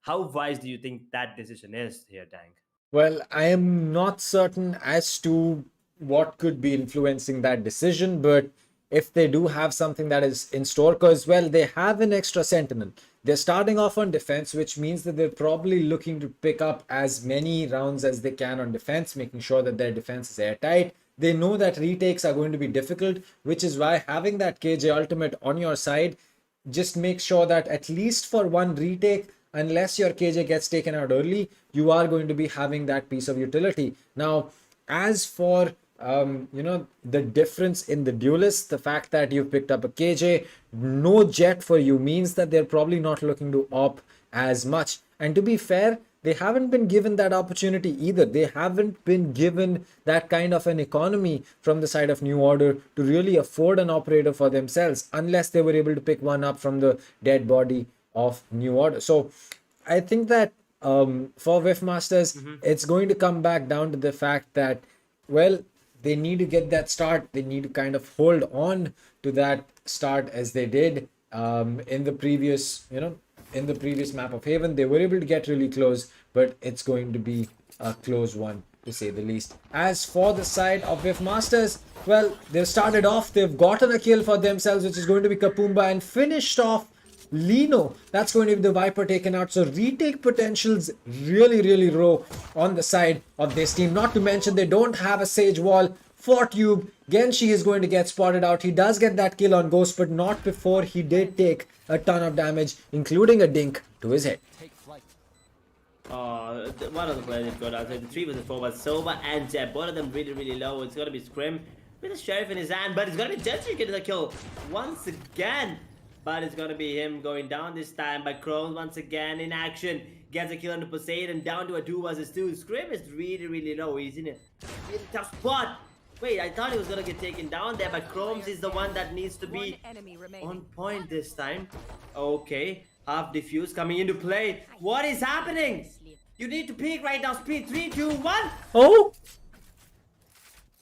how wise do you think that decision is here, Dang?
Well, I am not certain as to what could be influencing that decision, but if they do have something that is in store, because, well, they have an extra sentinel. They're starting off on defense, which means that they're probably looking to pick up as many rounds as they can on defense, making sure that their defense is airtight. They know that retakes are going to be difficult, which is why having that KJ ultimate on your side just makes sure that at least for one retake, unless your KJ gets taken out early, you are going to be having that piece of utility. Now, as for the difference in the duelists, the fact that you've picked up a KJ, no jet for you means that they're probably not looking to op as much. And to be fair, they haven't been given that opportunity either. They haven't been given that kind of an economy from the side of New Order to really afford an operator for themselves, unless they were able to pick one up from the dead body of New Order. So I think that for Whiff Masters, it's going to come back down to the fact that, well, they need to get that start. They need to kind of hold on to that start as they did in the previous, map of Haven. They were able to get really close, but it's going to be a close one to say the least. As for the side of Whiff Masters, well, they've started off, they've gotten a kill for themselves, which is going to be Kapumba, and finished off Lino. That's going to be the Viper taken out. So retake potentials really low on the side of this team. Not to mention they don't have a Sage Wall for Tube. Genshi is going to get spotted out. He does get that kill on Ghost, but not before he did take a ton of damage, including a dink to his head.
One of the players is good outside. The 3 versus 4, but Sova and Jeb, both of them really low. It's gonna be Scrim with a Sheriff in his hand, but it's gonna be Genshi getting the kill once again. But it's gonna be him going down this time. But Chrome once again in action. Gets a kill on the Poseidon, down to a 2 versus 2. Scrim is really low. He's in a really tough spot. Wait, I thought he was gonna get taken down there, but Chromes is the one that needs to be on point this time. Okay, half diffuse coming into play. What is happening? You need to peek right now. Speed 3, 2, 1.
Oh!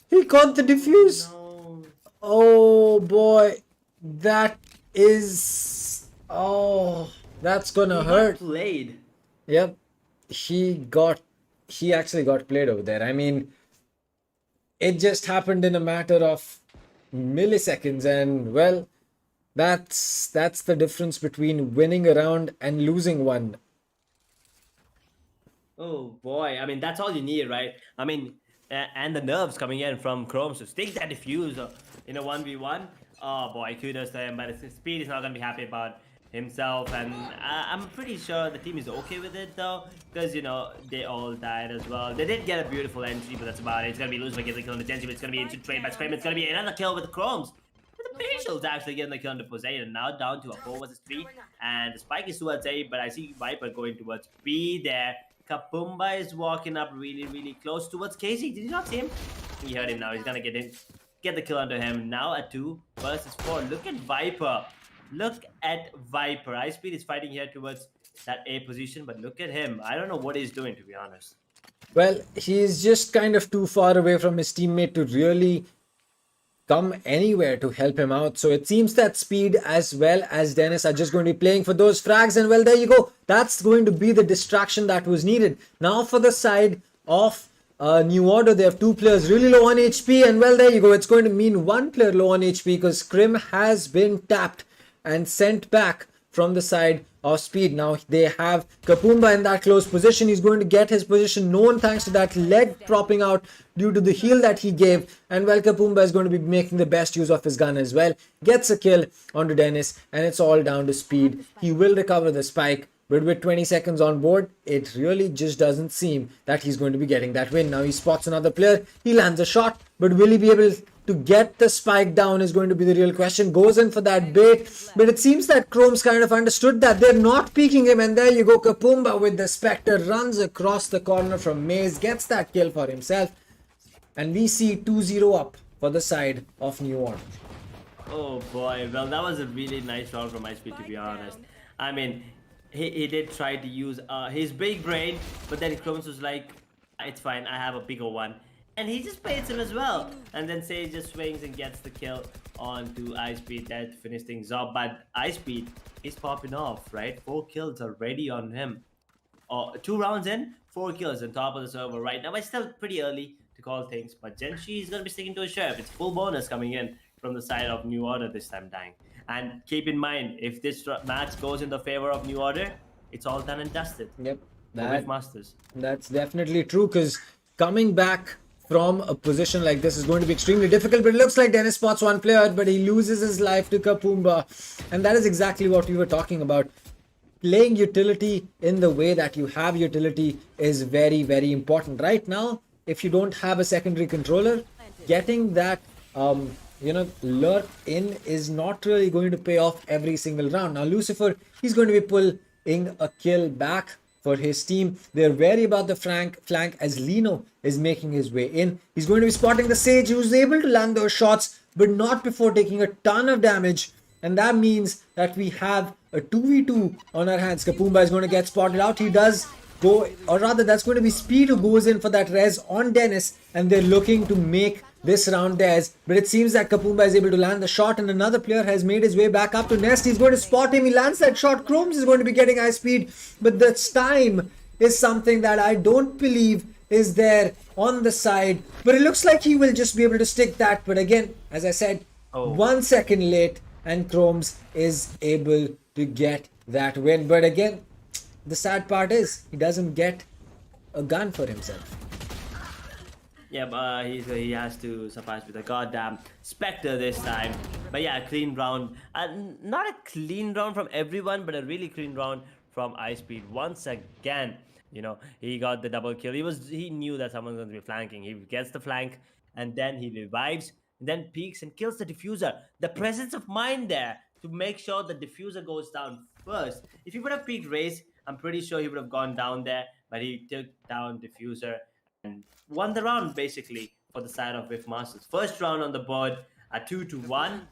He caught the diffuse.
No.
Oh boy, that is... Oh, that's gonna hurt.
Played.
Yep, he actually got played over there. I mean, it just happened in a matter of milliseconds, and well, that's the difference between winning a round and losing one.
Oh boy, I mean that's all you need, right? I mean, and the nerves coming in from Chrome, so stick that diffuse in a 1v1. Oh boy, kudos to him, but his speed is not gonna be happy about himself, and I'm pretty sure the team is okay with it though, because you know they all died as well. They did get a beautiful entry, but that's about it. It's gonna be lose by getting the kill on the Genji, but it's gonna be into trade by Scream. It's gonna be another kill with the Chromes. But the Facials actually getting the kill on the Poseidon, now down to a 4 versus 3, and the spike is towards A, but I see Viper going towards B there. Kapumba is walking up really close towards Casey. Did you not see him? He heard him now. He's gonna get the kill onto him. Now at 2 versus 4. Look at Viper. Look at Viper. Icepeed is fighting here towards that A position, but look at him. I don't know what he's doing, to be honest.
Well, he's just kind of too far away from his teammate to really come anywhere to help him out. So it seems that Speed as well as Dennis are just going to be playing for those frags, and well, there you go. That's going to be the distraction that was needed. Now for the side of New Order, they have 2 players really low on HP, and well, there you go. It's going to mean 1 player low on HP because Scrim has been tapped and sent back from the side of Speed. Now they have Kapumba in that close position. He's going to get his position known thanks to that leg propping out due to the heal that he gave, and well, Kapumba is going to be making the best use of his gun as well. Gets a kill onto Dennis, and it's all down to Speed. He will recover the spike, but with 20 seconds on board, it really just doesn't seem that he's going to be getting that win. Now he spots another player, he lands a shot, but will he be able to get the spike down is going to be the real question. Goes in for that bait, but it seems that Chrome's kind of understood that they're not peeking him, and there you go. Kapumba with the Spectre runs across the corner from Maze, gets that kill for himself, and we see 2-0 up for the side of New Order.
Oh boy, well that was a really nice round from Icepeed, to be honest. I mean, he did try to use his big brain, but then Chromes was like, it's fine, I have a bigger one. And he just baits him as well. And then Sage just swings and gets the kill onto Icepeed. That finished things off. But Icepeed is popping off, right? 4 kills already on him. 2 rounds in, 4 kills on top of the server right now. But still pretty early to call things. But Genshi is going to be sticking to a sheriff. It's full bonus coming in from the side of New Order this time, dying. And keep in mind, if this match goes in the favor of New Order, it's all done and dusted.
Yep,
that's
definitely true, because coming back from a position like this is going to be extremely difficult. But it looks like Dennis spots 1 player, but he loses his life to Kapumba, and that is exactly what we were talking about. Playing utility in the way that you have utility is very important. Right now, if you don't have a secondary controller, getting that lurk in is not really going to pay off every single round. Now Lucifer, he's going to be pulling a kill back for his team. They're wary about the flank as Lino is making his way in. He's going to be spotting the Sage, who's able to land those shots, but not before taking a ton of damage. And that means that we have a 2v2 on our hands. Kapumba is going to get spotted out. He does go, or rather that's going to be Speed who goes in for that res on Dennis, and they're looking to make this round theirs. But it seems that Kapumba is able to land the shot, and another player has made his way back up to Nest. He's going to spot him. He lands that shot. Chromes is going to be getting high speed, but this time is something that I don't believe is there on the side, but it looks like he will just be able to stick that. But again, as I said, 1 second late, and Chromes is able to get that win. But again, the sad part is he doesn't get a gun for himself.
Yeah, but he has to suffice with a goddamn Spectre this time. But yeah, clean round. Not a clean round from everyone, but a really clean round from Ice-Speed once again. You know, he got the double kill. He knew that someone's going to be flanking. He gets the flank, and then he revives, and then peeks and kills the diffuser. The presence of mind there to make sure the diffuser goes down first. If he would have peeked Raze, I'm pretty sure he would have gone down there, but he took down diffuser and won the round basically for the side of Whiff Masters. First round on the board, a 2-1.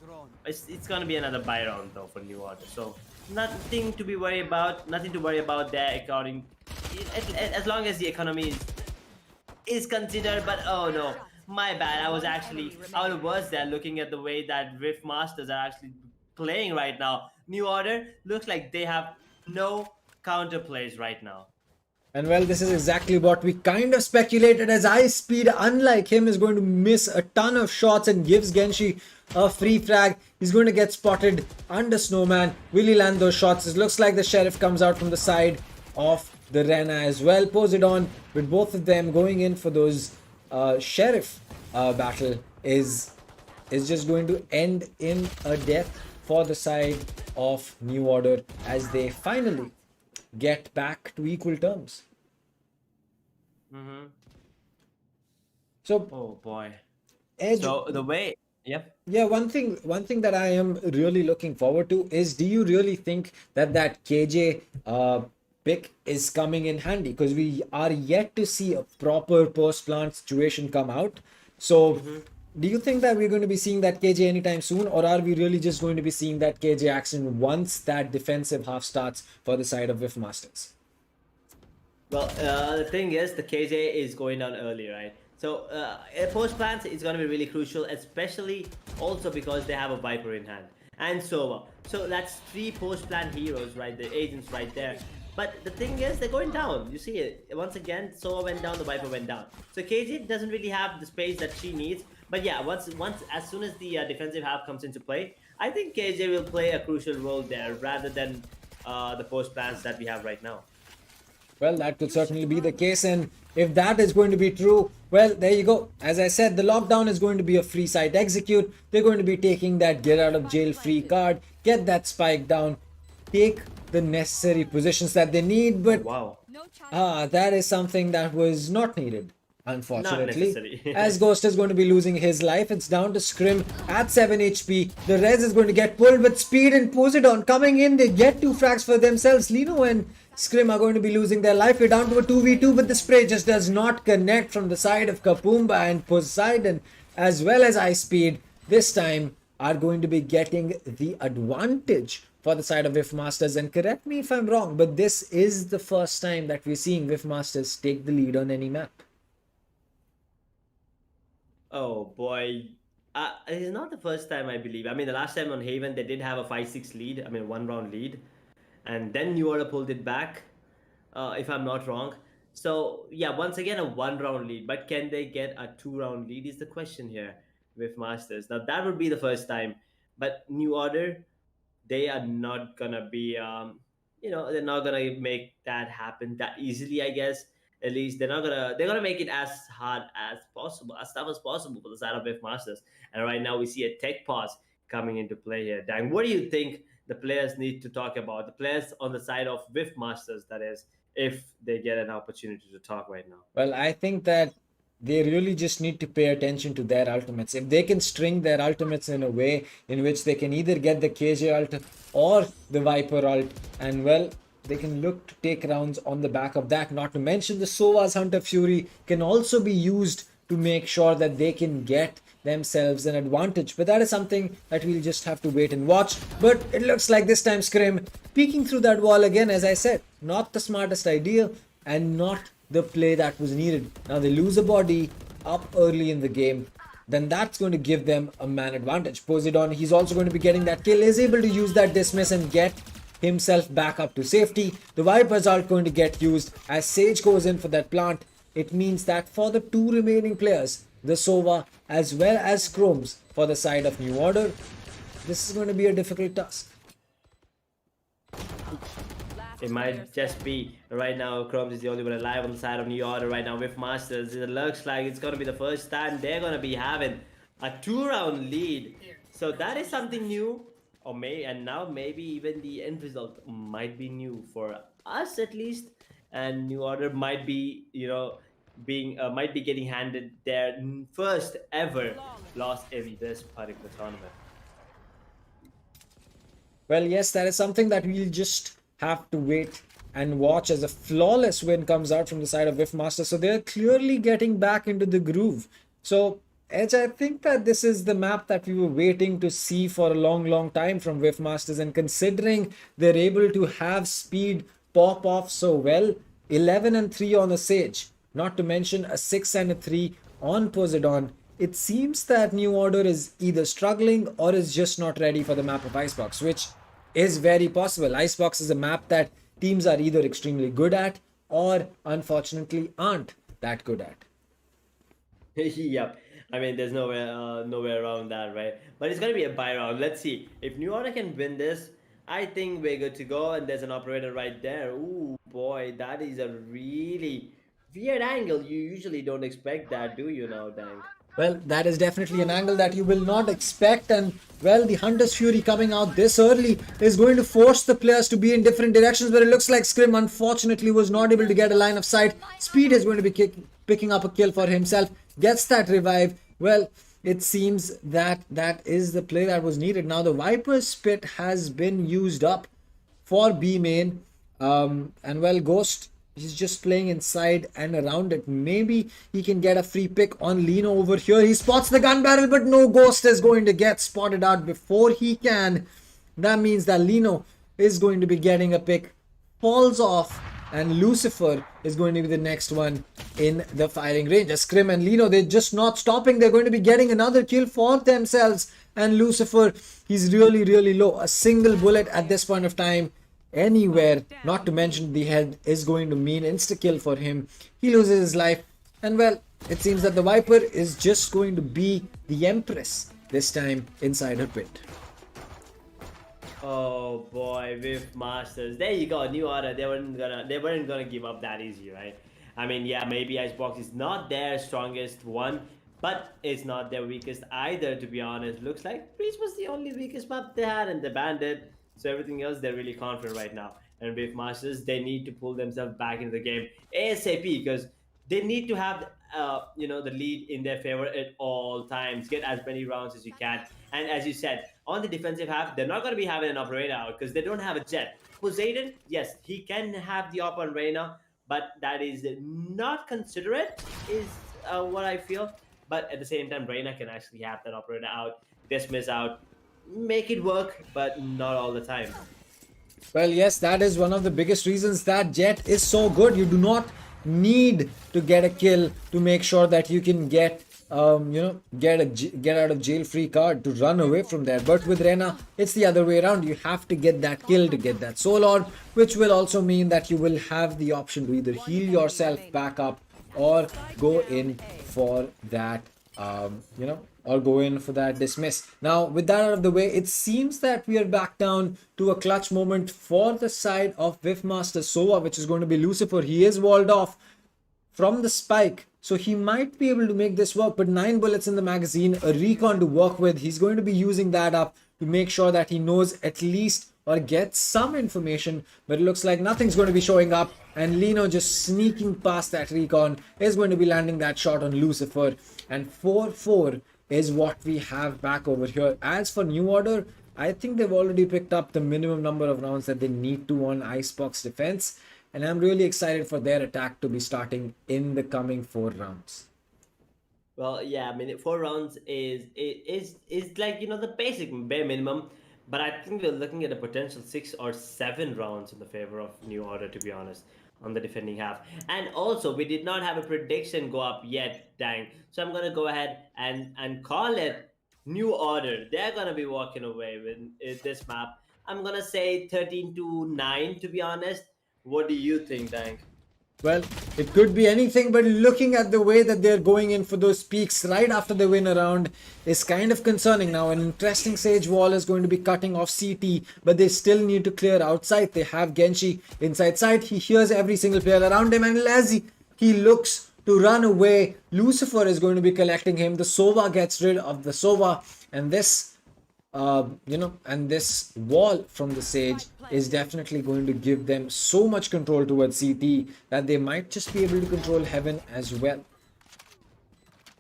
It's gonna be another buy round though for New Order, so nothing to be worried about. Nothing to worry about there, according as long as the economy is considered. But oh no, my bad. I was actually out of words there, looking at the way that Whiff Masters are actually playing right now. New Order looks like they have no counter plays right now.
And well, this is exactly what we kind of speculated, as Ice-Speed, unlike him, is going to miss a ton of shots and gives Genshi a free frag. He's going to get spotted under Snowman. Will he land those shots? It looks like the Sheriff comes out from the side of the Rena as well. Poseidon, with both of them going in for those Sheriff battle, is just going to end in a death for the side of New Order as they finally get back to equal terms. So,
Oh boy.
Edge.
So the way, yep.
Yeah, one thing that I am really looking forward to is, do you really think that KJ pick is coming in handy? Because we are yet to see a proper post-plant situation come out. So, do you think that we're going to be seeing that KJ anytime soon, or are we really just going to be seeing that KJ action once that defensive half starts for the side of Whiff Masters?
Well, the thing is, the KJ is going down early, right? So, post plants is going to be really crucial, especially also because they have a Viper in hand and Sova. So that's 3 post plant heroes, right? The agents right there. But the thing is, they're going down. You see it once again. Sova went down, the Viper went down. So KJ doesn't really have the space that she needs. But yeah, once as soon as the defensive half comes into play, I think KJ will play a crucial role there rather than the post plans that we have right now.
Well, that could certainly be the case, and if that is going to be true, well, there you go. As I said, the lockdown is going to be a free site execute. They're going to be taking that get out of jail free card, get that spike down, take the necessary positions that they need, but
Wow.
that is something that was not needed, unfortunately.
Not necessary.
As Ghost is going to be losing his life, it's down to Scrim at 7 HP. The Rez is going to get pulled with Speed and Poseidon coming in. They get 2 frags for themselves. Lino and Scrim are going to be losing their life. We're down to a 2v2, but the spray just does not connect from the side of Kapumba, and Poseidon as well as Ice-Speed this time are going to be getting the advantage for the side of Whiff Masters. And correct me if I'm wrong, but this is the first time that we're seeing Whiff Masters take the lead on any map.
Oh boy. It is not the first time, I believe. I mean, the last time on Haven, they did have a 5-6 lead. I mean, 1 round lead. And then New Order pulled it back, if I'm not wrong. So, yeah, once again, a 1 round lead. But can they get a 2 round lead is the question here with Masters. Now, that would be the first time. But New Order, they are not going to be, they're not going to make that happen that easily, I guess. At least they're gonna make it as hard as possible, as tough as possible for the side of Whiff Masters. And right now we see a tech pause coming into play here. Dan, what do you think the players need to talk about? The players on the side of Whiff Masters, that is, if they get an opportunity to talk right now.
Well, I think that they really just need to pay attention to their ultimates. If they can string their ultimates in a way in which they can either get the KJ ult or the Viper ult, and well, they can look to take rounds on the back of that. Not to mention the Sova's Hunter Fury can also be used to make sure that they can get themselves an advantage. But that is something that we'll just have to wait and watch. But it looks like this time Scrim peeking through that wall again, as I said, not the smartest idea and not the play that was needed. Now they lose a body up early in the game. Then that's going to give them a man advantage. Poseidon, he's also going to be getting that kill, is able to use that dismiss and get himself back up to safety. The Viper's ult going to get used as Sage goes in for that plant. it means that for the two remaining players, the Sova as well as Chromes for the side of New Order, this is going to be a difficult task.
It might just be right now. Chromes is the only one alive on the side of New Order right now with Masters. It looks like it's gonna be the first time they're gonna be having a 2-round lead. So that is something new. Or and now maybe even the end result might be new for us at least. And New Order might be, being might be getting handed their first ever loss in this particular tournament.
Well, yes, that is something that we'll just have to wait and watch as a flawless win comes out from the side of Whiff Master. So they're clearly getting back into the groove. So, Edge, I think that this is the map that we were waiting to see for a long time from Whiff Masters. And considering they're able to have speed pop off so well, 11-3 on the Sage, not to mention a 6-3 on Poseidon, it seems that New Order is either struggling or is just not ready for the map of Icebox, which is very possible. Icebox is a map that teams are either extremely good at or unfortunately aren't that good at.
Yep. I mean, there's nowhere around that, right? But it's gonna be a buy round. Let's see if New Order can win this. I think we're good to go. And there's an operator right there. Ooh, boy, that is a really weird angle. You usually don't expect that, do you now, Dang?
Well, that is definitely an angle that you will not expect, and well, the Hunter's Fury coming out this early is going to force the players to be in different directions, but it looks like Scrim unfortunately was not able to get a line of sight. Speed is going to be picking up a kill for himself, gets that revive. Well, it seems that that is the play that was needed. Now the Viper's Spit has been used up for B main, and well, Ghost, he's just playing inside and around it. Maybe he can get a free pick on Lino over here. He spots the gun barrel, but no, Ghost is going to get spotted out before he can. That means that Lino is going to be getting a pick. Falls off, and Lucifer is going to be the next one in the firing range. Scrim and Lino, they're just not stopping. They're going to be getting another kill for themselves. And Lucifer, he's really low. A single bullet at this point of time anywhere, not to mention the head, is going to mean insta-kill for him. He loses his life, and well, it seems that the Viper is just going to be the Empress this time inside her pit.
Oh boy, with Masters. There you go, New Order. They weren't gonna give up that easy, right? I mean, yeah, maybe Icebox is not their strongest one, but it's not their weakest either, to be honest. Looks like Breeze was the only weakest map they had, and they banned it. So everything else, they're really confident right now. And with Masters, they need to pull themselves back into the game ASAP, because they need to have the lead in their favor at all times. Get as many rounds as you can. And as you said, on the defensive half, they're not going to be having an operator out because they don't have a jet. Poseidon, yes, he can have the op on Reyna, but that is not considerate, is what I feel. But at the same time, Reyna can actually have that operator out, dismiss out, make it work, but not all the time.
Well, yes, that is one of the biggest reasons that Jet is so good. You do not need to get a kill to make sure that you can get get out of jail free card to run away from there. But with Reyna, it's the other way around. You have to get that kill to get that soul orb, which will also mean that you will have the option to either heal yourself back up or go in for that or go in for that dismiss. Now, with that out of the way, it seems that we are back down to a clutch moment for the side of Whiffmaster Sova, which is going to be Lucifer. He is walled off from the spike, so he might be able to make this work, but 9 bullets in the magazine, a recon to work with. He's going to be using that up to make sure that he knows at least or gets some information, but it looks like nothing's going to be showing up, and Lino just sneaking past that recon is going to be landing that shot on Lucifer, and 4-4 is what we have back over here. As for New Order, I think they've already picked up the minimum number of rounds that they need to on Icebox defense, and I'm really excited for their attack to be starting in the coming 4 rounds.
Well, yeah, I mean, 4 rounds is like, the basic bare minimum, but I think we're looking at a potential 6 or 7 rounds in the favor of New Order, to be honest, on the defending half. And also, we did not have a prediction go up yet, dang. So I'm gonna go ahead and call it New Order. They're gonna be walking away with this map. I'm gonna say 13-9, to be honest. What do you think, dang?
Well, it could be anything, but looking at the way that they're going in for those peaks right after they win a round is kind of concerning. Now, an interesting Sage wall is going to be cutting off CT, but they still need to clear outside. They have Genshi inside side. He hears every single player around him, and as he looks to run away, Lucifer is going to be collecting him. The Sova gets rid of the Sova, and this and this wall from the Sage is definitely going to give them so much control towards CT that they might just be able to control Heaven as well.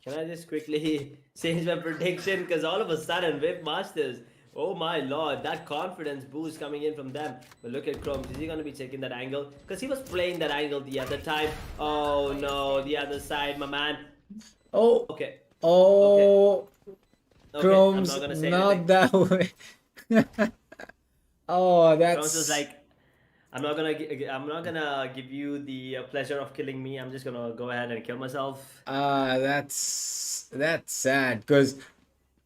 Can I just quickly change my prediction? Because all of a sudden, Whiff Masters, oh my lord, that confidence boost coming in from them. But look at Chromes, is he going to be taking that angle? Because he was playing that angle the other time. Oh no, the other side, my man.
Oh,
Okay.
oh.
Okay,
Chromes,
I'm not, gonna say
not
anything.
that way. Oh,
Chromes was
that's
like, I'm not gonna give you the pleasure of killing me. I'm just gonna go ahead and kill myself.
that's sad because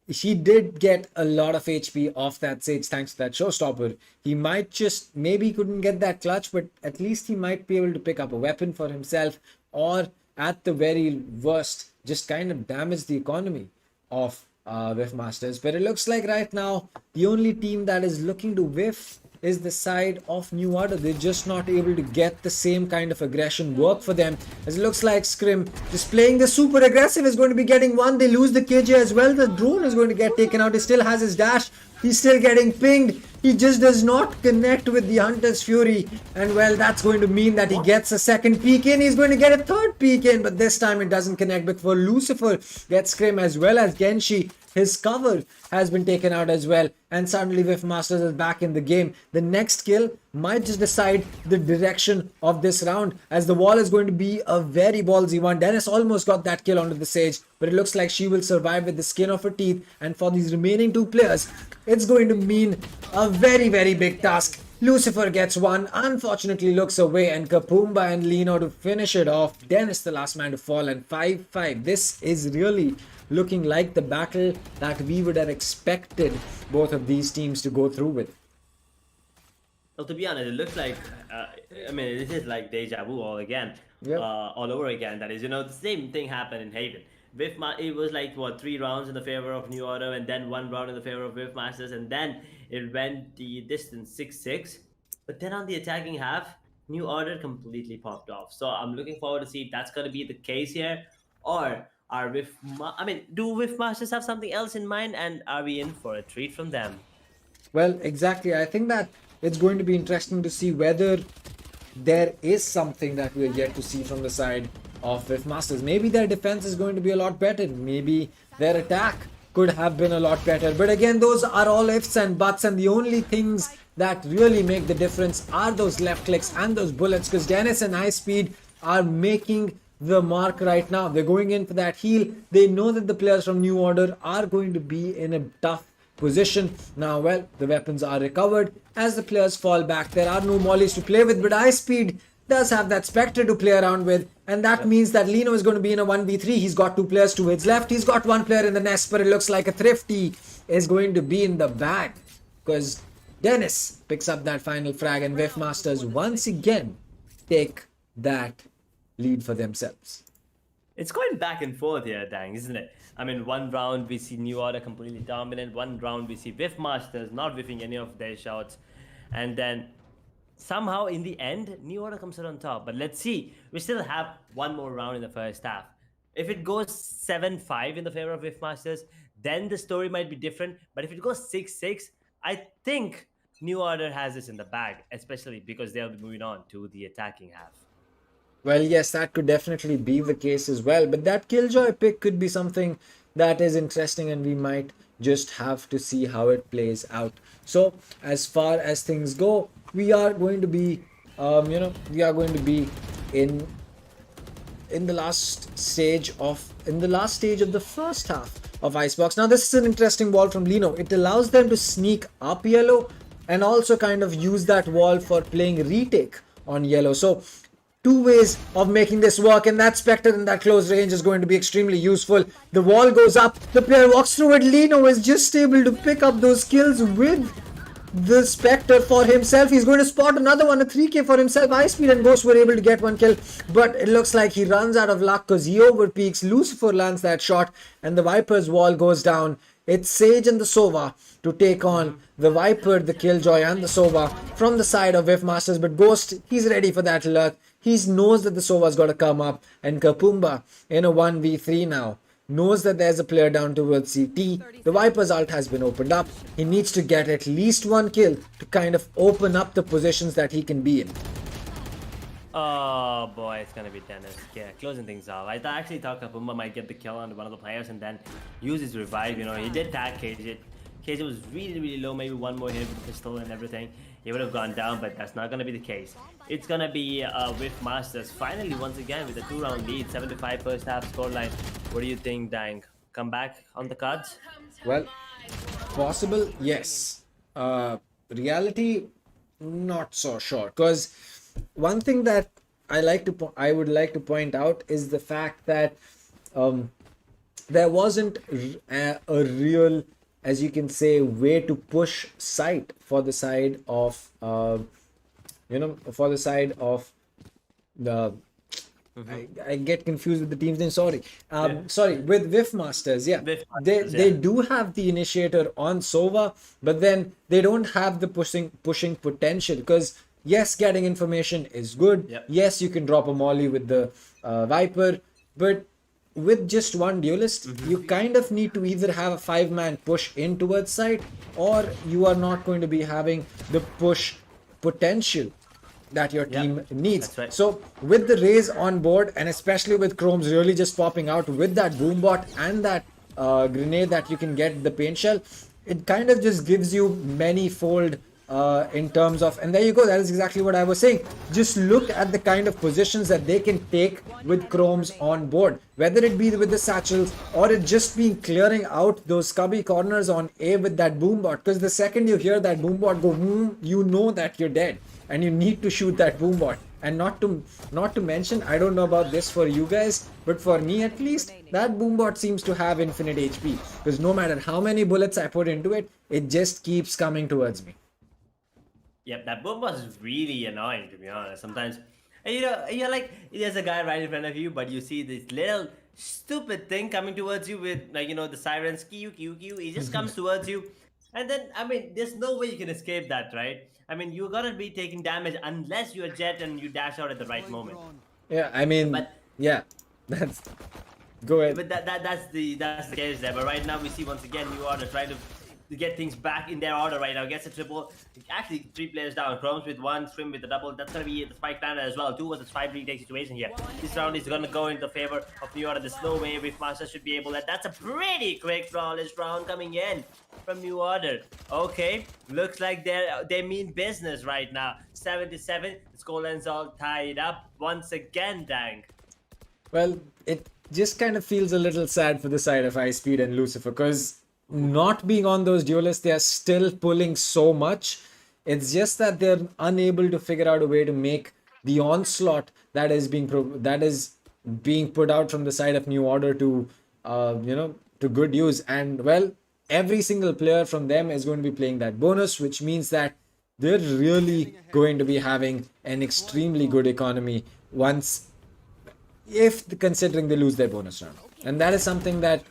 he did get a lot of HP off that Sage thanks to that showstopper. He might just maybe couldn't get that clutch, but at least he might be able to pick up a weapon for himself, or at the very worst, just kind of damage the economy of Whiff Masters. But it looks like right now the only team that is looking to whiff is the side of New Order. They're just not able to get the same kind of aggression work for them. As it looks like Scrim just playing the super aggressive is going to be getting one. They lose the KJ as well. The drone is going to get taken out. He still has his dash. He's still getting pinged. He just does not connect with the Hunter's Fury. And well, that's going to mean that he gets a second peek in. He's going to get a third peek in. But this time it doesn't connect. Before Lucifer gets Scrim as well as Genshi. His cover has been taken out as well. And suddenly Whiff Masters is back in the game. The next kill might just decide the direction of this round, as the wall is going to be a very ballsy one. Dennis almost got that kill onto the Sage, but it looks like she will survive with the skin of her teeth. And for these remaining two players, it's going to mean a very, very big task. Lucifer gets one, unfortunately looks away, and Kapumba and Lino to finish it off. Dennis the last man to fall, and 5-5. This is really looking like the battle that we would have expected both of these teams to go through with.
Well, to be honest, it looks like, this is like deja vu all again,
Yep.
all over again. That is, the same thing happened in Haven. It was like, 3 rounds in the favor of New Order, and then 1 round in the favor of Whiff Masters, and then it went the distance 6-6. But then on the attacking half, New Order completely popped off. So I'm looking forward to see if that's going to be the case here, or do Whiff Masters have something else in mind, and are we in for a treat from them?
Well, exactly. I think that it's going to be interesting to see whether there is something that we're yet to see from the side of Whiff Masters. Maybe their defense is going to be a lot better. Maybe their attack could have been a lot better. But again, those are all ifs and buts, and the only things that really make the difference are those left clicks and those bullets, because Dennis and High Speed are making the mark right now. They're going in for that heal. They know that the players from New Order are going to be in a tough position. Now, well, the weapons are recovered as the players fall back. There are no mollies to play with, but High Speed does have that Spectre to play around with, and that means that Lino is going to be in a 1v3. He's got 2 players to his left. He's got 1 player in the nest, but it looks like a Thrifty is going to be in the bag, because Dennis picks up that final frag, and Whiff Masters once again take that lead for themselves.
It's going back and forth here, dang, isn't it? 1 round we see New Order completely dominant. 1 round we see Whiff Masters not whiffing any of their shots. And then somehow in the end, New Order comes out on top. But let's see. We still have 1 more round in the first half. If it goes 7-5 in the favor of Whiff Masters, then the story might be different. But if it goes 6-6, I think New Order has this in the bag, especially because they'll be moving on to the attacking half.
Well, yes, that could definitely be the case as well. But that Killjoy pick could be something that is interesting, and we might just have to see how it plays out. So, as far as things go, we are going to be, in the last stage of the first half of Icebox. Now, this is an interesting wall from Lino. It allows them to sneak up yellow and also kind of use that wall for playing retake on yellow. So 2 ways of making this work, and that Spectre in that close range is going to be extremely useful. The wall goes up, the player walks through it. Lino is just able to pick up those kills with the Spectre for himself. He's going to spot another one, a 3k for himself. High Speed and Ghost were able to get one kill, but it looks like he runs out of luck because he overpeaks. Lucifer lands that shot and the Viper's wall goes down. It's Sage and the Sova to take on the Viper, the Killjoy and the Sova from the side of Whiff Masters, but Ghost, he's ready for that alert. He knows that the Sova's got to come up, and Kapumba in a 1v3 now knows that there's a player down towards CT. The Viper's ult has been opened up. He needs to get at least one kill to kind of open up the positions that he can be in.
Oh boy, it's gonna be Dennis. Yeah, closing things off. I actually thought Kapumba might get the kill on one of the players and then use his revive. You know, he did tag KJ. KJ was really low, maybe one more hit with the pistol and everything. He would have gone down, but that's not gonna be the case. It's gonna be Whiff Masters finally once again with a 2-round lead, 75 first half scoreline. What do you think, Dang? Come back on the cards?
Well, possible, yes. Reality, not so sure. Because one thing that I would like to point out is the fact that there wasn't a real, as you can say, way to push site for the side of the I get confused with the team's name. Sorry, with Whiff Masters. Yeah, they do have the initiator on Sova, but then they don't have the pushing potential. Because yes, getting information is good.
Yep.
Yes, you can drop a molly with the Viper, but with just one duelist, you kind of need to either have a 5-man push in towards site, or you are not going to be having the push potential that your team needs.
That's right.
So with the Raze on board, and especially with Chromes really just popping out with that boom bot and that grenade that you can get the paint shell, it kind of just gives you many-fold in terms of, and there you go, that is exactly what I was saying. Just look at the kind of positions that they can take with Chromes on board, whether it be with the satchels or it just being clearing out those cubby corners on A with that boom bot. Because the second you hear that boom bot go, you know that you're dead and you need to shoot that boom bot. And not to mention, I don't know about this for you guys, but for me at least, that boom bot seems to have infinite HP, because no matter how many bullets I put into it, it just keeps coming towards me.
Yep, that boom was really annoying, to be honest. Sometimes, and you're like, there's a guy right in front of you, but you see this little stupid thing coming towards you with, like, the sirens, Q. He just comes towards you. And then, I mean, there's no way you can escape that, right? I mean, you're gonna be taking damage unless you're Jet and you dash out at the right moment.
Yeah, I mean, that's... Go ahead.
But that's the case there. But right now, we see once again New Order trying to get things back in their order right now. Gets a triple. Actually, 3 players down. Chromes with 1, Swim with the double. That's going to be the Spike Planner as well. 2 was a 5 retake situation here. This round is going to go in the favor of New Order. The slow way Whiff Master should be able to. That's a pretty quick flawless round coming in from New Order. Okay, looks like they mean business right now. 77. The scoreline's all tied up once again, Dang.
Well, it just kind of feels a little sad for the side of Ice Speed and Lucifer, because not being on those duelists, they are still pulling so much. It's just that they're unable to figure out a way to make the onslaught that is being put out from the side of New Order to to good use. And well, every single player from them is going to be playing that bonus, which means that they're really going to be having an extremely good economy considering they lose their bonus round. And that is something that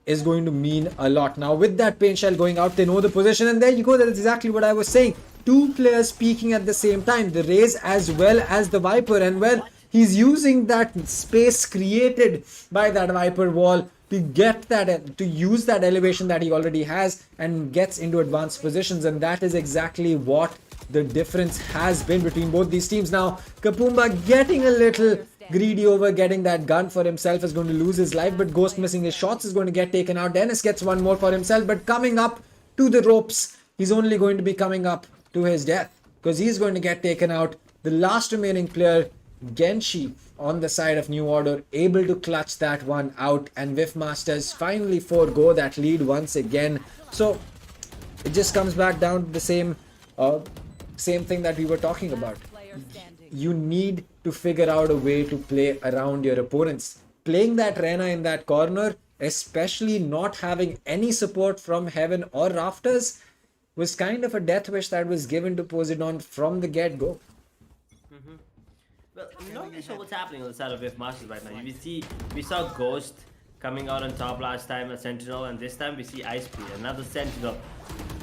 is going to mean a lot. Now with that paint shell going out, they know the position, and there you go. That is exactly what I was saying. 2 players peeking at the same time, the Raze as well as the Viper, and well, he's using that space created by that Viper wall to get that, to use that elevation that he already has, and gets into advanced positions. And that is exactly what the difference has been between both these teams. Now Kapumba getting a little greedy over getting that gun for himself, is going to lose his life, but Ghost missing his shots is going to get taken out. Dennis gets one more for himself, but coming up to the ropes, he's only going to be coming up to his death, because he's going to get taken out. The last remaining player, Genshi, on the side of New Order, able to clutch that one out, and Whiff Masters finally forego that lead once again. So it just comes back down to the same thing that we were talking about. You need to figure out a way to play around your opponents. Playing that Rena in that corner, especially not having any support from heaven or rafters, was kind of a death wish that was given to Poseidon from the get-go.
Well, I'm not really sure what's happening on the side of Whiff Masters right now. We saw Ghost coming out on top last time, a Sentinel, and this time we see Ice Speed, another Sentinel.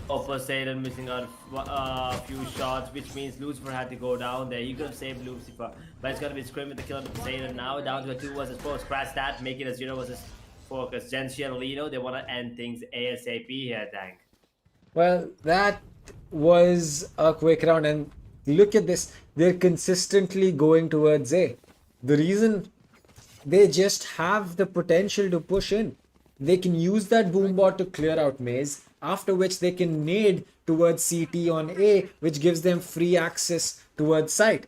Poseidon missing out a few shots, which means Lucifer had to go down there. He could have saved Lucifer, but it's gonna be Scrim with the kill on Poseidon now, down to a 2 versus 4. Scratch that, make it a 0 versus 4, because Genshi and Lino, they want to end things ASAP here, Dank.
Well, that was a quick round, and look at this. They're consistently going towards A. The reason, they just have the potential to push in. They can use that boombot to clear out maze, after which they can nade towards CT on A, which gives them free access towards site.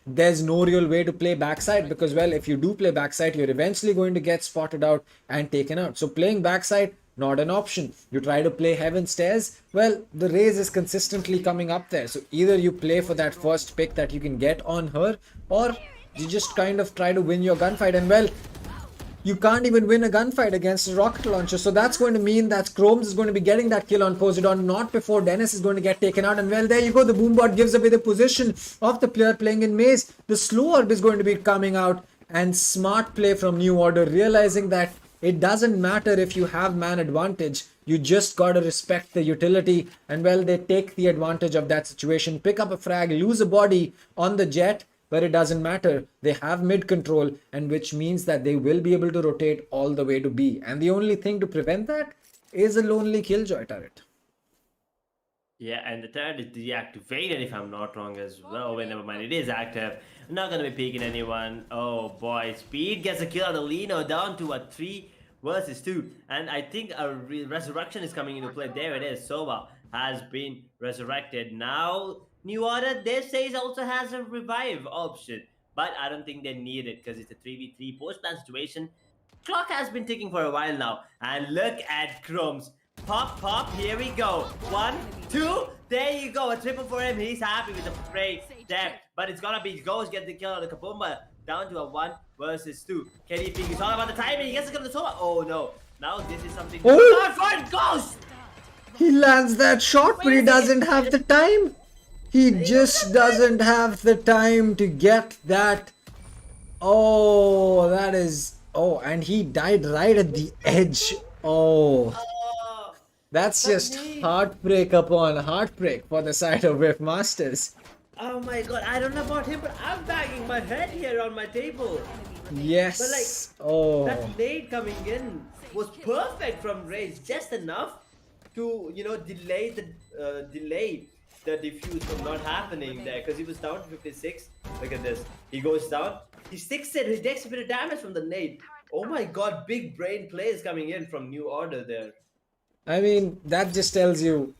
There's no real way to play backside because, well, if you do play backside, you're eventually going to get spotted out and taken out. So playing backside, not an option. You try to play Heaven Stairs, well, the Raze is consistently coming up there. So either you play for that first pick that you can get on her, or you just kind of try to win your gunfight. And well, you can't even win a gunfight against a rocket launcher. So that's going to mean that Chromes is going to be getting that kill on Poseidon, not before Dennis is going to get taken out. And well, there you go. The boombot gives away the position of the player playing in maze. The slow orb is going to be coming out, and smart play from New Order, realizing that it doesn't matter if you have man advantage. You just gotta respect the utility. And well, they take the advantage of that situation, pick up a frag, lose a body on the jet, but it doesn't matter. They have mid control, and which means that they will be able to rotate all the way to B. And the only thing to prevent that is a lonely Killjoy turret.
Yeah, and the turret is deactivated if I'm not wrong as well. Wait, never mind, it is active. I'm not gonna be peeking anyone. Oh boy, Speed gets a kill on the Lino, down to a 3 versus 2. And I think a resurrection is coming into play. There it is, Sova has been resurrected. Now, New Order, they say it also has a revive option. But I don't think they need it because it's a 3v3 post-plan situation. Clock has been ticking for a while now. And look at Crumbs. Pop, pop, here we go. 1, 2, there you go. A triple for him. He's happy with the spray there. But it's gonna be Ghost get the kill on the Kapumba. Down to a 1 versus 2. Can he think it's all about the timing? He gets to kill the Sova. Oh no. Now this is something.
Oh!
For Ghost!
He lands that shot, but he doesn't have the time. He just doesn't have the time to get that. Oh, that is. Oh, and he died right at the edge. Oh. That's just heartbreak upon heartbreak for the side of Whiff Masters.
Oh my god, I don't know about him, but I'm banging my head here on my table.
Yes.
But like,
oh.
that nade coming in was perfect from Raze, just enough to, you know, delay the defuse from not happening there, because he was down to 56. Look at this. He goes down, he sticks it, he takes a bit of damage from the nade. Oh my god, big brain plays coming in from New Order there.
I mean, that just tells you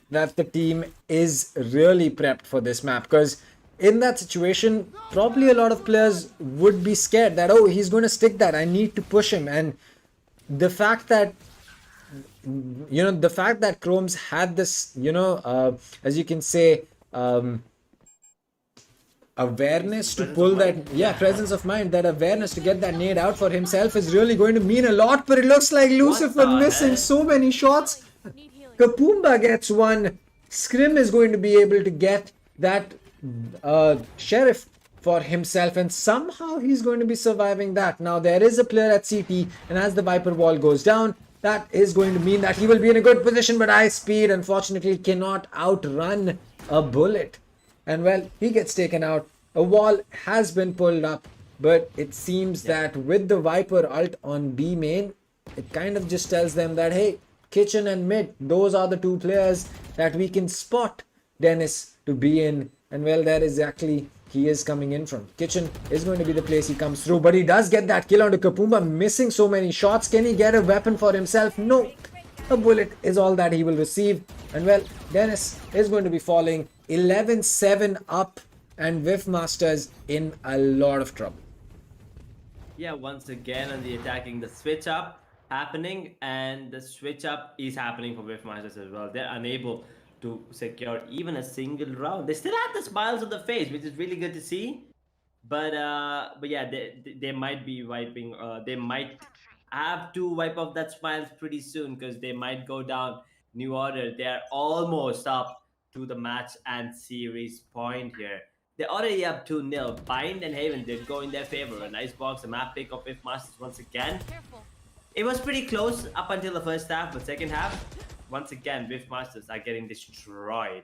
that the team is really prepped for this map, because in that situation, probably a lot of players would be scared that, oh, he's going to stick that, I need to push him. And the fact that, you know, the fact that Chromes had this, you know, as you can say, awareness to pull that, presence of mind, that awareness to get that nade out for himself is really going to mean a lot. But it looks like Lucifer missing so many shots. Kapumba gets one. Scrim is going to be able to get that sheriff for himself, and somehow he's going to be surviving that. Now there is a player at CT, and as the Viper wall goes down, that is going to mean that he will be in a good position, but Ice Speed unfortunately cannot outrun a bullet. And well, he gets taken out. A wall has been pulled up, but it seems that with the Viper ult on B main, it kind of just tells them that, hey, Kitchen and mid, those are the two players that we can spot Dennis to be in. And well, there exactly he is coming in from. Kitchen is going to be the place he comes through, but he does get that kill onto Kapumba, missing so many shots. Can he get a weapon for himself? No. A bullet is all that he will receive. And well, Dennis is going to be falling 11-7 up, and Whiff Masters in a lot of trouble.
Yeah, once again on the attacking, the switch up happening, and the switch up is happening for Whiff Masters as well. They're unable to secure even a single round. They still have the smiles on the face, which is really good to see. But yeah, they might be wiping. They might have to wipe off that smiles pretty soon, because they might go down New Order, they are almost up to the match and series point here. They're already up 2-0. Bind and Haven did go in their favor. A nice box, a map pick of Whiff Masters once again. It was pretty close up until the first half, but second half, once again, Whiff Masters are getting destroyed.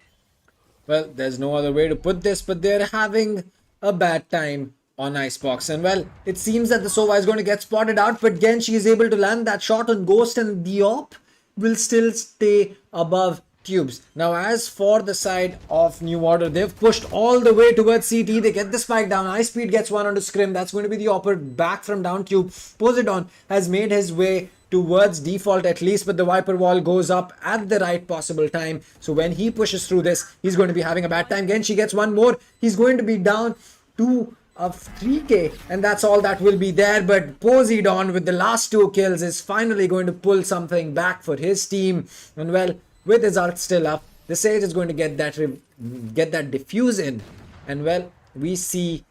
Well, there's no other way to put this, but they're having a bad time on Icebox. And well, it seems that the Sova is going to get spotted out, but Genshi is able to land that shot on Ghost, and the op will still stay above tubes. Now, as for the side of New Order, they've pushed all the way towards CT. They get the spike down. Ice Speed gets one onto Scrim. That's going to be the opper back from down tube. Poseidon has made his way towards default at least, but the Viper wall goes up at the right possible time. So when he pushes through this, he's going to be having a bad time. Genshi gets one more. He's going to be down to of 3k, and that's all that will be there. But Poseidon with the last 2 kills is finally going to pull something back for his team. And well, with his ult still up, the Sage is going to get that diffuse in. And well, we see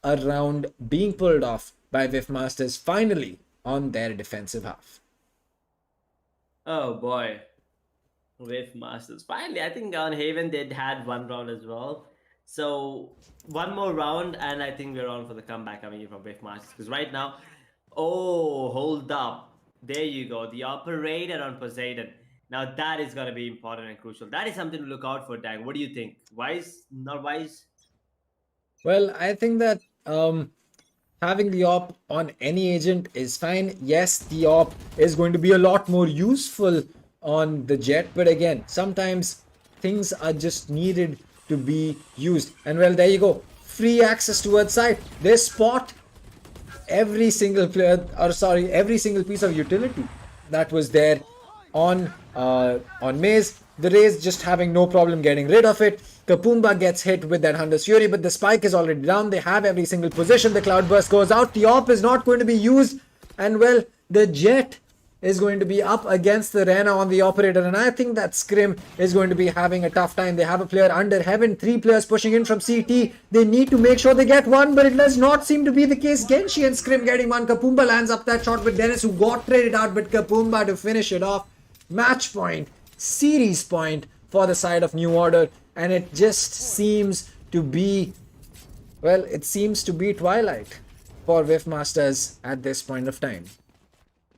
a round being pulled off by Whiff Masters finally on their defensive half.
Oh boy. Whiff Masters. Finally, I think on Haven they had one round as well. So one more round and I think we're on for the comeback coming in from Whiff Masters. Because right now, oh, hold up. There you go. The operator on Poseidon. Now that is going to be important and crucial. That is something to look out for, Dang. What do you think? Wise? Not wise?
Well, I think that having the op on any agent is fine. Yes, the op is going to be a lot more useful on the Jet, but again, sometimes things are just needed to be used. And well, there you go. Free access towards site. They spot every single player, or sorry, every single piece of utility that was there on Maze. The Rays just having no problem getting rid of it. Kapumba gets hit with that Hunter's Fury, but the spike is already down. They have every single position. The Cloudburst goes out. The op is not going to be used. And well, the Jet is going to be up against the Rena on the operator. And I think that Scrim is going to be having a tough time. They have a player under Heaven. 3 players pushing in from CT. They need to make sure they get one, but it does not seem to be the case. Genshi and Scrim getting one. Kapumba lands up that shot with Dennis, who got traded out, but Kapumba to finish it off. Match point. Series point for the side of New Order, and it just seems to be, well, it seems to be twilight for Whiff Masters at this point of time.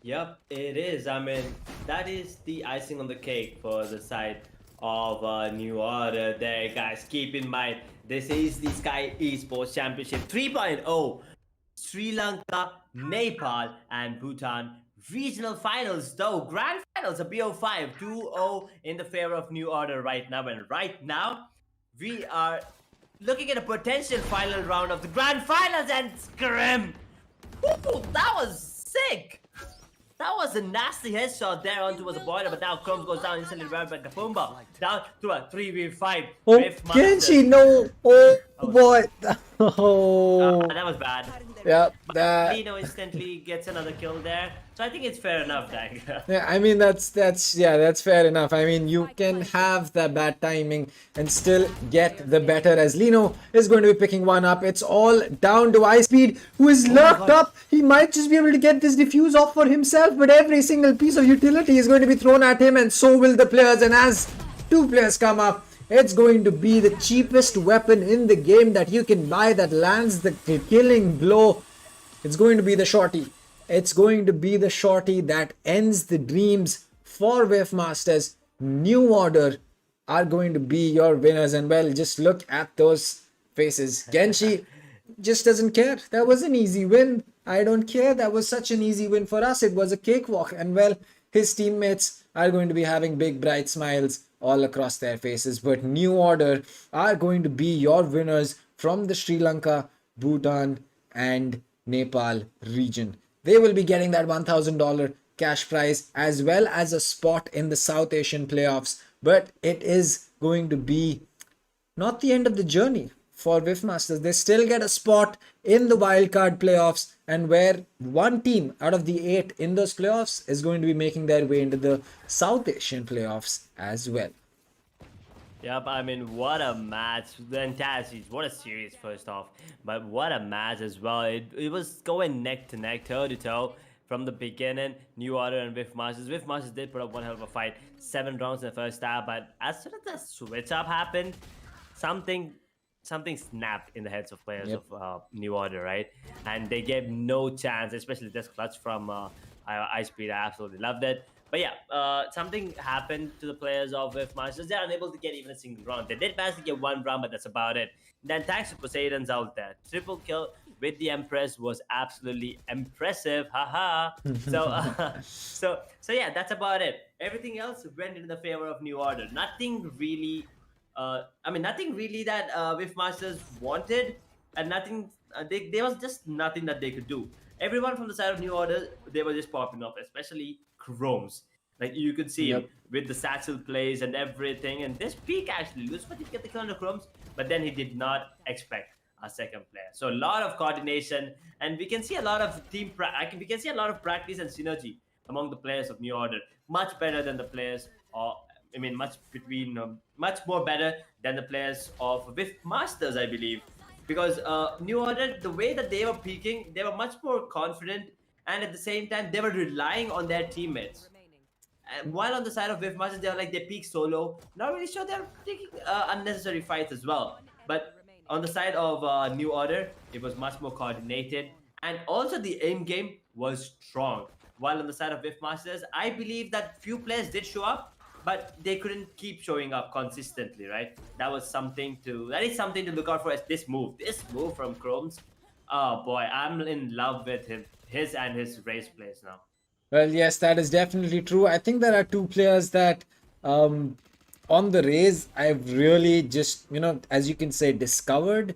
Yep, it is. I mean, that is the icing on the cake for the side of New Order there, guys. Keep in mind, this is the Esports Championship 3.0. Sri Lanka, Nepal, and Bhutan regional finals, though grand finals, a BO5 2-0 in the favor of New Order right now. And right now we are looking at a potential final round of the grand finals, and Scrim, ooh, that was sick. That was a nasty headshot there onto the boiler, but now Crumbs goes down instantly right by Kapumba. Down to a 3v5.
Oh, Genshi, no! Oh boy! Oh,
that was bad.
yeah,
But Lino instantly gets another kill there. So I think it's fair enough, Dang.
yeah, I mean that's fair enough. I mean, you can have that bad timing and still get the better, as Lino is going to be picking one up. It's all down to Ice Speed, who is lurked up. He might just be able to get this diffuse off for himself, but every single piece of utility is going to be thrown at him, and so will the players. And as 2 players come up, it's going to be the cheapest weapon in the game that you can buy that lands the killing blow. It's going to be the shorty. It's going to be the shorty that ends the dreams for Whiff Masters. New Order are going to be your winners. And well, just look at those faces. Genshi just doesn't care. That was an easy win. I don't care. That was such an easy win for us. It was a cakewalk. And well, his teammates are going to be having big bright smiles all across their faces. But New Order are going to be your winners from the Sri Lanka, Bhutan, and Nepal region. They will be getting that $1,000 cash prize as well as a spot in the South Asian playoffs. But it is going to be not the end of the journey for Whiff Masters. They still get a spot in the wildcard playoffs, and where one team out of the 8 in those playoffs is going to be making their way into the South Asian playoffs as well.
Yep, I mean, what a match. The entire series, what a series, first off. But what a match as well. It was going neck to neck, toe to toe. from the beginning. New Order and Whiff Masters. Whiff Masters did put up one hell of a fight. 7 rounds in the first half, but as soon as the switch up happened, something something snapped in the heads of players
Yep.
of New Order, right? And they gave no chance, especially this clutch from Ice-Speed. I absolutely loved it. But yeah, something happened to the players of Whiff Masters. They're unable to get even a single round. They did manage to get one round, but that's about it. Then thanks to Poseidon's out there. Triple kill with the Empress was absolutely impressive. Haha. So yeah, that's about it. Everything else went in the favor of New Order. Nothing really nothing really that Whiff Masters wanted, and nothing. There was just nothing that they could do. Everyone from the side of New Order, they were just popping up, especially Chromes. Like you could see him
Yep.
with the satchel plays and everything. And this peak actually, Lucifer did get the kill on the Chromes, but then he did not expect a second player. So a lot of coordination, and we can see a lot of we can see a lot of practice and synergy among the players of New Order. Much better than the players of much more better than the players of Whiff Masters, I believe, because New Order, the way that they were peaking, they were much more confident, and at the same time, they were relying on their teammates. And while on the side of Whiff Masters, they were like they peak solo, not really sure they're taking unnecessary fights as well. But on the side of New Order, it was much more coordinated, and also the aim game was strong. While on the side of Whiff Masters, I believe that few players did show up, but they couldn't keep showing up consistently, right? That is something to look out for as this move. This move from Chromes. Oh boy, I'm in love with his race plays now.
Well, yes, that is definitely true. I think there are two players that, on the race, I've really just, as you can say, discovered.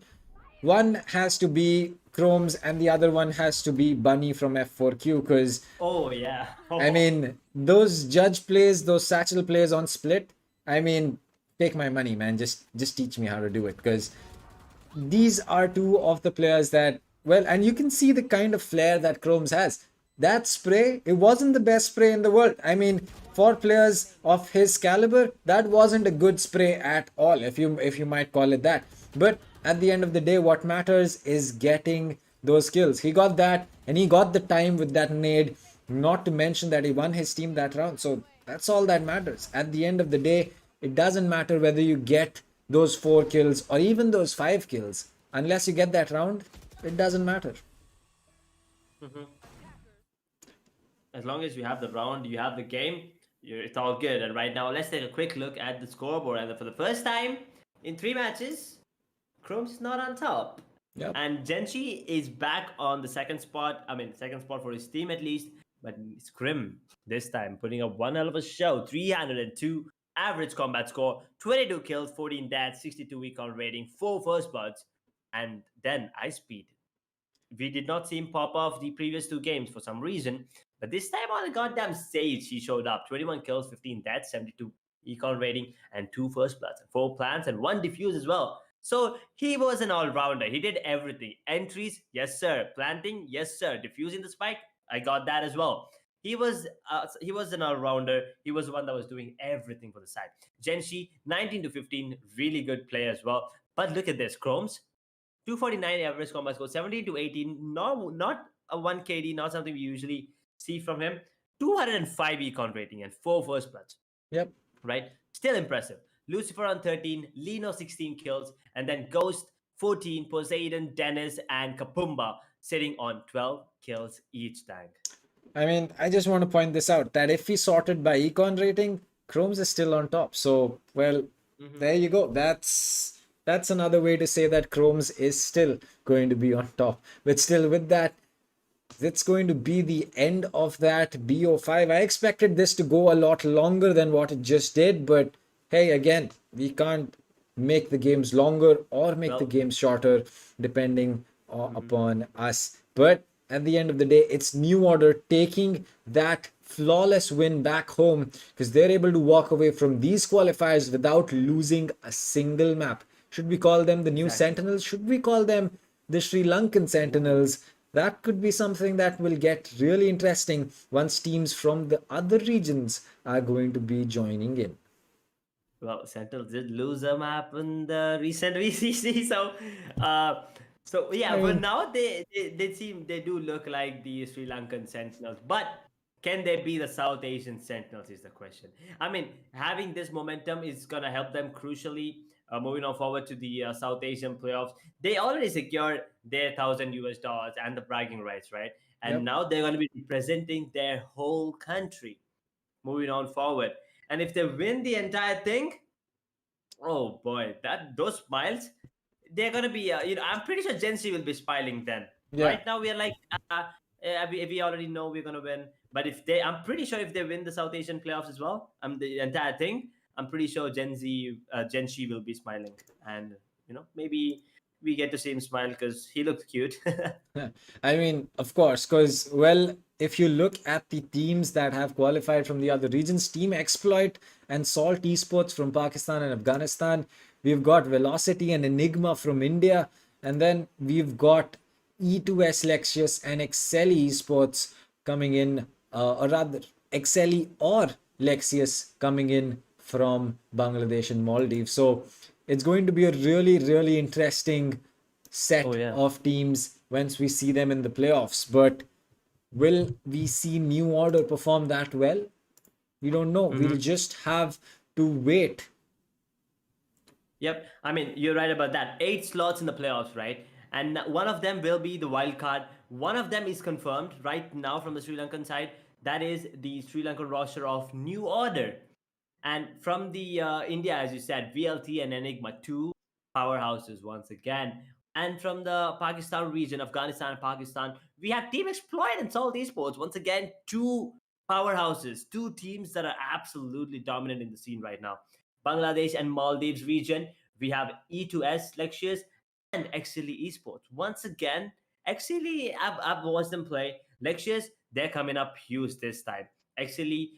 One has to be Chromes, and the other one has to be Bunny from F4Q, because
Oh yeah.
I mean, those judge plays, those satchel plays on split, I mean, take my money, man. Just teach me how to do it, because these are two of the players that, well, and you can see the kind of flair that Chromes has. That spray, it wasn't the best spray in the world. I mean, for players of his caliber, that wasn't a good spray at all, if you might call it that. But at the end of the day, what matters is getting those kills. He got that, and he got the time with that nade, not to mention that he won his team that round. So that's all that matters. At the end of the day, it doesn't matter whether you get those 4 kills or even those 5 kills. Unless you get that round, it doesn't matter.
As long as you have the round, you have the game, it's all good. And right now, let's take a quick look at the scoreboard. And for the first time in 3 matches, Chromes is not on top.
Yep.
And Genshi is back on the second spot. Second spot for his team at least. But Scrim this time putting up one hell of a show. 302 average combat score, 22 kills, 14 deaths, 62 recon rating, 4 first bloods, and then Ice Speed. We did not see him pop off the previous 2 games for some reason. But this time on the goddamn stage, he showed up. 21 kills, 15 deaths, 72 econ rating, and 2 first bloods, 4 plants, and 1 defuse as well. So he was an all-rounder. He did everything. Entries, yes sir. Planting, yes sir. Diffusing the spike, I got that as well. He was an all-rounder. He was the one that was doing everything for the side. Genshi, 19 to 15, really good play as well. But look at this, Chromes, 249 average combat score, 17 to 18, not a 1 KD, not something we usually see from him. 205 econ rating and 4 first bloods.
Yep.
Right? Still impressive. Lucifer on 13, Lino 16 kills, and then Ghost 14, Poseidon, Dennis, and Kapumba sitting on 12 kills each tank.
I mean, I just want to point this out, that if we sorted by econ rating, Chromes is still on top. So, well, there you go. That's another way to say that Chromes is still going to be on top. But still, with that, it's going to be the end of that BO5. I expected this to go a lot longer than what it just did, but hey, again, we can't make the games longer or make the games shorter depending upon us. But at the end of the day, it's New Order taking that flawless win back home, because they're able to walk away from these qualifiers without losing a single map. Should we call them the new Sentinels? Should we call them the Sri Lankan Sentinels? That could be something that will get really interesting once teams from the other regions are going to be joining in.
Well, Sentinels did lose a map in the recent VCC, So yeah,
I
for
mean,
now they do look like the Sri Lankan Sentinels, but can they be the South Asian Sentinels is the question. I mean, having this momentum is gonna help them crucially. Moving on forward to the South Asian playoffs, they already secured their $1,000 and the bragging rights, right? And
yep.
now they're gonna be representing their whole country. Moving on forward, and if they win the entire thing, oh boy, that those smiles, they're gonna be. I'm pretty sure Gen Z will be smiling then.
Yeah.
Right now, we are like, we already know we're gonna win. But I'm pretty sure if they win the South Asian playoffs as well, the entire thing, I'm pretty sure Gen Z will be smiling, and maybe we get to see him smile because he looks cute.
I mean, of course, because, well, if you look at the teams that have qualified from the other regions, Team Exploit and Salt Esports from Pakistan and Afghanistan, we've got Velocity and Enigma from India, and then we've got E2S Lexius and Excelli Esports coming in, or rather, Excelli or Lexius coming in from Bangladesh and Maldives. So it's going to be a really, really interesting
Oh
set
yeah.
of teams once we see them in the playoffs. But will we see New Order perform that well? We don't know. We'll just have to wait.
Yep, I mean you're right about that. 8 slots in the playoffs, right? And one of them will be the wild card. One of them is confirmed right now from the Sri Lankan side. That is the Sri Lankan roster of New Order. And from the India, as you said, VLT and Enigma, two powerhouses once again. And from the Pakistan region, Afghanistan and Pakistan, we have Team Exploit and Salt Esports. Once again, two powerhouses, two teams that are absolutely dominant in the scene right now. Bangladesh and Maldives region, we have E2S Lectures and Exili Esports. Once again, Exili, I've watched them play. Lectures, they're coming up huge this time. Actually,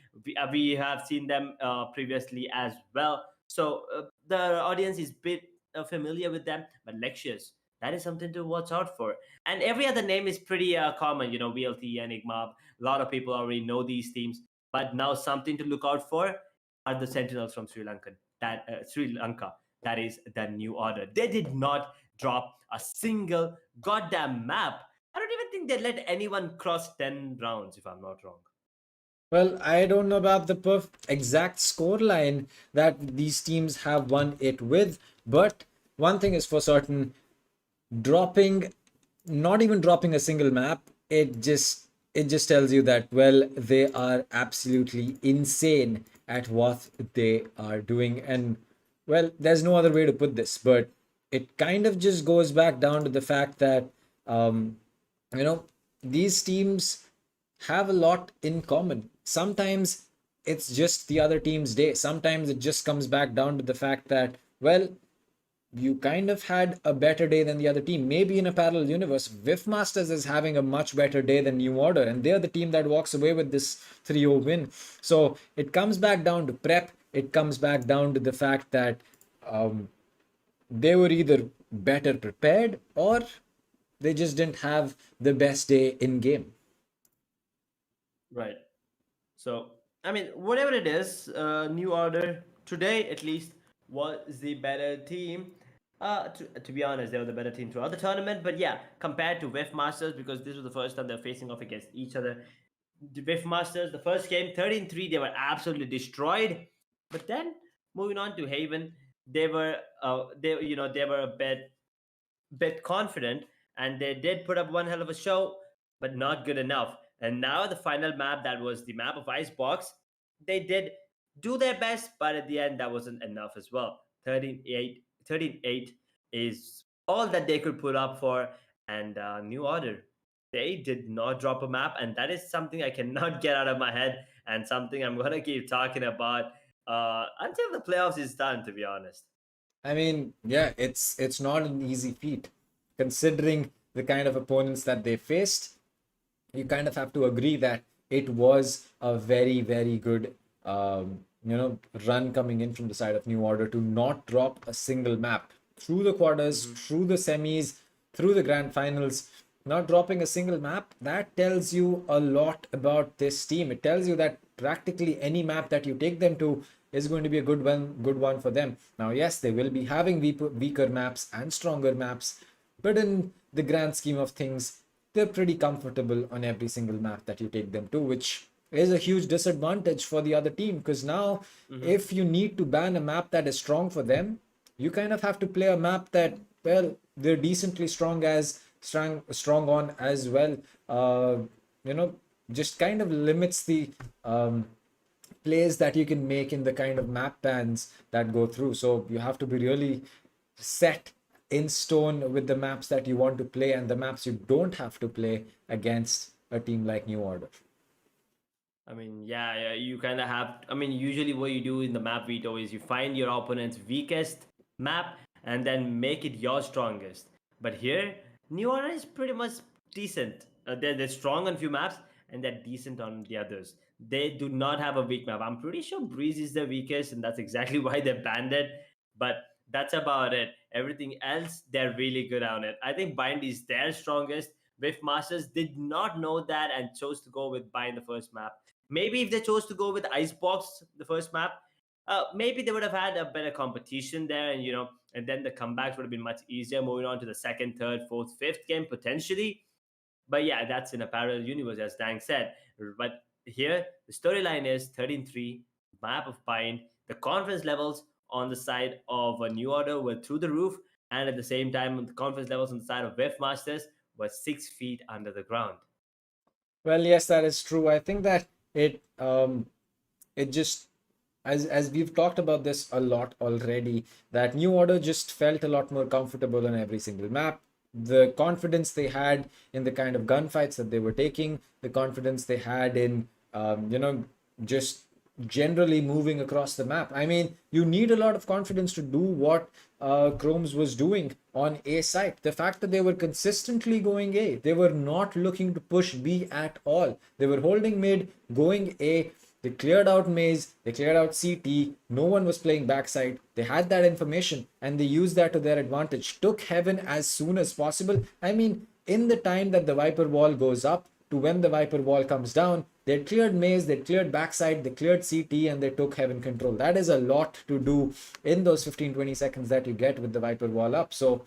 we have seen them previously as well. So the audience is bit familiar with them, but lectures, that is something to watch out for. And every other name is pretty common, VLT, Enigma. A lot of people already know these teams, but now something to look out for are the Sentinels from Sri Lanka. That is the New Order. They did not drop a single goddamn map. I don't even think they let anyone cross 10 rounds, if I'm not wrong.
Well, I don't know about the exact score line that these teams have won it with, but one thing is for certain, dropping, not even dropping a single map, it just tells you that, well, they are absolutely insane at what they are doing. And well, there's no other way to put this, but it kind of just goes back down to the fact that um you know these teams have a lot in common. Sometimes it's just the other team's day. Sometimes it just comes back down to the fact that, well, you kind of had a better day than the other team. Maybe in a parallel universe, Whiff Masters is having a much better day than New Order, and they're the team that walks away with this 3-0 win. So it comes back down to prep. It comes back down to the fact that um, they were either better prepared or they just didn't have the best day in game.
Right. So, I mean, whatever it is, New Order today at least was the better team. To be honest, they were the better team throughout the tournament. But yeah, compared to Whiff Masters, because this was the first time they're facing off against each other. The Whiff Masters, the first game, 13-3, they were absolutely destroyed. But then moving on to Haven, they were a bit confident, and they did put up one hell of a show, but not good enough. And now the final map, that was the map of Icebox, they did do their best, but at the end that wasn't enough as well. 13-8 is all that they could put up for. And New Order, they did not drop a map, and that is something I cannot get out of my head, and something I'm gonna keep talking about until the playoffs is done, to be honest.
I mean, yeah, it's not an easy feat considering the kind of opponents that they faced. You kind of have to agree that it was a very, very good run coming in from the side of New Order to not drop a single map through the quarters, through the semis, through the grand finals. Not dropping a single map, that tells you a lot about this team. It tells you that practically any map that you take them to is going to be a good one for them. Now, yes, they will be having weaker maps and stronger maps, But in the grand scheme of things, they're pretty comfortable on every single map that you take them to, which is a huge disadvantage for the other team. Because now, if you need to ban a map that is strong for them, you kind of have to play a map that, well, they're decently strong on as well. You know, just kind of limits the plays that you can make in the kind of map bans that go through. So you have to be really set in stone with the maps that you want to play and the maps you don't have to play against a team like New Order.
I mean, yeah, you kind of have. I mean, usually what you do in the map veto is you find your opponent's weakest map and then make it your strongest. But here, New Order is pretty much decent. They're strong on few maps and they're decent on the others. They do not have a weak map. I'm pretty sure Breeze is the weakest, and that's exactly why they banned it. But that's about it. Everything else, they're really good on it. I think Bind is their strongest. Whiff Masters did not know that and chose to go with Bind the first map. Maybe if they chose to go with Icebox the first map, maybe they would have had a better competition there, and and then the comebacks would have been much easier moving on to the second, third, fourth, fifth game potentially. But yeah, that's in a parallel universe, as Dang said. But here, the storyline is 13-3, map of Bind. The confidence levels on the side of a New Order were through the roof, and at the same time, the confidence levels on the side of Whiff Masters were 6 feet under the ground.
Well, yes, that is true. I think that it just, as we've talked about this a lot already, that New Order just felt a lot more comfortable on every single map. The confidence they had in the kind of gunfights that they were taking, the confidence they had in just generally moving across the map. I mean, you need a lot of confidence to do what Chromes was doing on A site. The fact that they were consistently going A, they were not looking to push B at all. They were holding mid, going A. They cleared out maze, they cleared out CT, no one was playing backside. They had that information and they used that to their advantage. Took heaven as soon as possible. I mean, in the time that the Viper wall goes up to when the Viper wall comes down, they cleared maze, they cleared backside, they cleared CT, and they took heaven control. That is a lot to do in those 15-20 seconds that you get with the Viper wall up. So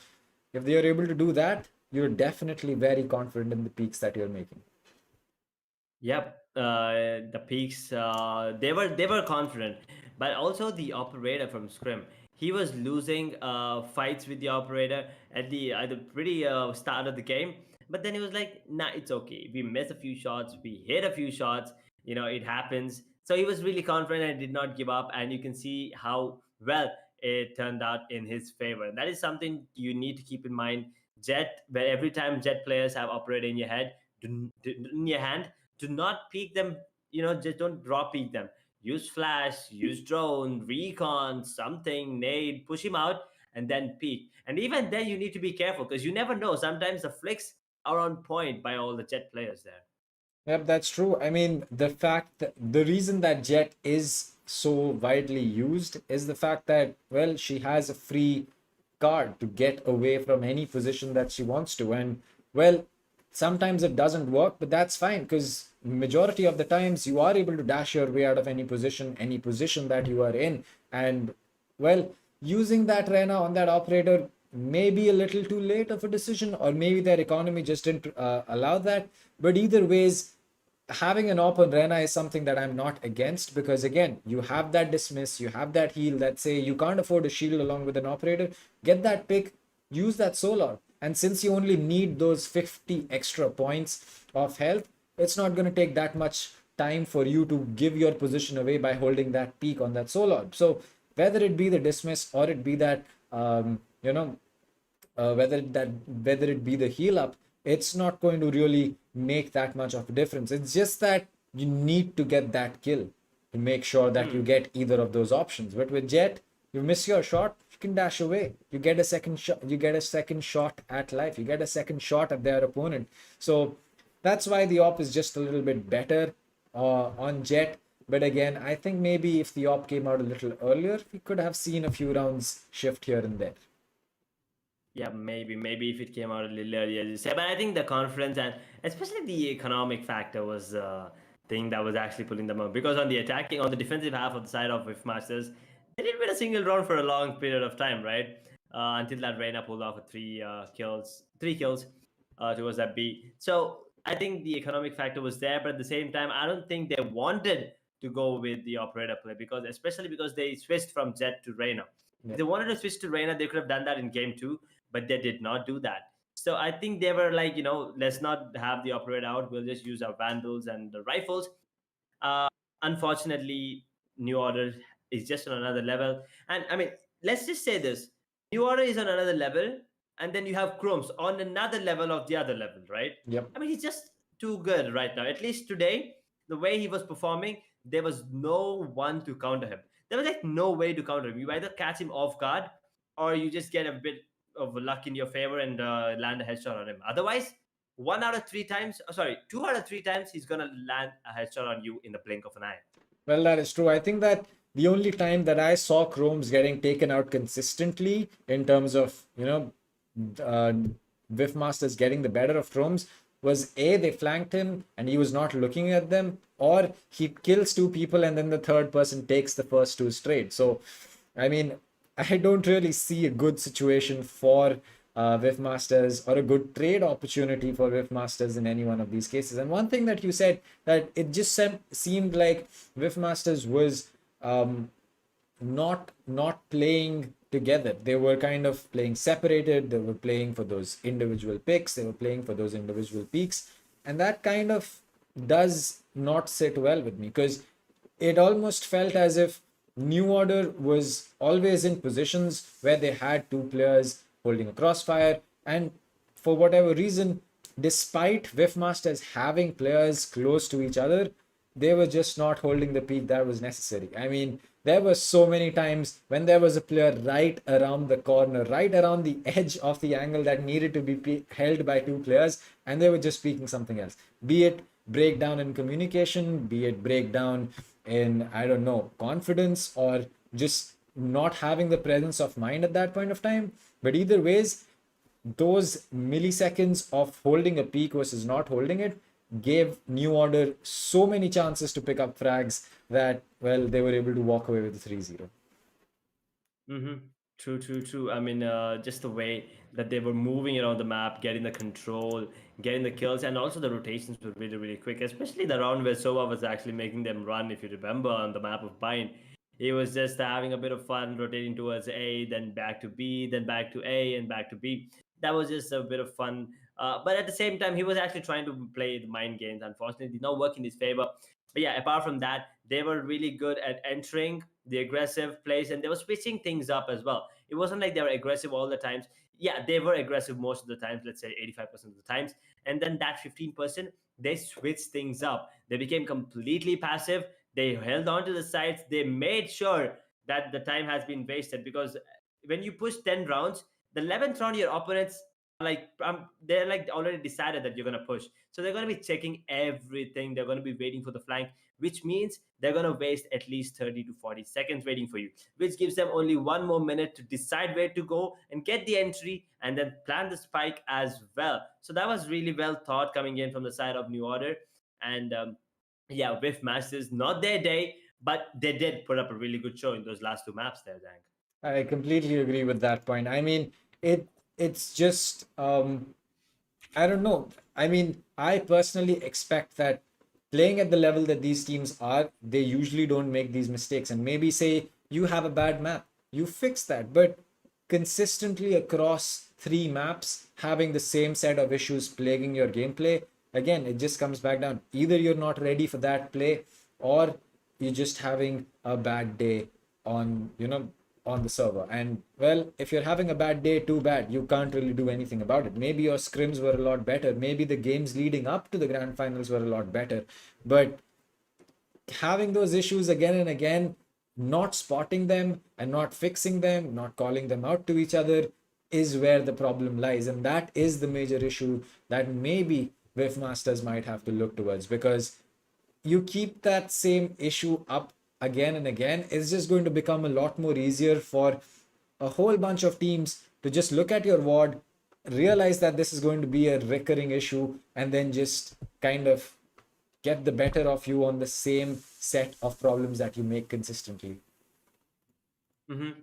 if they are able to do that, you're definitely very confident in the peaks that you're making.
Yep, the peaks. They were confident, but also the operator from Scrim. He was losing fights with the operator at the pretty start of the game. But then he was like, "Nah, it's okay. We missed a few shots. We hit a few shots. It happens." So he was really confident and did not give up. And you can see how well it turned out in his favor. That is something you need to keep in mind. Jet, where every time Jet players have operator in your head, in your hand, do not peek them. Just don't drop peek them. Use flash, use drone, recon, something, nade, push him out, and then peek. And even then, you need to be careful because you never know. Sometimes the flicks are on point by all the Jet players there.
Yep, that's true. I mean, the reason that Jet is so widely used is the fact that, well, she has a free card to get away from any position that she wants to. And, well, sometimes it doesn't work, but that's fine because majority of the times you are able to dash your way out of any position that you are in. And, well, using that Rena on that operator maybe a little too late of a decision, or maybe their economy just didn't allow that. But either ways, having an op on Rena is something that I'm not against, because again, you have that dismiss, you have that heal, that say you can't afford a shield along with an operator, get that pick, use that solar. And since you only need those 50 extra points of health, it's not going to take that much time for you to give your position away by holding that peak on that solar. So whether it be the dismiss or it be that whether it be the heal up, it's not going to really make that much of a difference. It's just that you need to get that kill to make sure that you get either of those options. But with Jet, you miss your shot, you can dash away. You get a second shot. You get a second shot at life. You get a second shot at their opponent. So that's why the op is just a little bit better on Jet. But again, I think maybe if the op came out a little earlier, we could have seen a few rounds shift here and there.
Yeah, maybe if it came out a little earlier, as you said. But I think the confidence and especially the economic factor was the thing that was actually pulling them up. Because on the defensive half of the side of Whiff Masters, they didn't win a single round for a long period of time, right? until that Reina pulled off a three kills towards that B. So I think the economic factor was there, but at the same time, I don't think they wanted to go with the operator play, because especially because they switched from Jet to Reina. If they wanted to switch to Reina, they could have done that in game 2, but they did not do that. So I think they were like, let's not have the operator out. We'll just use our Vandals and the rifles. Uh, Unfortunately, New Order is just on another level. And I mean, let's just say this: New Order is on another level, and then you have Chromes on another level of the other level, right?
Yep.
I mean, he's just too good right now. At least today, the way he was performing, there was no one to counter him. There was like no way to counter him. You either catch him off guard, or you just get a bit of luck in your favor and land a headshot on him. Otherwise, 1 out of 3 times, sorry, 2 out of 3 times, he's gonna land a headshot on you in the blink of an eye.
Well, that is true. I think that the only time that I saw Chromes getting taken out consistently in terms of, uh, Whiff Masters getting the better of Chromes was A, they flanked him and he was not looking at them, or he kills 2 people and then the third person takes the first 2 straight. So, I mean, I don't really see a good situation for Whiff Masters or a good trade opportunity for Whiff Masters in any one of these cases. And one thing that you said, that it just seemed like Whiff Masters was not playing together. They were kind of playing separated. They were playing for those individual picks. They were playing for those individual peaks. And that kind of does not sit well with me, because it almost felt as if New Order was always in positions where they had 2 players holding a crossfire, and for whatever reason, despite Whiff Masters having players close to each other, they were just not holding the peak that was necessary. I mean, there were so many times when there was a player right around the corner, right around the edge of the angle that needed to be held by 2 players, and they were just speaking something else. Be it breakdown in communication, be it breakdown in, I don't know, confidence, or just not having the presence of mind at that point of time. But either ways, those milliseconds of holding a peak versus not holding it gave New Order so many chances to pick up frags that, well, they were able to walk away with a 3-0.
Mm-hmm. True. I mean, just the way that they were moving around the map, getting the control, getting the kills, and also the rotations were really, really quick, especially the round where Sova was actually making them run, if you remember, on the map of Bind. He was just having a bit of fun rotating towards A, then back to B, then back to A, and back to B. That was just a bit of fun. But at the same time, he was actually trying to play the mind games. Unfortunately, it did not work in his favor. But yeah, apart from that, they were really good at entering the aggressive plays, and they were switching things up as well. It wasn't like they were aggressive all the times. Yeah, they were aggressive most of the times, let's say 85% of the times. And then that 15%, they switched things up. They became completely passive. They held on to the sides. They made sure that the time has been wasted, because when you push 10 rounds, the 11th round, your opponents they're like already decided that you're going to push. So they're going to be checking everything. They're going to be waiting for the flank, which means they're going to waste at least 30 to 40 seconds waiting for you, which gives them only 1 more minute to decide where to go and get the entry and then plan the spike as well. So that was really well thought coming in from the side of New Order. And yeah, Whiff Masters, not their day, but they did put up a really good show in those last 2 maps there, Dank.
I completely agree with that point. I mean, it's just I don't know. I mean, I personally expect that playing at the level that these teams are, they usually don't make these mistakes. And maybe say you have a bad map, you fix that. But consistently across 3 maps, having the same set of issues plaguing your gameplay, again, it just comes back down. Either you're not ready for that play, or you're just having a bad day on, on the server. And well, if you're having a bad day, too bad. You can't really do anything about it. Maybe your scrims were a lot better. Maybe the games leading up to the grand finals were a lot better. But having those issues again and again, not spotting them and not fixing them, not calling them out to each other, is where the problem lies. And that is the major issue that maybe Whiff Masters might have to look towards, because you keep that same issue up again and again, it's just going to become a lot more easier for a whole bunch of teams to just look at your ward, realize that this is going to be a recurring issue, and then just kind of get the better of you on the same set of problems that you make consistently.
Mm-hmm.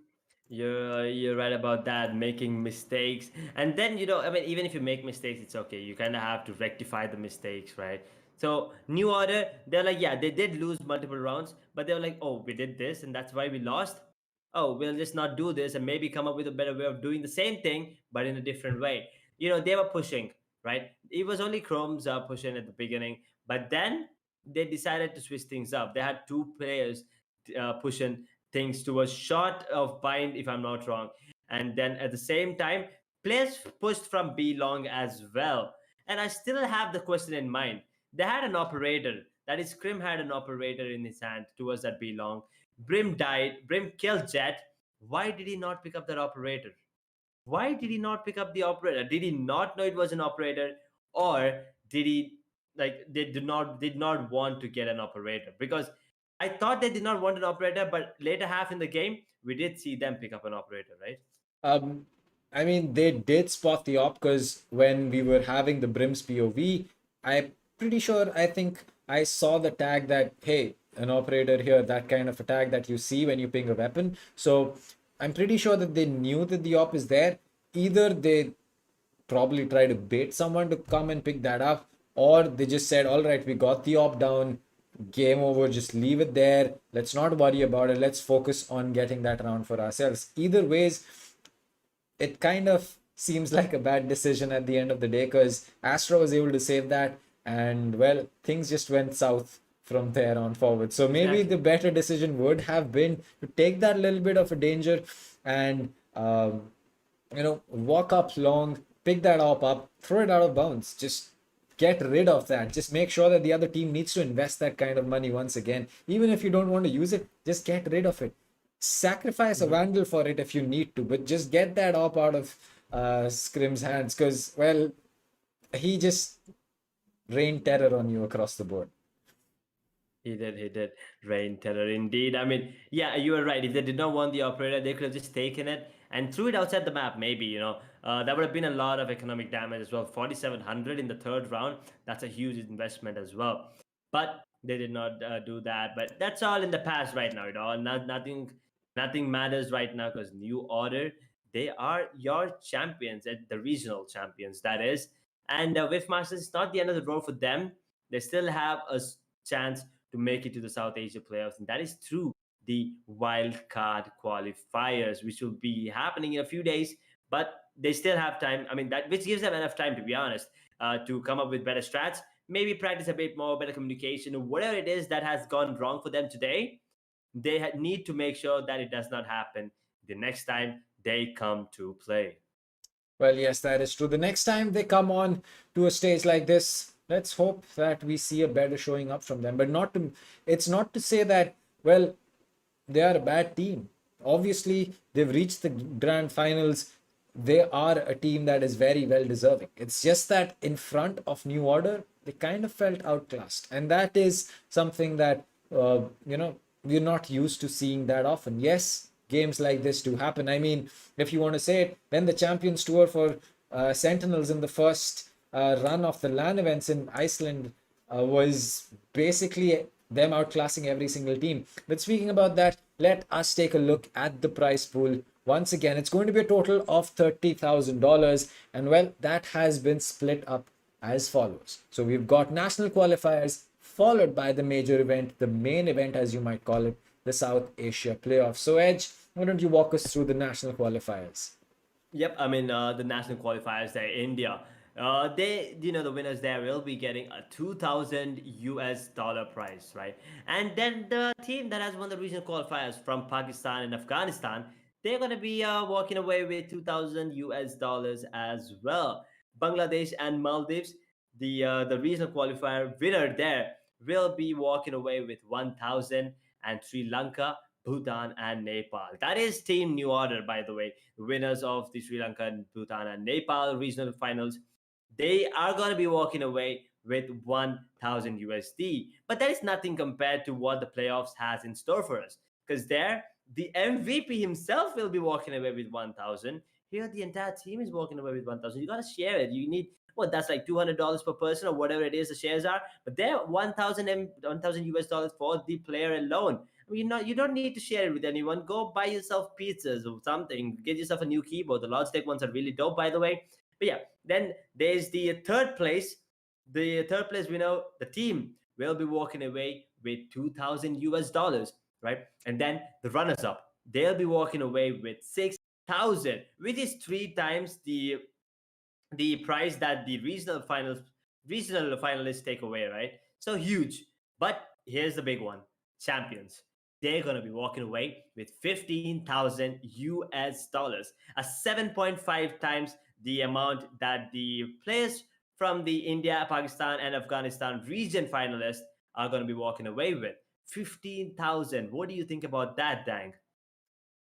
You're right about that, making mistakes. And then, I mean, even if you make mistakes, it's okay. You kind of have to rectify the mistakes, right? So New Order, they're like, yeah, they did lose multiple rounds, but they were like, oh, we did this, and that's why we lost. Oh, we'll just not do this and maybe come up with a better way of doing the same thing, but in a different way. They were pushing, right? It was only Chrome's pushing at the beginning, but then they decided to switch things up. They had two players pushing things towards short of bind, if I'm not wrong. And then at the same time, players pushed from B long as well. And I still have the question in mind. They had an operator. That is, Krim had an operator in his hand towards that B long. Brim died. Brim killed Jet. Why did he not pick up that operator? Why did he not pick up the operator? Did he not know it was an operator, or did he like they did not want to get an operator? Because I thought they did not want an operator, but later half in the game we did see them pick up an operator, right?
Um, I mean, they did spot the op because when we were having the Brims POV, I'm pretty sure, I think I saw the tag that, hey, an operator here, that kind of a tag that you see when you ping a weapon. So I'm pretty sure that they knew that the op is there. Either they probably try to bait someone to come and pick that up, or they just said, all right, we got the op down, game over, just leave it there, let's not worry about it, let's focus on getting that round for ourselves. Either ways, it kind of seems like a bad decision at the end of the day because Astro was able to save that, and well, things just went south from there on forward. So maybe the
Exactly.
better decision would have been to take that little bit of a danger and walk up long, pick that up, throw it out of bounds, just get rid of that. Just make sure that the other team needs to invest that kind of money once again. Even if you don't want to use it, just get rid of it. Sacrifice a
Mhm.
Vandal for it if you need to, but just get that op out of Scrim's hands because, well, he just rained terror on you across the board.
He did. Rain terror indeed. I mean, yeah, you were right. If they did not want the operator, they could have just taken it and threw it outside the map, maybe, that would have been a lot of economic damage as well. 4,700 in the third round. That's a huge investment as well. But they did not do that. But that's all in the past right now, nothing matters right now because New Order, they are your champions, the regional champions, that is. And Whiff Masters, it's not the end of the road for them. They still have a chance to make it to the South Asia playoffs, and that is through the wild card qualifiers, which will be happening in a few days. But they still have time. I mean, that which gives them enough time, to be honest, to come up with better strats, maybe practice a bit more, better communication, or whatever it is that has gone wrong for them today. They need to make sure that it does not happen the next time they come to play.
Well, yes, that is true. The next time they come on to a stage like this, let's hope that we see a better showing up from them. But it's not to say that, well, they are a bad team. Obviously, they've reached the grand finals. They are a team that is very well deserving. It's just that in front of New Order, they kind of felt outclassed. And that is something that, we're not used to seeing that often. Yes, games like this do happen. I mean, if you want to say it, when the Champions Tour for Sentinels in the first run of the LAN events in Iceland was basically them outclassing every single team. But speaking about that, let us take a look at the prize pool. Once again, it's going to be a total of $30,000, and well, that has been split up as follows. So we've got national qualifiers, followed by the major event, the main event, as you might call it, the South Asia playoffs. So, Edge, why don't you walk us through the national qualifiers?
Yep, I mean the national qualifiers there, India. The winners there will be getting a 2,000 US dollar prize, right? And then the team that has won the regional qualifiers from Pakistan and Afghanistan, they're gonna be walking away with 2,000 US dollars as well. Bangladesh and Maldives, the regional qualifier winner there will be walking away with 1,000, and Sri Lanka, Bhutan, and Nepal. That is Team New Order, by the way, winners of the Sri Lanka, and Bhutan, and Nepal regional finals. They are going to be walking away with 1,000 USD. But that is nothing compared to what the playoffs has in store for us. Because there, the MVP himself will be walking away with 1,000. Here, the entire team is walking away with 1,000. You gotta share it. You need what? That's like $200 per person or whatever it is the shares are. But they're 1,000 US dollars for the player alone. I mean, you don't need to share it with anyone. Go buy yourself pizzas or something. Get yourself a new keyboard. The Logitech ones are really dope, by the way. But yeah, then there's the third place. The third place, we know the team will be walking away with 2,000 US dollars, right? And then the runners up, they'll be walking away with 6,000, which is three times the price that the regional finalists take away, right? So huge. But here's the big one: champions. They're gonna be walking away with 15,000 US dollars, a 7.5 times the amount that the players from the India, Pakistan, and Afghanistan region finalists are gonna be walking away with. 15,000. What do you think about that, Dang?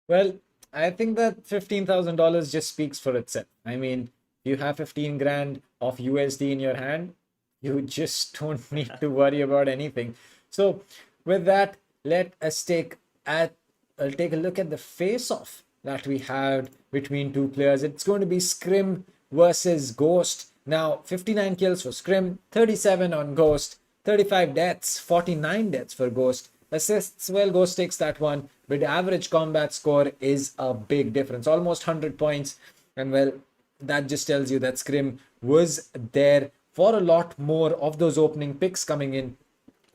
Well, I think that $15,000 just speaks for itself. I mean, you have 15 grand of USD in your hand, you just don't need to worry about anything. So, with that, let us take a look at the face-off that we had between two players. It's going to be Scrim versus Ghost. Now, 59 kills for Scrim, 37 on Ghost, 35 deaths, 49 deaths for Ghost. Assists, well, Ghost takes that one, but average combat score is a big difference, almost 100 points. And well, that just tells you that Scrim was there for a lot more of those opening picks coming in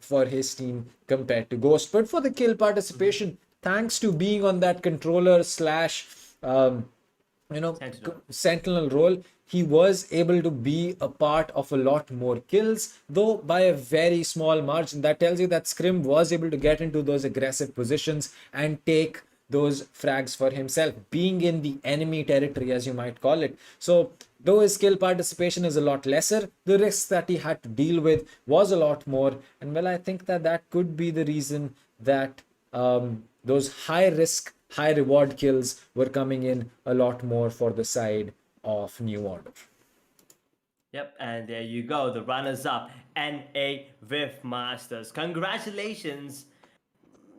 for his team compared to Ghost. But for the kill participation, thanks to being on that controller slash sentinel role, he was able to be a part of a lot more kills, though by a very small margin. That tells you that Scrim was able to get into those aggressive positions and take those frags for himself, being in the enemy territory, as you might call it. So though his skill participation is a lot lesser, the risks that he had to deal with was a lot more. And well, I think that that could be the reason that those high risk, high reward kills were coming in a lot more for the side of New Order.
Yep, and there you go, the runners up, NA Whiff Masters. Congratulations.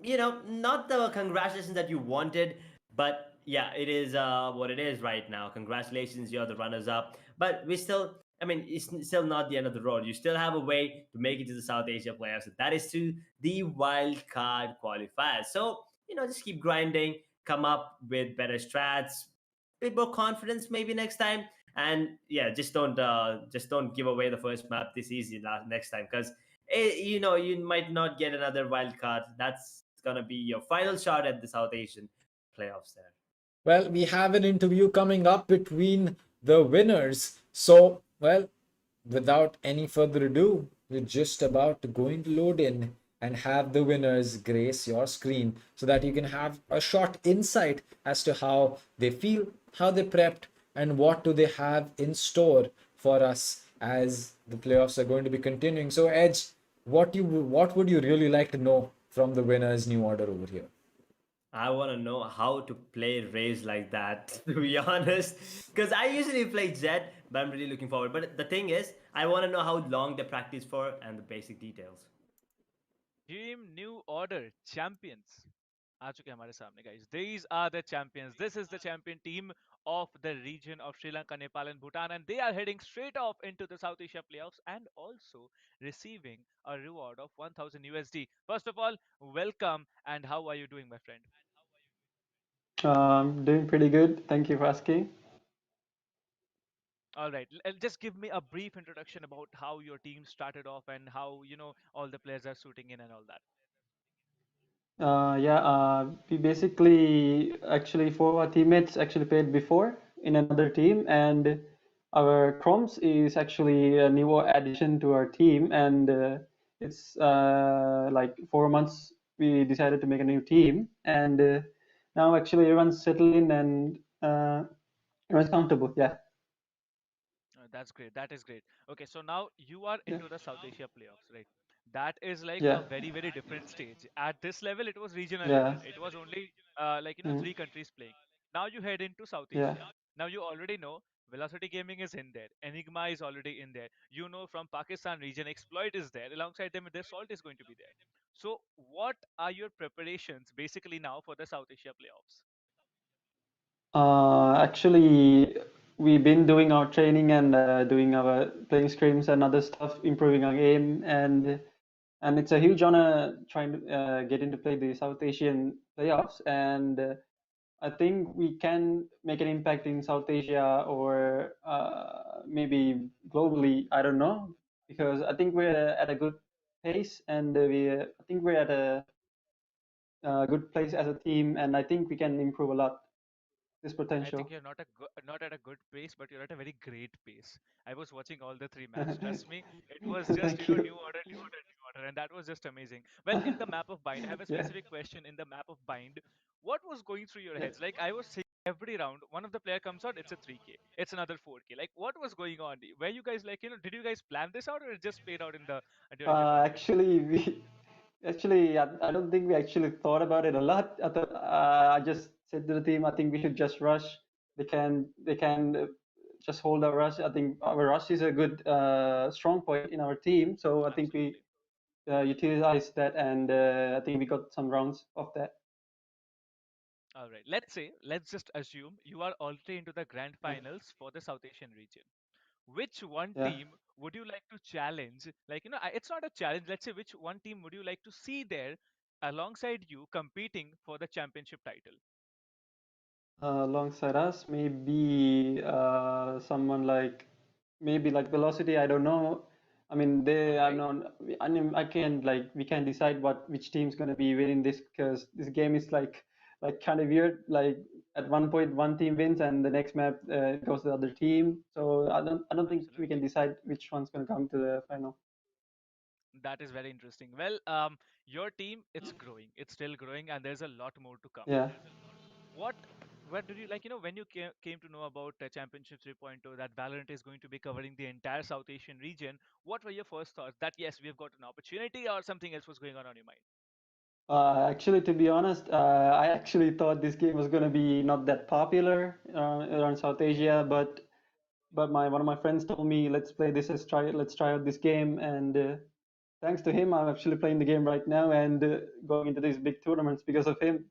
Not the congratulations that you wanted, but yeah, it is what it is right now. Congratulations, you're the runners up. But we still, I mean, it's still not the end of the road. You still have a way to make it to the South Asia playoffs. And that is to the wild card qualifiers. So, just keep grinding, come up with better strats, bit more confidence maybe next time. And yeah, just don't give away the first map this easy next time, because you might not get another wild card. That's gonna be your final shot at the South Asian playoffs there.
Well, we have an interview coming up between the winners. So, well, without any further ado, we're just about to go into load in and have the winners grace your screen so that you can have a short insight as to how they feel, how they prepped, and what do they have in store for us as the playoffs are going to be continuing. So, Edge, what would you really like to know from the winners' New Order over here?
I want to know how to play Raze like that, to be honest. Because I usually play Jet, but I'm really looking forward. But the thing is, I want to know how long they practice for and the basic details.
Team new order champions आ चुके हैं हमारे सामने guys these are the champions. This is the champion team of the region of Sri Lanka, Nepal and Bhutan, and they are heading straight off into the South Asia playoffs and also receiving a reward of 1000 USD. First of all, welcome, and how are you doing, my friend?
Doing pretty good. Thank you for asking.
All right, just give me a brief introduction about how your team started off and how all the players are shooting in and all that.
Yeah, we basically actually four our teammates actually played before in another team, and our Chromes is actually a new addition to our team, and it's like 4 months we decided to make a new team, and now actually everyone's settled in and everyone's comfortable. Yeah,
That's great. That is great. Okay, so now you are
yeah,
into the South Asia playoffs, right? That is like a
yeah,
very, very different stage. At this level, it was regional level.
yeah,
It was only
mm,
three countries playing. Now you head into South
yeah.
Asia. Now you already know Velocity Gaming is in there. Enigma is already in there. You know from Pakistan region, Exploit is there. Alongside them, their Salt is going to be there. So what are your preparations basically now for the South Asia playoffs?
Actually, we've been doing our training and doing our playing scrims and other stuff, improving our game, and it's a huge honor trying to get into play the South Asian playoffs. And I think we can make an impact in South Asia or maybe globally. I don't know, because I think we're at a good pace, and I think we're at a good place as a team, and I think we can improve a lot. This
I think
potential.
you're not at a good pace, but you're at a very great pace. I was watching all the three maps. Trust me, it was just,
Thank you.
new order, new order, new order, and that was just amazing. Well, in the map of bind, I have a
Yeah.
specific question. In the map of bind, what was going through your
Yeah.
heads? Like I was thinking every round, one of the player comes out, it's a 3K, it's another 4K. Like what was going on? Were you guys like, did you guys plan this out, or it just played out in the during the tournament?
Actually, I don't think we actually thought about it a lot. I thought, I just said to the team, I think we should just rush. They can just hold our rush. I think our rush is a good strong point in our team. So I think we
Absolutely.
utilized that, and I think we got some rounds of that.
All right. Let's just assume you are already into the grand
Yeah.
finals for the South Asian region. Which one
Yeah.
team would you like to challenge? Like, it's not a challenge. Let's say, which one team would you like to see there alongside you competing for the championship title?
Alongside us, maybe someone like maybe like Velocity. I don't know. I mean, they
All
are
right.
not. I mean, I can't like we can't decide which team's gonna be winning this, because this game is like kind of weird. Like at one point, one team wins and the next map goes to the other team. So I don't think we can
Absolutely.
decide which one's gonna come to the final.
That is very interesting. Well, your team, it's growing. It's still growing, and there's a lot more to come.
Yeah.
What what did you like, when you came to know about Championship 3.0, that Valorant is going to be covering the entire South Asian region? What were your first thoughts that yes, we've got an opportunity, or something else was going on your mind?
Actually, to be honest, I actually thought this game was gonna be not that popular around South Asia, but my one of my friends told me, let's play this, let's try out this game, and thanks to him, I'm actually playing the game right now and going into these big tournaments because of him,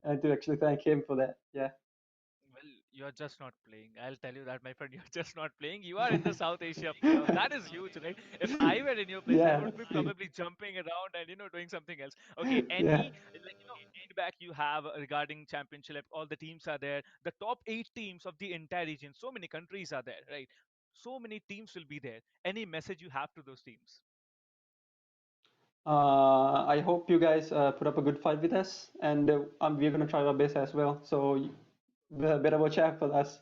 and to actually thank him for that. Yeah.
Well, you're just not playing. I'll tell you that, my friend. You're just not playing. You are in the South Asia playoffs. That is huge, right? If I were in your place, I
Yeah.
would be probably jumping around and doing something else. Okay.
Yeah.
Any feedback you have regarding championship? All the teams are there. The top 8 teams of the entire region. So many countries are there, right? So many teams will be there. Any message you have to those teams?
I hope you guys put up a good fight with us, and we're gonna try our best as well. So better watch out for us.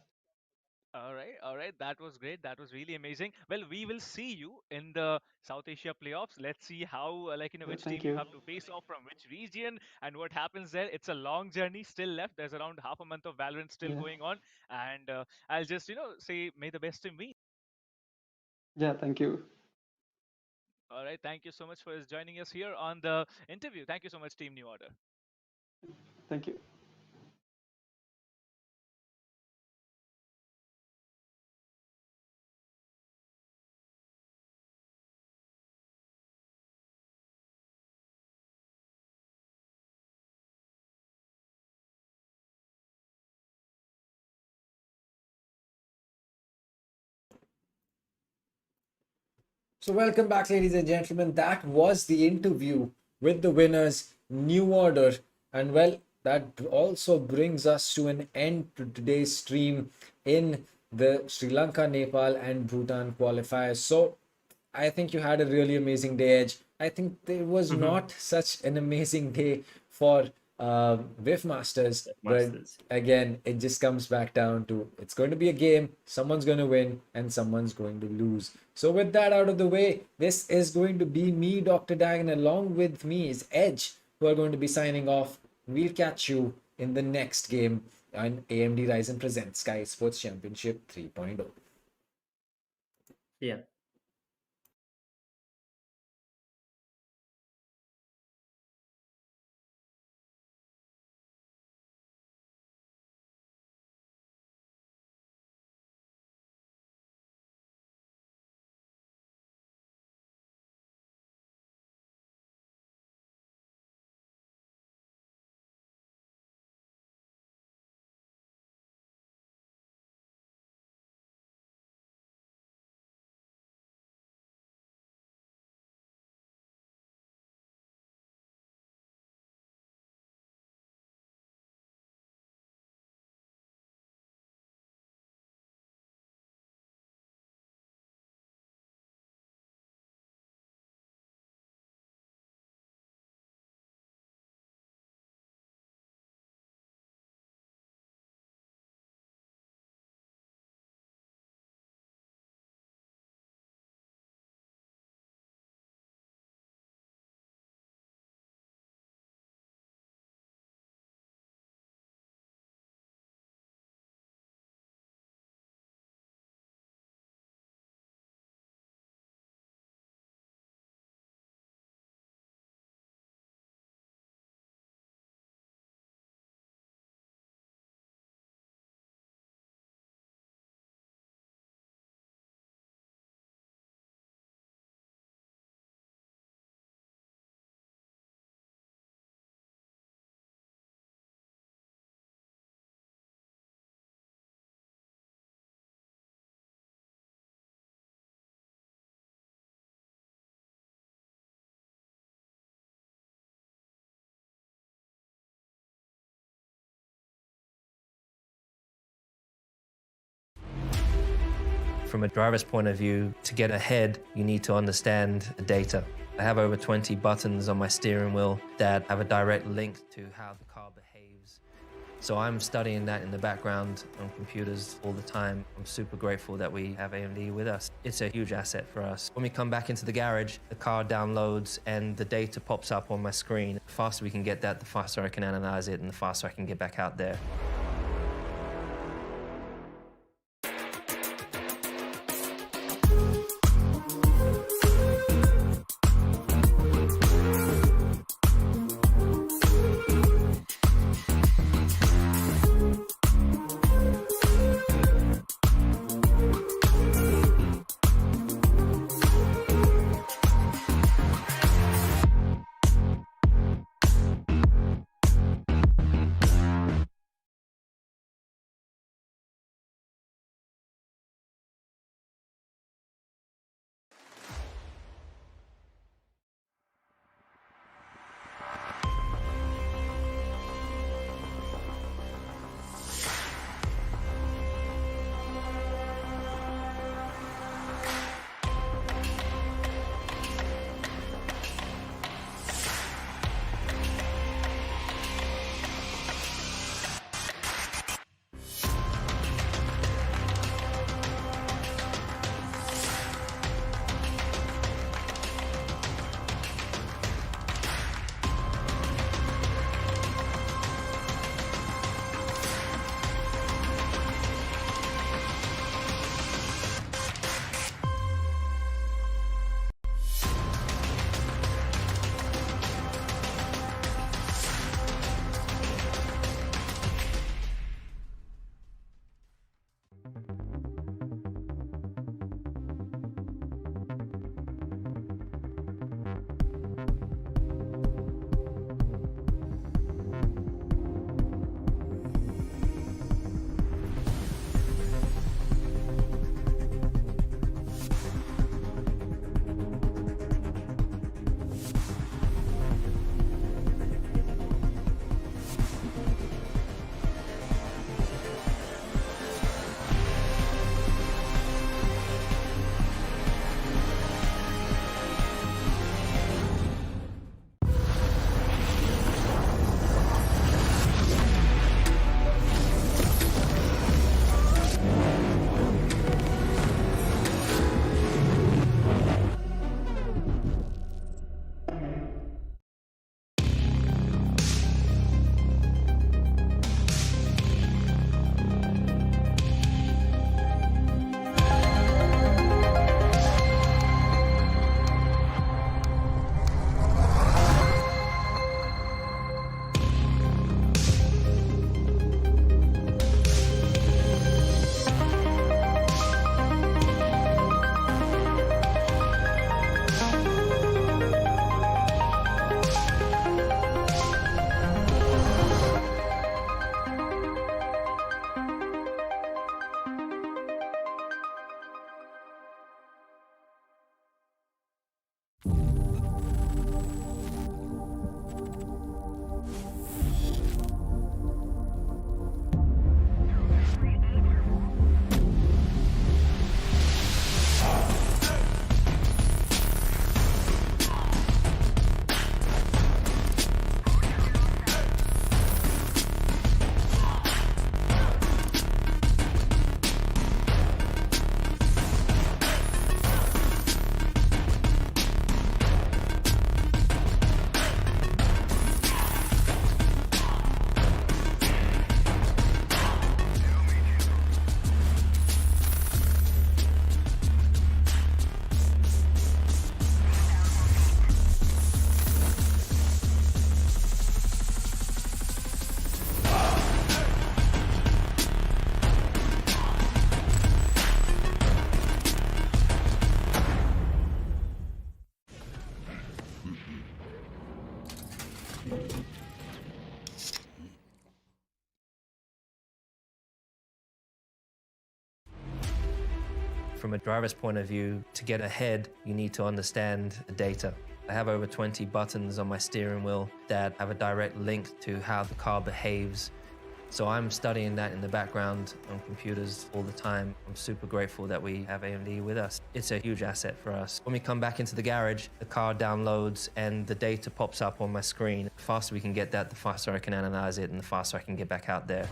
All right, all right. That was great. That was really amazing. Well, we will see you in the South Asia playoffs. Let's see how,
Yeah,
which
thank
team you
you.
have to face off from which region and what happens there. It's a long journey still left. There's around half a month of Valorant still
Yeah.
going on, and I'll just, say, may the best team win.
Yeah, thank you.
All right. Thank you so much for joining us here on the interview. Thank you so much, Team New Order.
Thank you.
So, welcome back, ladies and gentlemen. That was the interview with the winners, New Order. And well, that also brings us to an end to today's stream in the Sri Lanka, Nepal, and Bhutan qualifiers. So, I think you had a really amazing day, Edge. I think there was not such an amazing day for Whiff Masters, but
Masters.
again, it just comes back down to it's going to be a game, someone's going to win, and someone's going to lose. So, with that out of the way, this is going to be me, Dr. Dag, and along with me is Edge, who are going to be signing off. We'll catch you in the next game on AMD Ryzen Presents Sky Sports Championship 3.0.
Yeah.
From a driver's point of view, to get ahead, you need to understand the data. I have over 20 buttons on my steering wheel that have a direct link to how the car behaves. So I'm studying that in the background on computers all the time. I'm super grateful that we have AMD with us. It's a huge asset for us. When we come back into the garage, the car downloads and the data pops up on my screen. The faster we can get that, the faster I can analyze it and the faster I can get back out there. From a driver's point of view, to get ahead, you need to understand the data. I have over 20 buttons on my steering wheel that have a direct link to how the car behaves. So I'm studying that in the background on computers all the time. I'm super grateful that we have AMD with us. It's a huge asset for us. When we come back into the garage, the car downloads and the data pops up on my screen. The faster we can get that, the faster I can analyze it and the faster I can get back out there.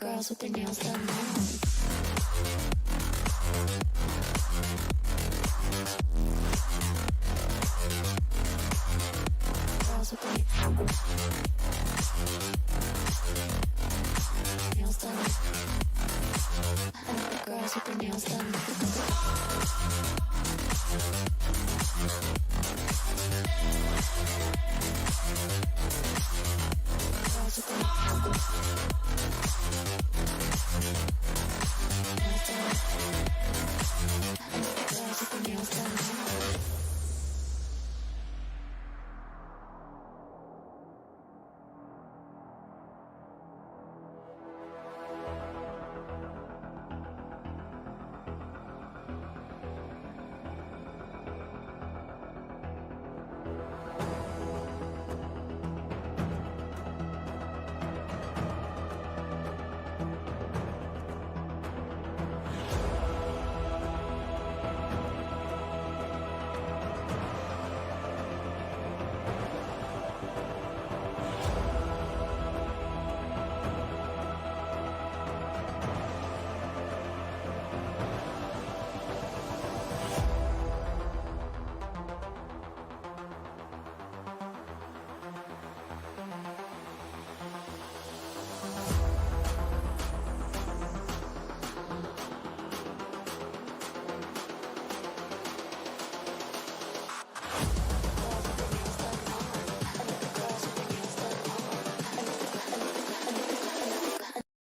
girls with their nails done now. Girls with their nails done. I like the girls with their nails done. Girls with their nails done.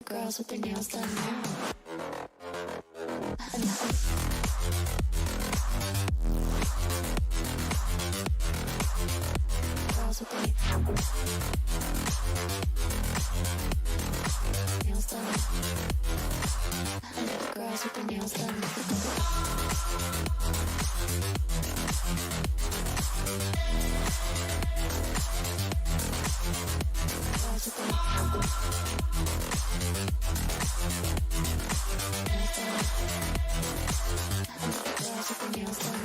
Girls with their nails done now. Girls with their nails done. I like the girls with their nails done. Girls with their nails done.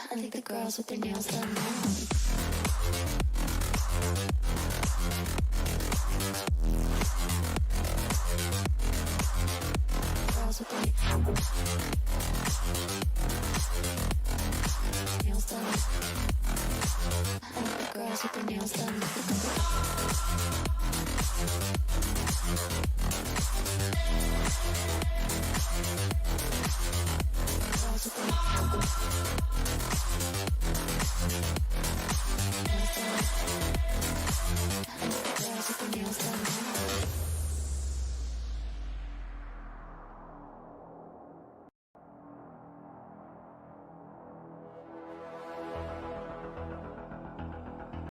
I like the girls with their nails done now.